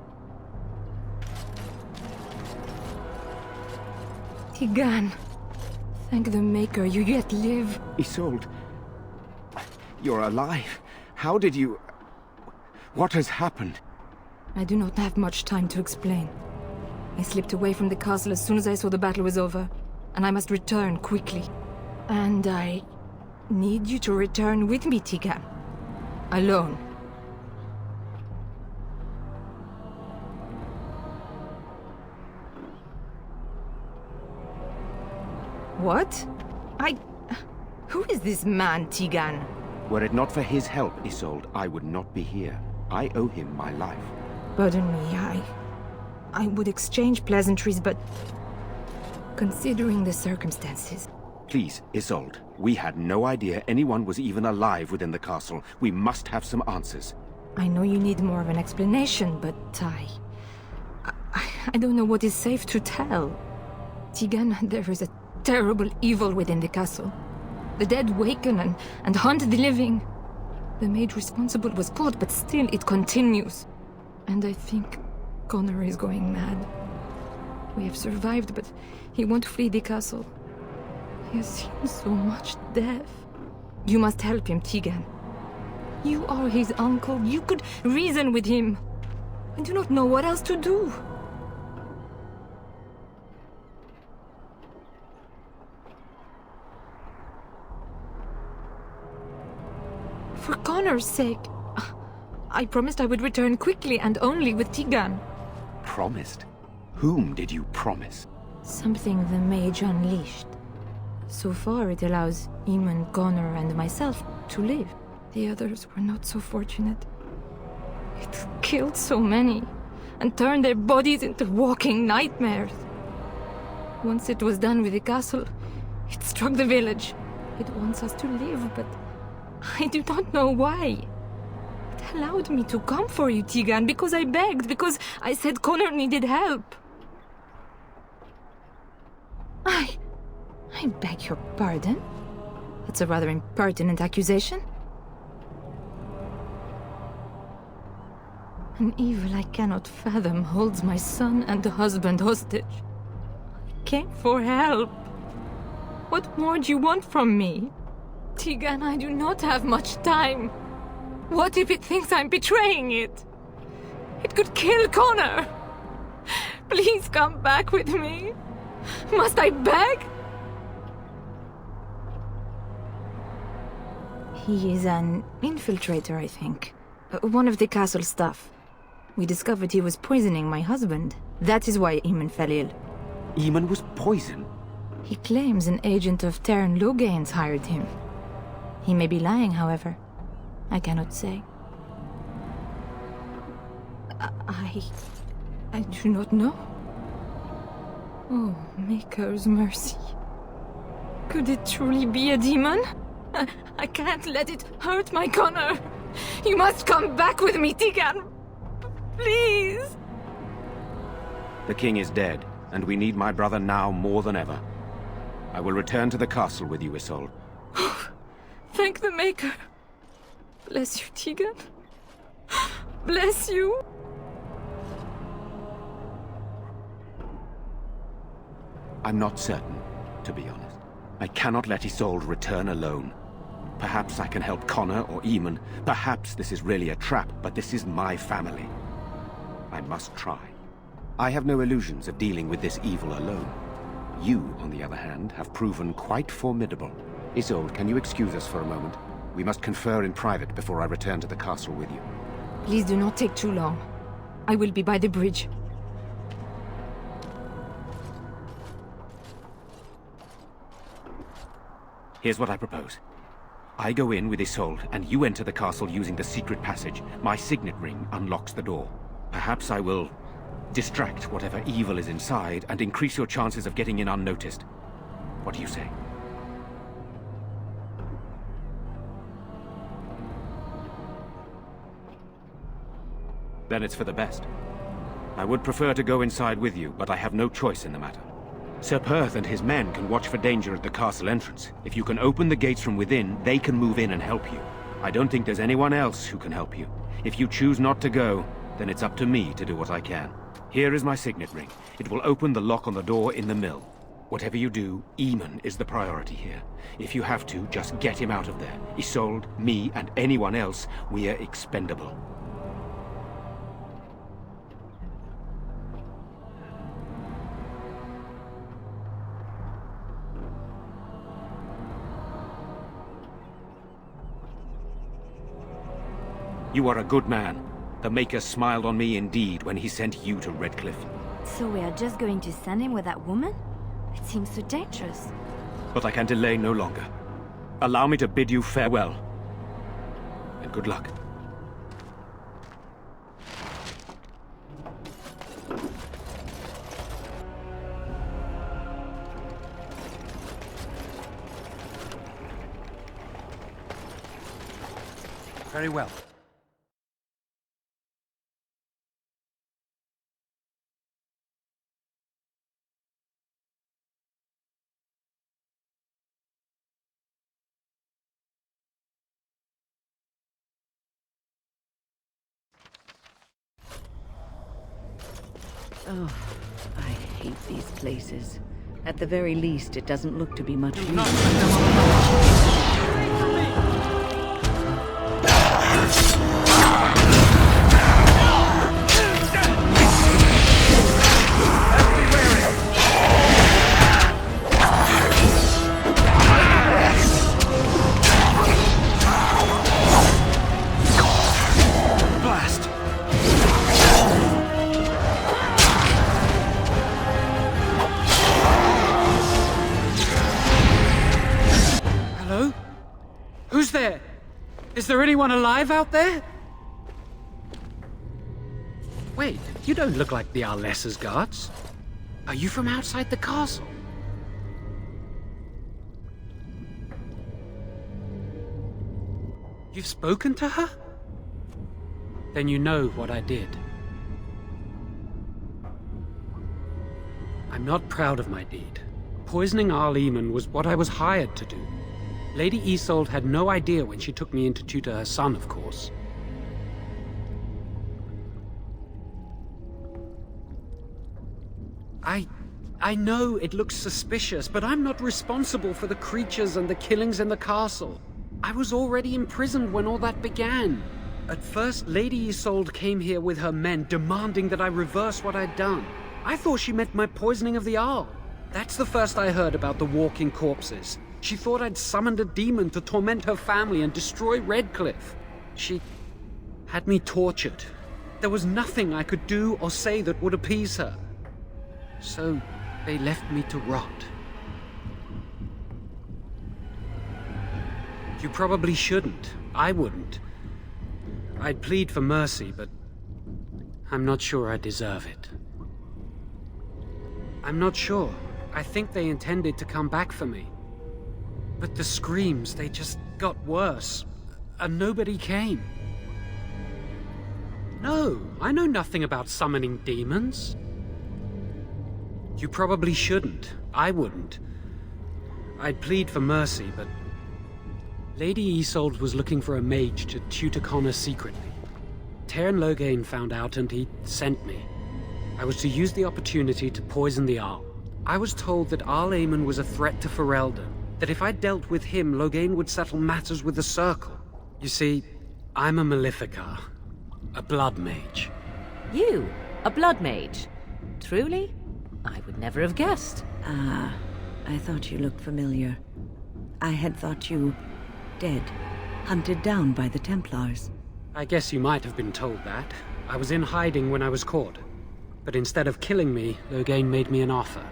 S6: Tigan, thank the Maker you yet live.
S17: Isolde, you're alive. How did you... What has happened?
S6: I do not have much time to explain. I slipped away from the castle as soon as I saw the battle was over, and I must return quickly. And I need you to return with me, Tigan. Alone. What? Who is this man, Tigan?
S17: Were it not for his help, Isolde, I would not be here. I owe him my life.
S6: Pardon me, I would exchange pleasantries, but... considering the circumstances...
S17: Please, Isolde, we had no idea anyone was even alive within the castle. We must have some answers.
S6: I know you need more of an explanation, but I don't know what is safe to tell. Tigan, there is a terrible evil within the castle. The dead waken and haunt the living. The maid responsible was caught, but still it continues. And I think Connor is going mad. We have survived, but he won't flee the castle. He has seen so much death. You must help him, Tigan. You are his uncle. You could reason with him. I do not know what else to do. For Connor's sake, I promised I would return quickly and only with Tigan.
S17: Promised? Whom did you promise?
S6: Something the mage unleashed. So far, it allows Eamon, Connor, and myself to live. The others were not so fortunate. It killed so many, and turned their bodies into walking nightmares. Once it was done with the castle, it struck the village. It wants us to live, but I do not know why. It allowed me to come for you, Tigan, because I begged, because I said Connor needed help. I
S5: I beg your pardon? That's a rather impertinent accusation. An evil I cannot fathom holds my son and husband hostage. I came for help. What more do you want from me? Tegan, I do not have much time. What if it thinks I'm betraying it? It could kill Connor. Please come back with me. Must I beg? He is an infiltrator, I think. One of the castle staff. We discovered he was poisoning my husband. That is why Eamon fell ill.
S17: Eamon was poisoned?
S5: He claims an agent of Terran Logain's hired him. He may be lying, however. I cannot say. I do not know. Oh, Maker's mercy. Could it truly be a demon? I can't let it hurt my Connor. You must come back with me, Tegan. Please.
S17: The king is dead, and we need my brother now more than ever. I will return to the castle with you, Isolde.
S5: Thank the Maker. Bless you, Tegan. Bless you.
S17: I'm not certain, to be honest. I cannot let Isolde return alone. Perhaps I can help Connor or Eamon. Perhaps this is really a trap, but this is my family. I must try. I have no illusions of dealing with this evil alone. You, on the other hand, have proven quite formidable. Isolde, can you excuse us for a moment? We must confer in private before I return to the castle with you.
S5: Please do not take too long. I will be by the bridge.
S17: Here's what I propose. I go in with Isolde, and you enter the castle using the secret passage. My signet ring unlocks the door. Perhaps I will distract whatever evil is inside and increase your chances of getting in unnoticed. What do you say? Then it's for the best. I would prefer to go inside with you, but I have no choice in the matter. Sir Perth and his men can watch for danger at the castle entrance. If you can open the gates from within, they can move in and help you. I don't think there's anyone else who can help you. If you choose not to go, then it's up to me to do what I can. Here is my signet ring. It will open the lock on the door in the mill. Whatever you do, Eamon is the priority here. If you have to, just get him out of there. Isolde, me, and anyone else, we are expendable. You are a good man. The Maker smiled on me indeed when he sent you to Redcliffe.
S6: So we are just going to send him with that woman? It seems so dangerous.
S17: But I can delay no longer. Allow me to bid you farewell. And good luck.
S10: Very well.
S3: Oh, I hate these places. At the very least, it doesn't look to be much use.
S10: Who's there? Is there anyone alive out there? Wait, you don't look like the Arlessa's guards. Are you from outside the castle? You've spoken to her? Then you know what I did. I'm not proud of my deed.
S4: Poisoning Arleman was what I was hired to do. Lady Isolde had no idea when she took me in to tutor her son, of course. I know it looks suspicious, but I'm not responsible for the creatures and the killings in the castle. I was already imprisoned when all that began. At first, Lady Isolde came here with her men, demanding that I reverse what I'd done. I thought she meant my poisoning of the Arl. That's the first I heard about the walking corpses. She thought I'd summoned a demon to torment her family and destroy Redcliffe. She had me tortured. There was nothing I could do or say that would appease her. So they left me to rot. You probably shouldn't. I wouldn't. I'd plead for mercy, but I'm not sure I deserve it. I'm not sure. I think they intended to come back for me. But the screams, they just got worse, and nobody came. No, I know nothing about summoning demons. You probably shouldn't. I wouldn't. I'd plead for mercy, but Lady Isolde was looking for a mage to tutor Connor secretly. Teyrn Loghain found out and he sent me. I was to use the opportunity to poison the Arl. I was told that Arleman was a threat to Ferelden, that if I dealt with him, Loghain would settle matters with the Circle. You see, I'm a Maleficar, a blood mage.
S2: You? A blood mage? Truly? I would never have guessed.
S3: Ah, I thought you looked familiar. I had thought you dead, hunted down by the Templars.
S4: I guess you might have been told that. I was in hiding when I was caught. But instead of killing me, Loghain made me an offer.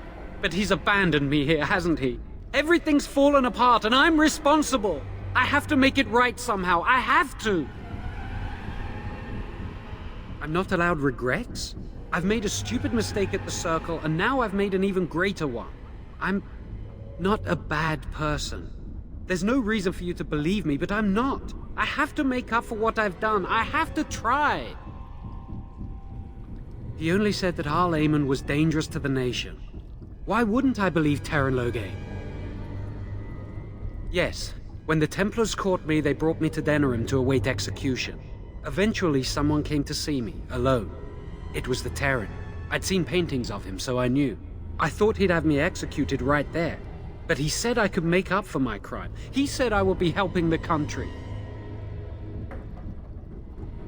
S4: But he's abandoned me here, hasn't he? Everything's fallen apart and I'm responsible! I have to make it right somehow, I have to! I'm not allowed regrets? I've made a stupid mistake at the Circle, and now I've made an even greater one. I'm not a bad person. There's no reason for you to believe me, but I'm not. I have to make up for what I've done. I have to try. He only said that Arleman was dangerous to the nation. Why wouldn't I believe Teyrn Loghain? Yes, when the Templars caught me, they brought me to Denerim to await execution. Eventually, someone came to see me, alone. It was the Terran. I'd seen paintings of him, so I knew. I thought he'd have me executed right there. But he said I could make up for my crime. He said I would be helping the country.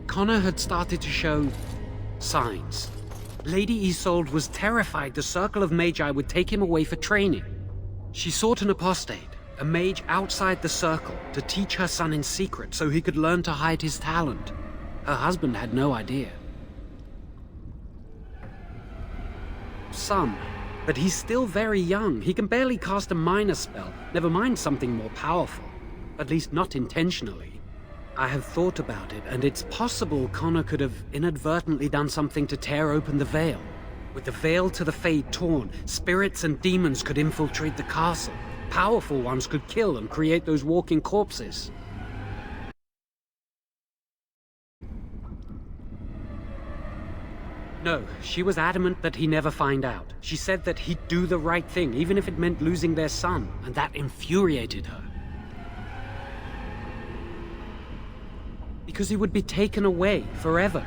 S4: Connor had started to show signs. Lady Isolde was terrified the Circle of Magi would take him away for training. She sought an apostate, a mage outside the Circle, to teach her son in secret so he could learn to hide his talent. Her husband had no idea. Some, but he's still very young. He can barely cast a minor spell, never mind something more powerful. At least not intentionally. I have thought about it, and it's possible Connor could have inadvertently done something to tear open the veil. With the veil to the Fade torn, spirits and demons could infiltrate the castle. Powerful ones could kill and create those walking corpses. No, she was adamant that he never find out. She said that he'd do the right thing, even if it meant losing their son, and that infuriated her. Because he would be taken away forever.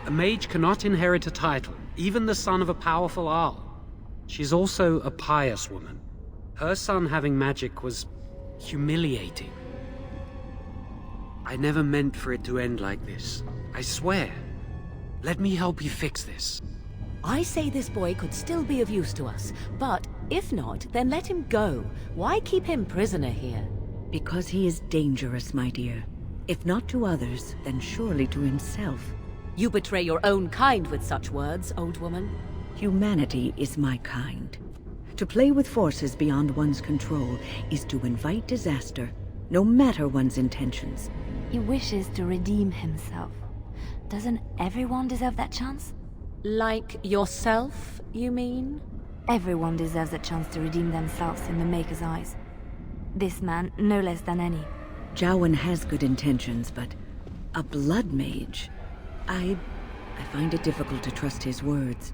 S4: A mage cannot inherit a title, even the son of a powerful Arl. She's also a pious woman. Her son having magic was humiliating. I never meant for it to end like this. I swear. Let me help you fix this.
S2: I say this boy could still be of use to us, but if not, then let him go. Why keep him prisoner here?
S3: Because he is dangerous, my dear. If not to others, then surely to himself.
S2: You betray your own kind with such words, old woman.
S3: Humanity is my kind. To play with forces beyond one's control is to invite disaster, no matter one's intentions.
S6: He wishes to redeem himself. Doesn't everyone deserve that chance?
S2: Like yourself, you mean?
S6: Everyone deserves a chance to redeem themselves in the Maker's eyes. This man, no less than any.
S3: Jowan has good intentions, but a blood mage... I find it difficult to trust his words.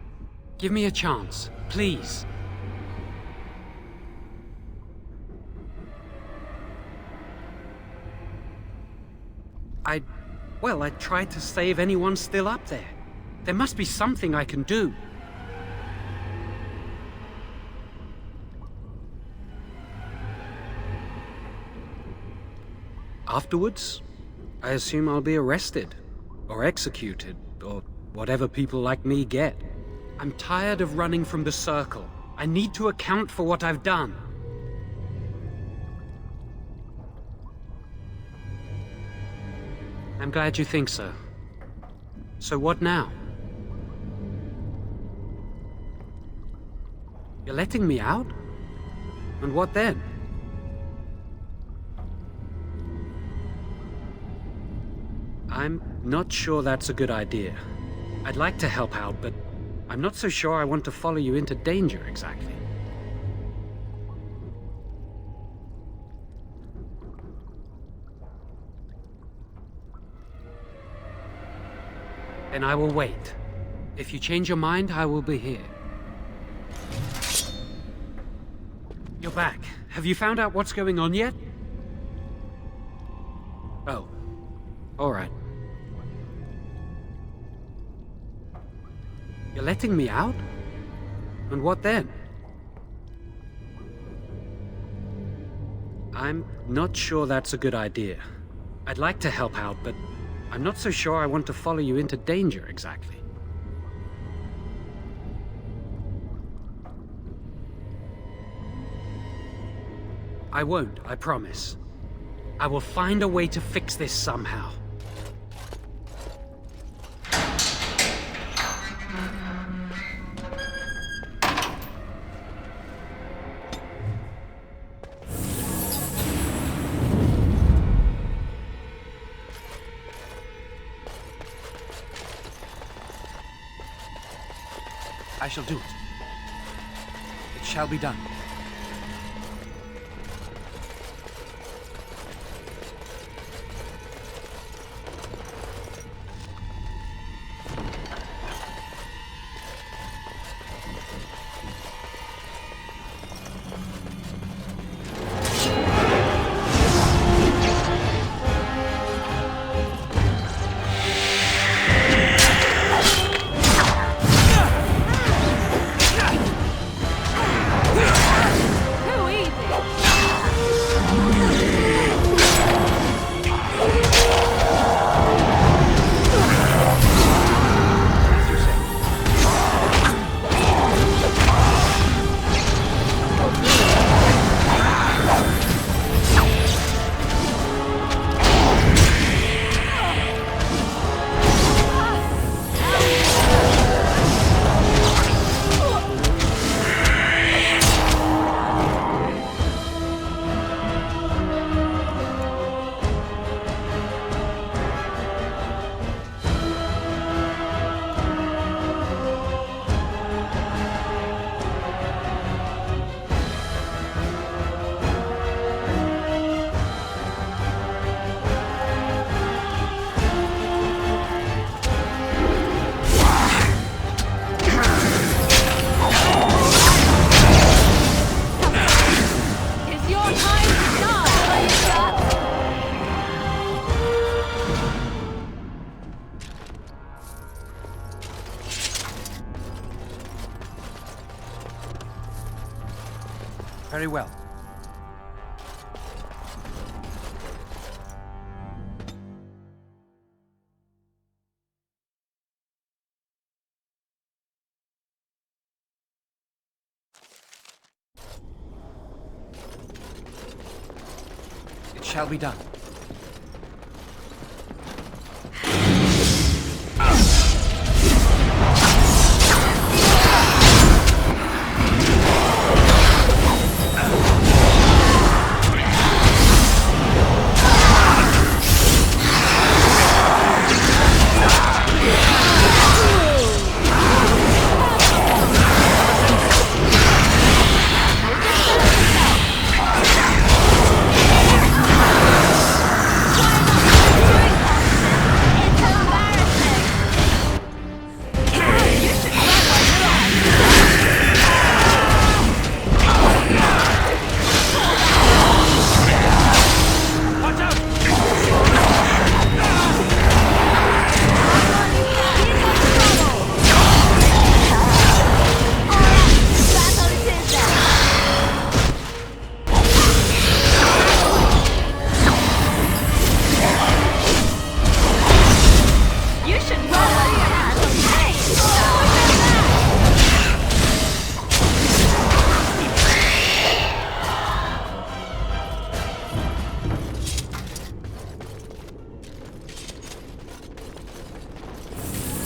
S4: Give me a chance, please.
S8: Well, I tried to save anyone still up there. There must be something I can do. Afterwards, I assume I'll be arrested, or executed, or whatever people like me get. I'm tired of running from the circle. I need to account for what I've done. I'm glad you think so. So what now? You're letting me out? And what then? I'm not sure that's a good idea. I'd like to help out, but I'm not so sure I want to follow you into danger exactly. Then I will wait. If you change your mind, I will be here. You're back. Have you found out what's going on yet? Oh. All right. You're letting me out? And what then? I'm not sure that's a good idea. I'd like to help out, but I'm not so sure I want to follow you into danger exactly. I won't, I promise. I will find a way to fix this somehow. I shall do it. It shall be done. Very well. It shall be done.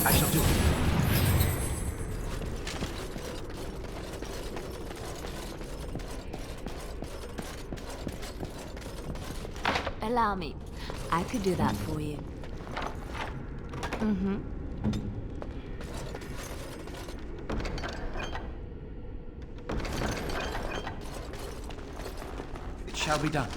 S14: I shall do it.
S6: Allow me. I could do that for you. Mm-hmm.
S14: It shall be done.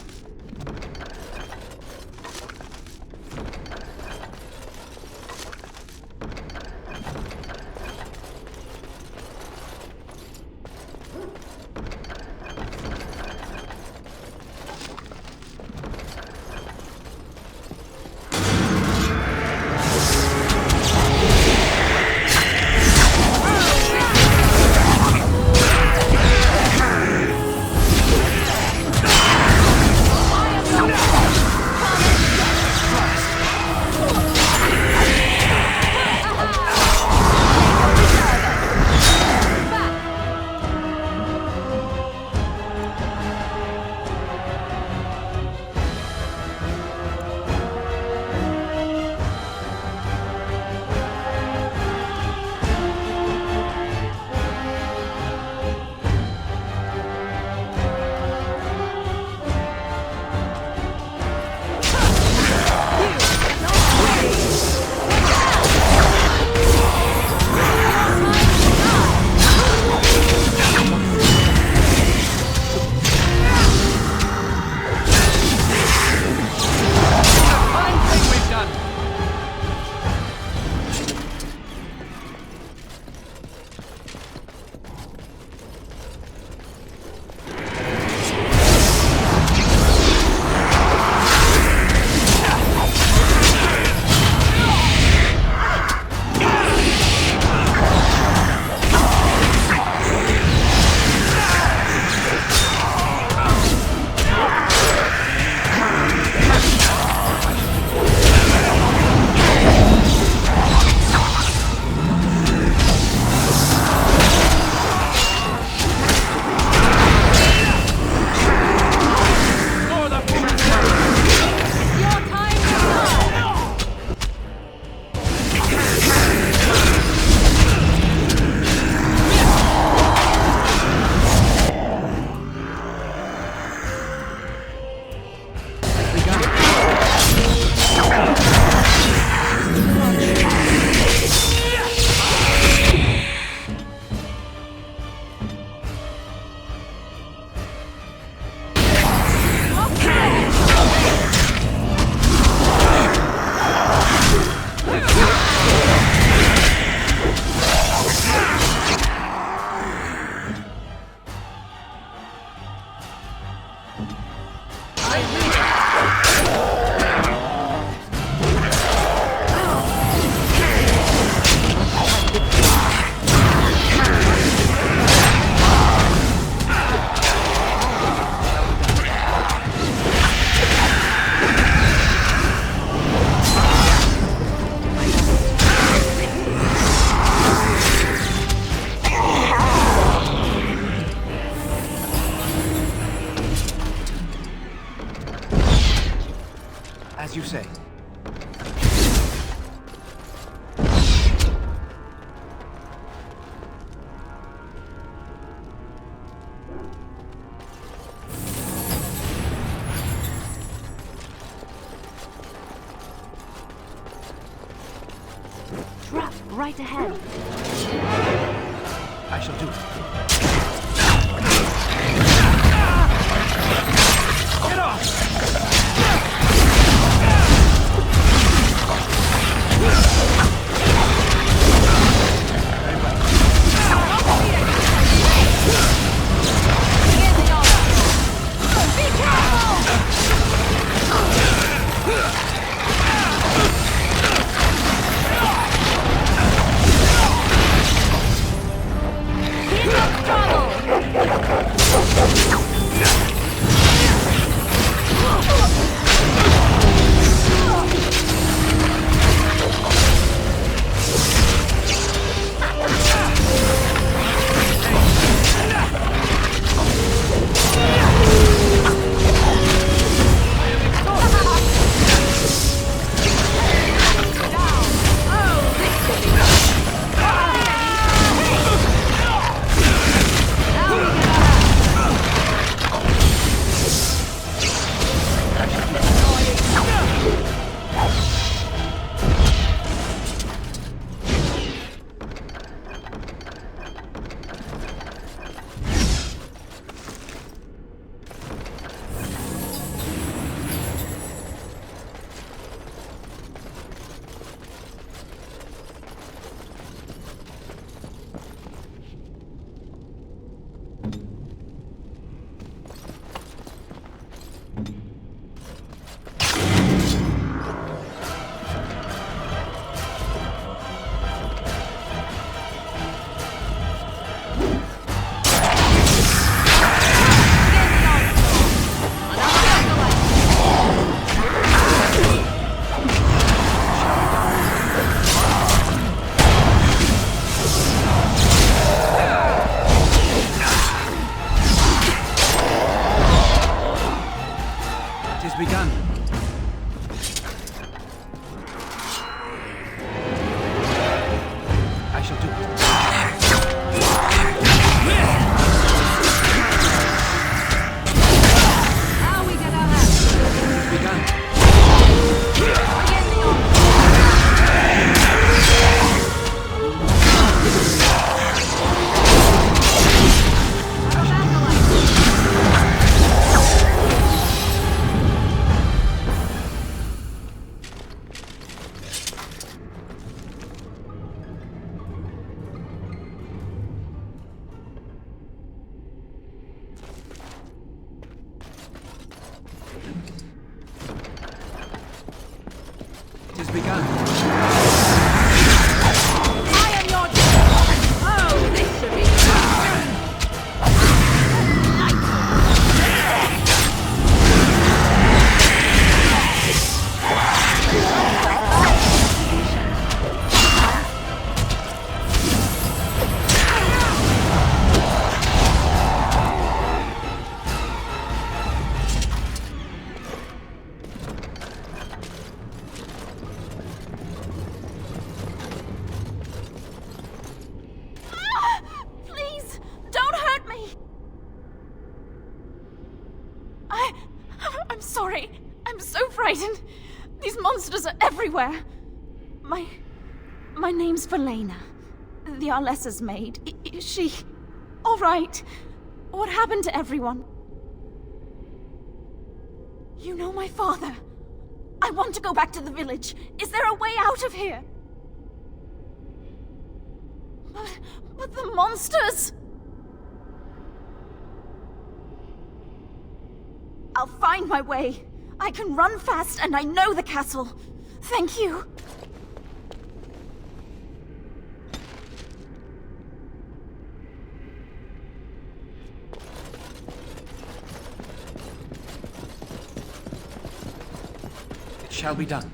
S14: As you say.
S6: Trap right ahead.
S14: I shall do it. Get off!
S6: Trouble!
S10: begun.
S2: I am your death! Oh, this should be
S11: Please, don't hurt me! I'm sorry. I'm so frightened. These monsters are everywhere. My name's Verlaine. The Arlessa's maid. Is she all right? What happened to everyone? You know my father. I want to go back to the village. Is there a way out of here? But the monsters! I'll find my way. I can run fast and I know the castle. Thank you.
S10: It shall be done.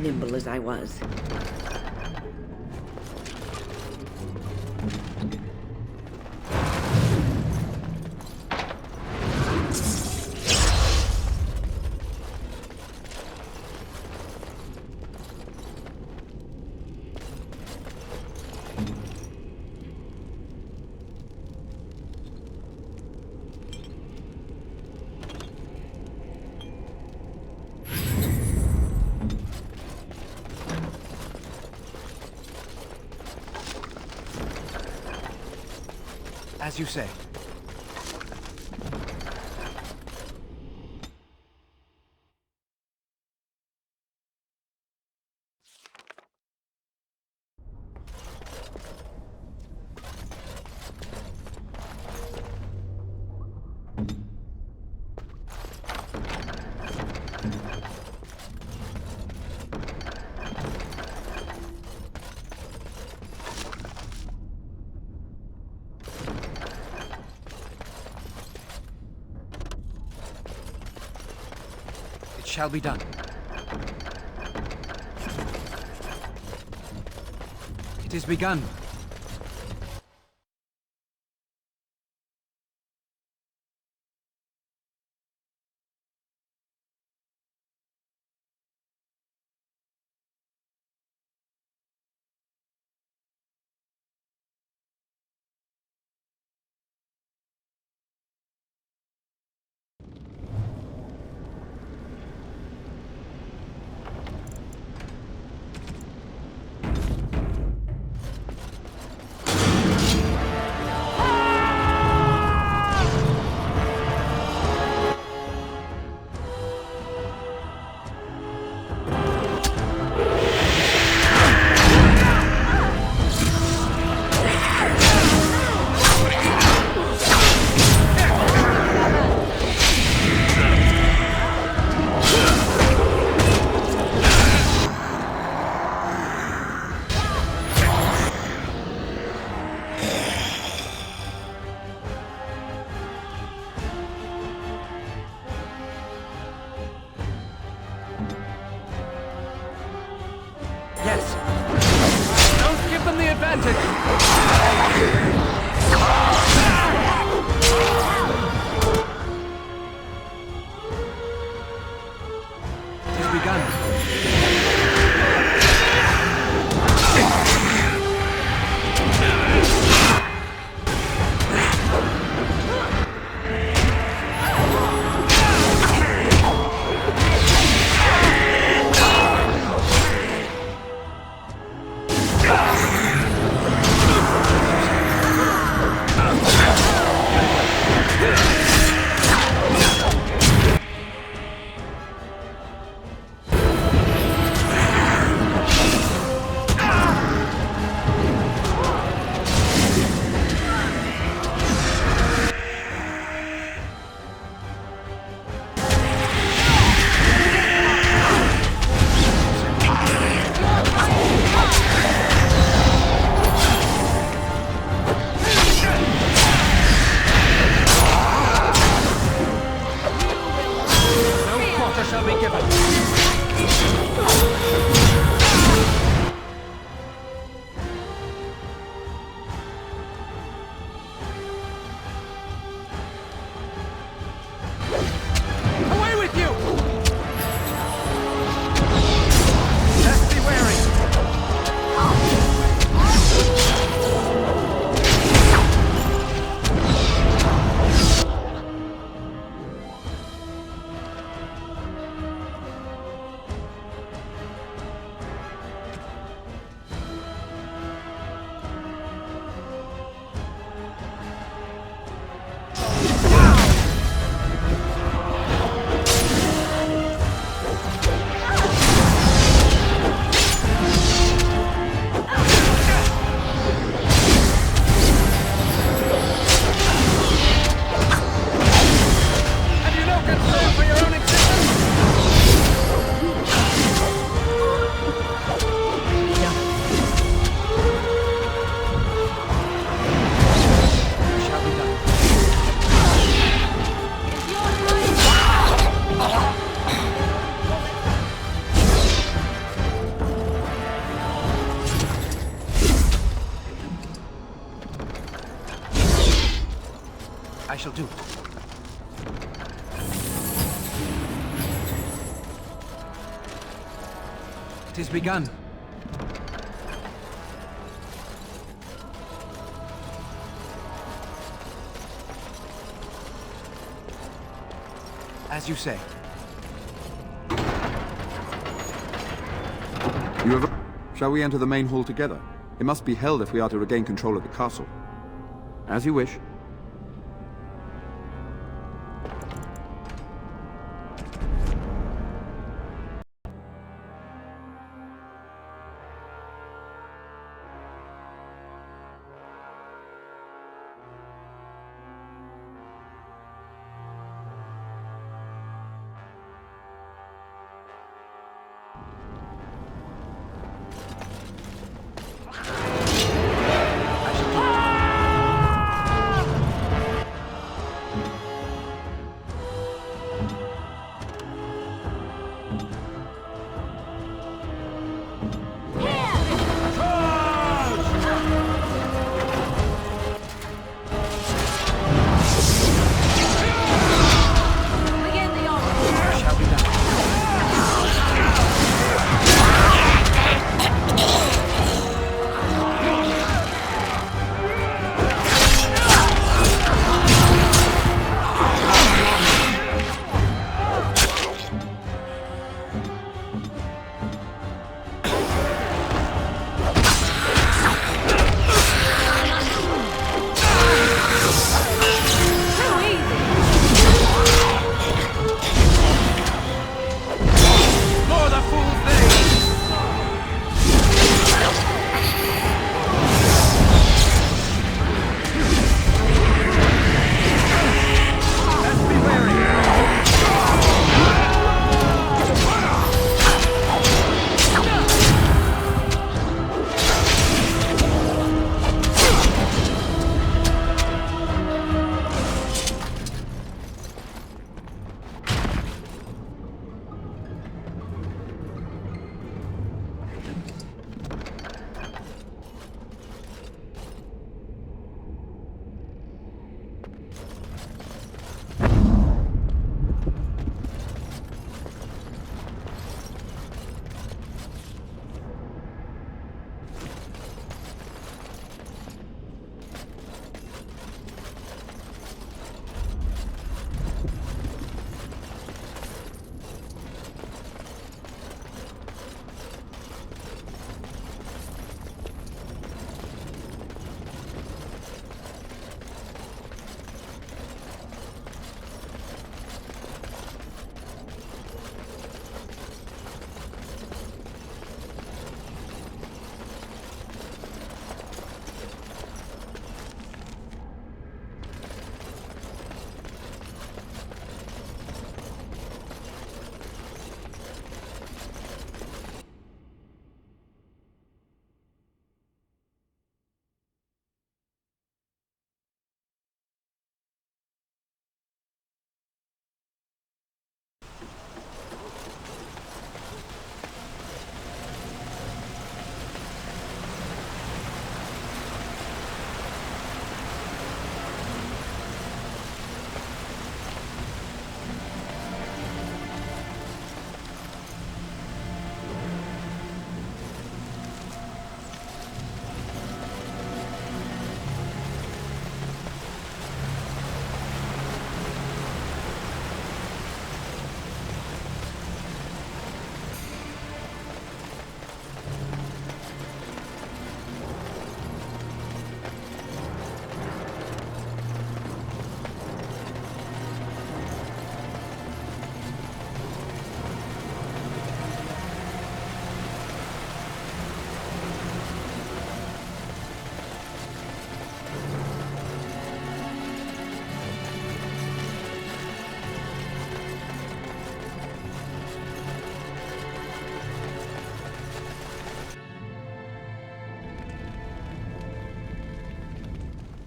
S3: Nimble as I was.
S10: As you say. Shall be done. It is begun.
S14: I shall do.
S10: It is begun. As you say.
S21: Shall we enter the main hall together? It must be held if we are to regain control of the castle. As you wish.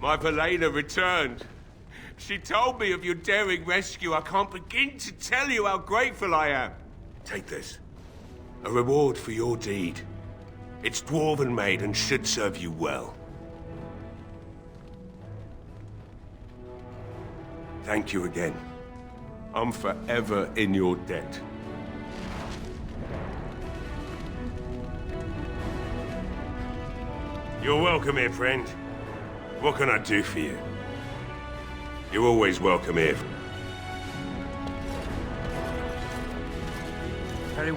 S18: My Velena returned. She told me of your daring rescue. I can't begin to tell you how grateful I am. Take this. A reward for your deed. It's dwarven made and should serve you well. Thank you again. I'm forever in your debt. You're welcome here, friend. What can I do for you? You're always welcome here.
S20: Very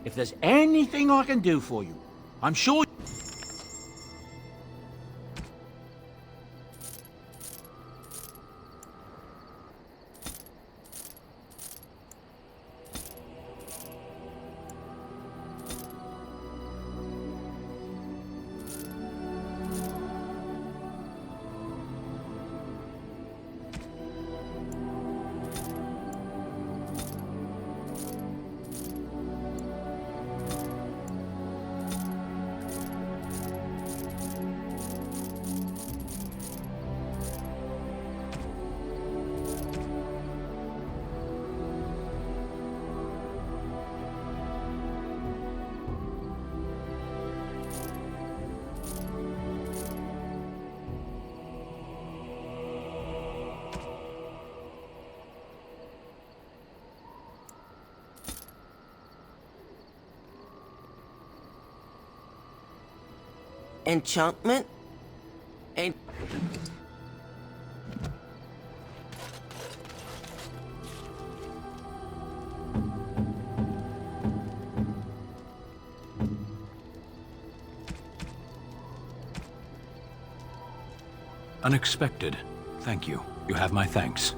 S15: If there's anything I can do for you, I'm sure...
S22: Enchantment?
S15: Unexpected. Thank you. You have my thanks.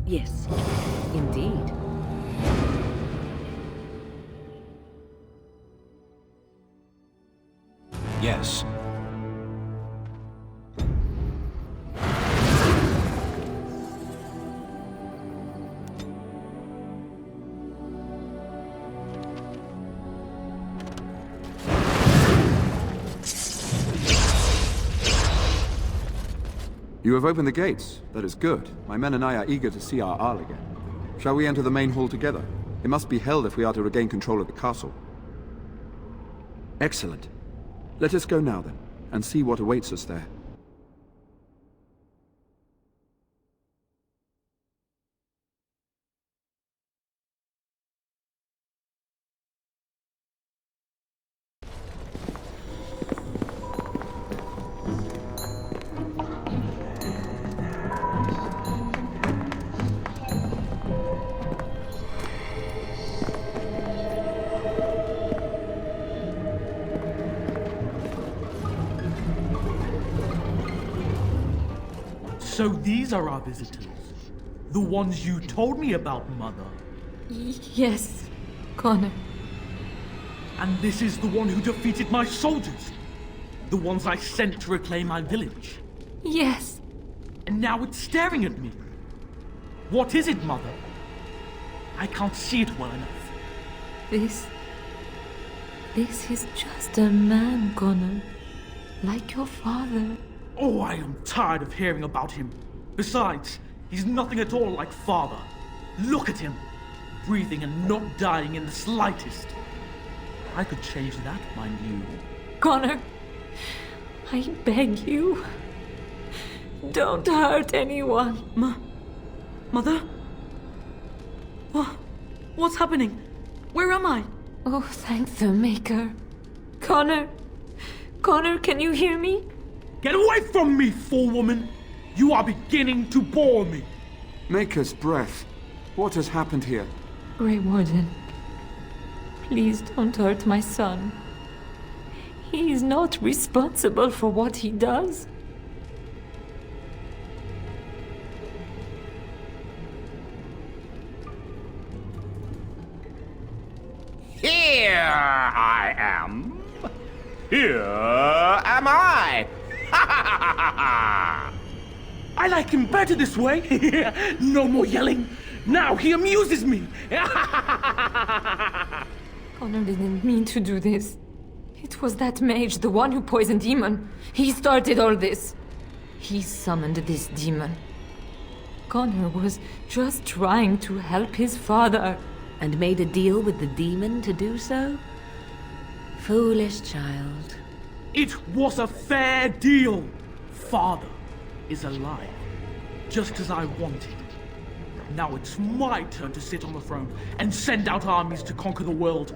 S2: Yes, indeed.
S15: Yes.
S21: You have opened the gates. That is good. My men and I are eager to see our Arl again. Shall we enter the main hall together? It must be held if we are to regain control of the castle. Excellent. Let us go now then, and see what awaits us there.
S23: So these are our visitors. The ones you told me about, Mother.
S5: Yes, Connor.
S23: And this is the one who defeated my soldiers. The ones I sent to reclaim my village.
S5: Yes.
S23: And now it's staring at me. What is it, Mother? I can't see it well enough.
S5: This is just a man, Connor. Like your father.
S23: Oh, I am tired of hearing about him. Besides, he's nothing at all like Father. Look at him, breathing and not dying in the slightest. I could change that, mind you.
S5: Connor, I beg you. Don't hurt anyone.
S23: Mother? What's happening? Where am I?
S5: Oh, thank the Maker. Connor, can you hear me?
S23: Get away from me, fool woman! You are beginning to bore me.
S21: Maker's breath. What has happened here?
S5: Grey Warden, please don't hurt my son. He is not responsible for what he does.
S4: Here I am. Here am I.
S23: I like him better this way. No more yelling. Now he amuses me.
S5: Connor didn't mean to do this. It was that mage, the one who poisoned Demon. He started all this. He summoned this demon. Connor was just trying to help his father.
S2: And made a deal with the demon to do so? Foolish child.
S23: It was a fair deal. Father is alive, just as I wanted. Now it's my turn to sit on the throne and send out armies to conquer the world.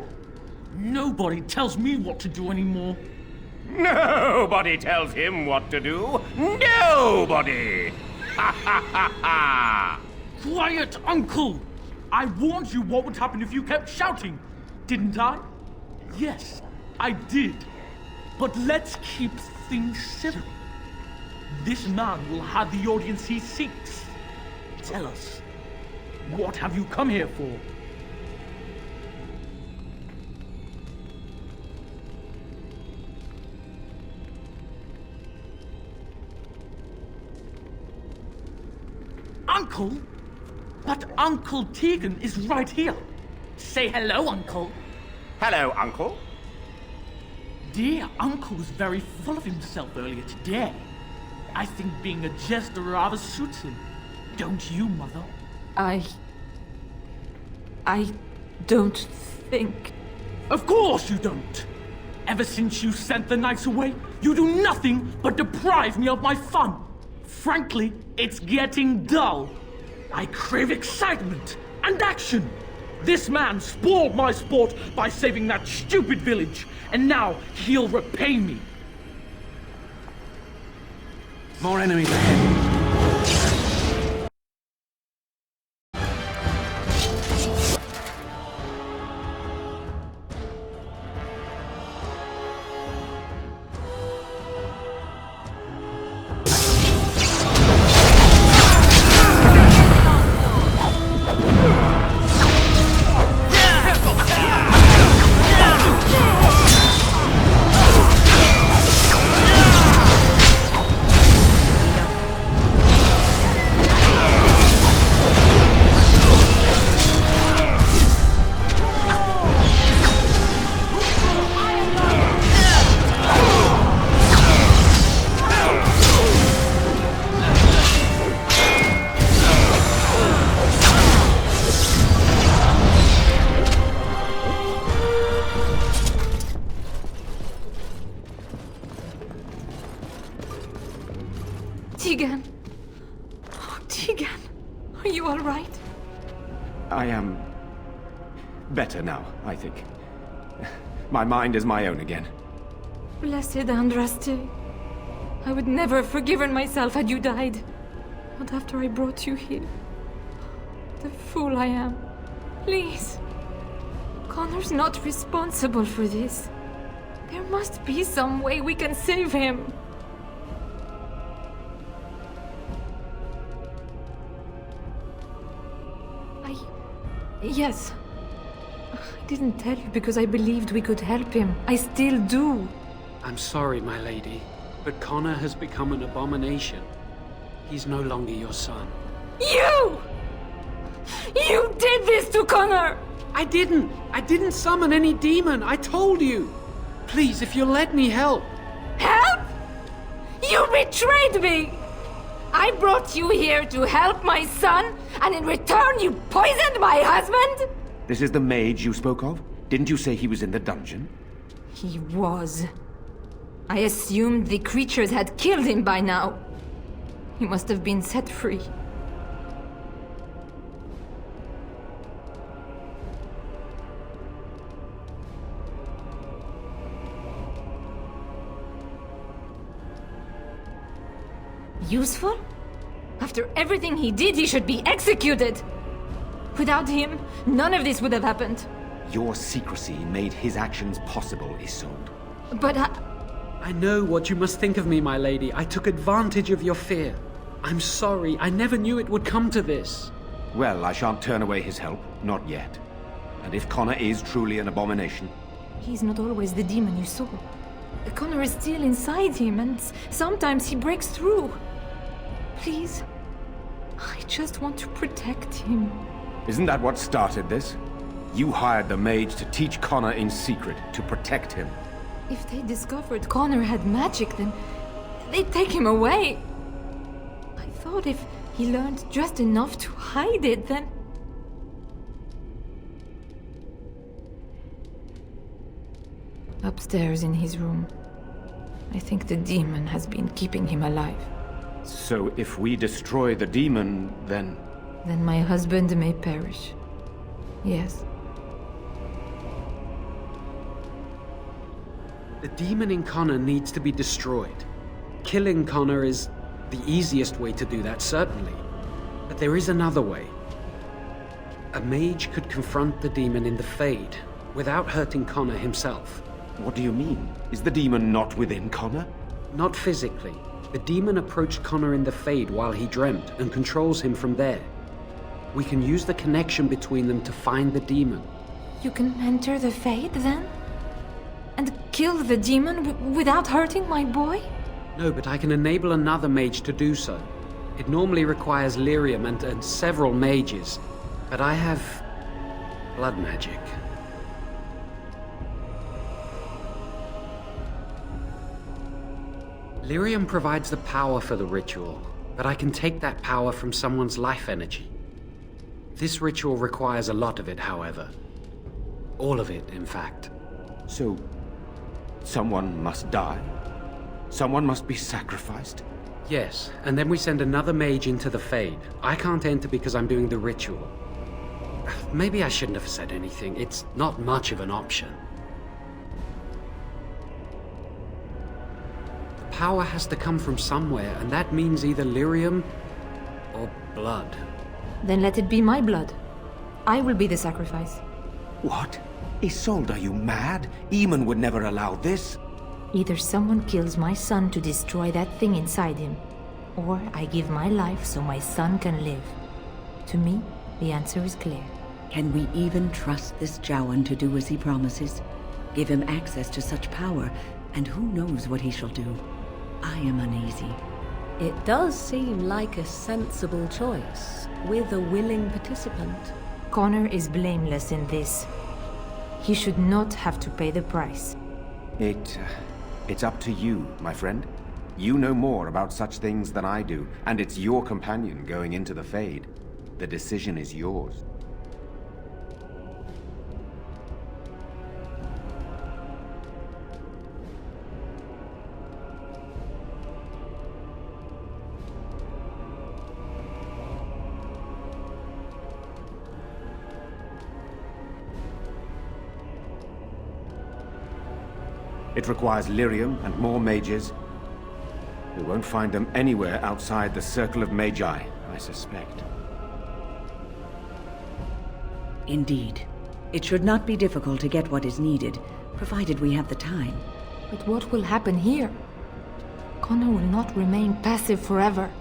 S23: Nobody tells me what to do anymore.
S7: Nobody tells him what to do. Nobody! Ha ha ha ha!
S23: Quiet, Uncle! I warned you what would happen if you kept shouting, didn't I? Yes, I did. But let's keep things civil. This man will have the audience he seeks. Tell us, what have you come here for? Uncle? But Uncle Tegan is right here. Say hello, Uncle.
S7: Hello, Uncle.
S23: Dear Uncle was very full of himself earlier today. I think being a jester rather suits him. Don't you, Mother?
S5: I don't think...
S23: Of course you don't! Ever since you sent the knights away, you do nothing but deprive me of my fun. Frankly, it's getting dull. I crave excitement and action. This man spoiled my sport by saving that stupid village, and now he'll repay me.
S14: More enemies ahead.
S5: Tegan! Oh, Tegan! Are you all right?
S14: I am... better now, I think. My mind is my own again.
S5: Blessed Andraste. I would never have forgiven myself had you died. Not after I brought you here. The fool I am. Please. Connor's not responsible for this. There must be some way we can save him. Yes. I didn't tell you because I believed we could help him. I still do.
S8: I'm sorry, my lady, but Connor has become an abomination. He's no longer your son.
S5: You! You did this to Connor!
S8: I didn't summon any demon. I told you. Please, if you'll let me help.
S5: Help? You betrayed me! I brought you here to help my son, and in return you poisoned my husband?
S14: This is the mage you spoke of? Didn't you say he was in the dungeon?
S5: He was. I assumed the creatures had killed him by now. He must have been set free. Useful? After everything he did, he should be executed! Without him, none of this would have happened.
S14: Your secrecy made his actions possible, Isolde.
S5: But
S8: I know what you must think of me, my lady. I took advantage of your fear. I'm sorry. I never knew it would come to this.
S14: Well, I shan't turn away his help. Not yet. And if Connor is truly an abomination...
S5: He's not always the demon you saw. Connor is still inside him, and sometimes he breaks through. Please, I just want to protect him.
S14: Isn't that what started this? You hired the mage to teach Connor in secret, to protect him.
S5: If they discovered Connor had magic, then they'd take him away. I thought if he learned just enough to hide it, then... Upstairs in his room. I think the demon has been keeping him alive.
S14: So if we destroy the demon, then...
S5: Then my husband may perish. Yes.
S8: The demon in Connor needs to be destroyed. Killing Connor is the easiest way to do that, certainly. But there is another way. A mage could confront the demon in the Fade without hurting Connor himself.
S17: What do you mean? Is the demon not within Connor?
S8: Not physically. The demon approached Connor in the Fade while he dreamt and controls him from there. We can use the connection between them to find the demon.
S5: You can enter the Fade, then? And kill the demon without hurting my boy?
S8: No, but I can enable another mage to do so. It normally requires lyrium and several mages, but I have blood magic. Lyrium provides the power for the ritual, but I can take that power from someone's life energy. This ritual requires a lot of it, however. All of it, in fact.
S17: So, someone must die? Someone must be sacrificed?
S8: Yes, and then we send another mage into the Fade. I can't enter because I'm doing the ritual. Maybe I shouldn't have said anything. It's not much of an option. The power has to come from somewhere, and that means either lyrium or blood.
S5: Then let it be my blood. I will be the sacrifice.
S17: What? Isolde, are you mad? Eamon would never allow this.
S5: Either someone kills my son to destroy that thing inside him, or I give my life so my son can live. To me, the answer is clear.
S3: Can we even trust this Jowan to do as he promises? Give him access to such power, and who knows what he shall do? I am uneasy.
S2: It does seem like a sensible choice, with a willing participant.
S5: Connor is blameless in this. He should not have to pay the price.
S17: It's up to you, my friend. You know more about such things than I do, and it's your companion going into the Fade. The decision is yours. It requires lyrium and more mages. We won't find them anywhere outside the Circle of Magi, I suspect.
S3: Indeed. It should not be difficult to get what is needed, provided we have the time.
S5: But what will happen here? Connor will not remain passive forever.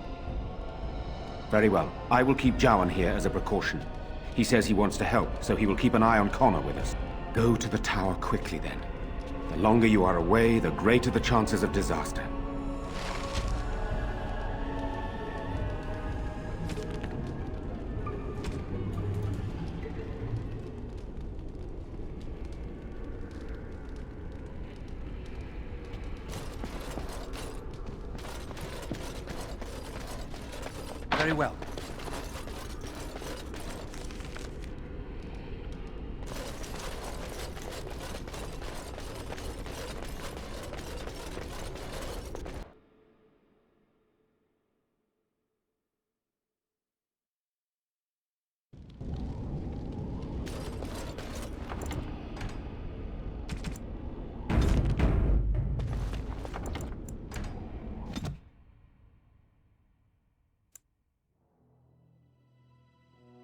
S17: Very well. I will keep Jowan here as a precaution. He says he wants to help, so he will keep an eye on Connor with us. Go to the tower quickly, then. The longer you are away, the greater the chances of disaster.
S10: Very well.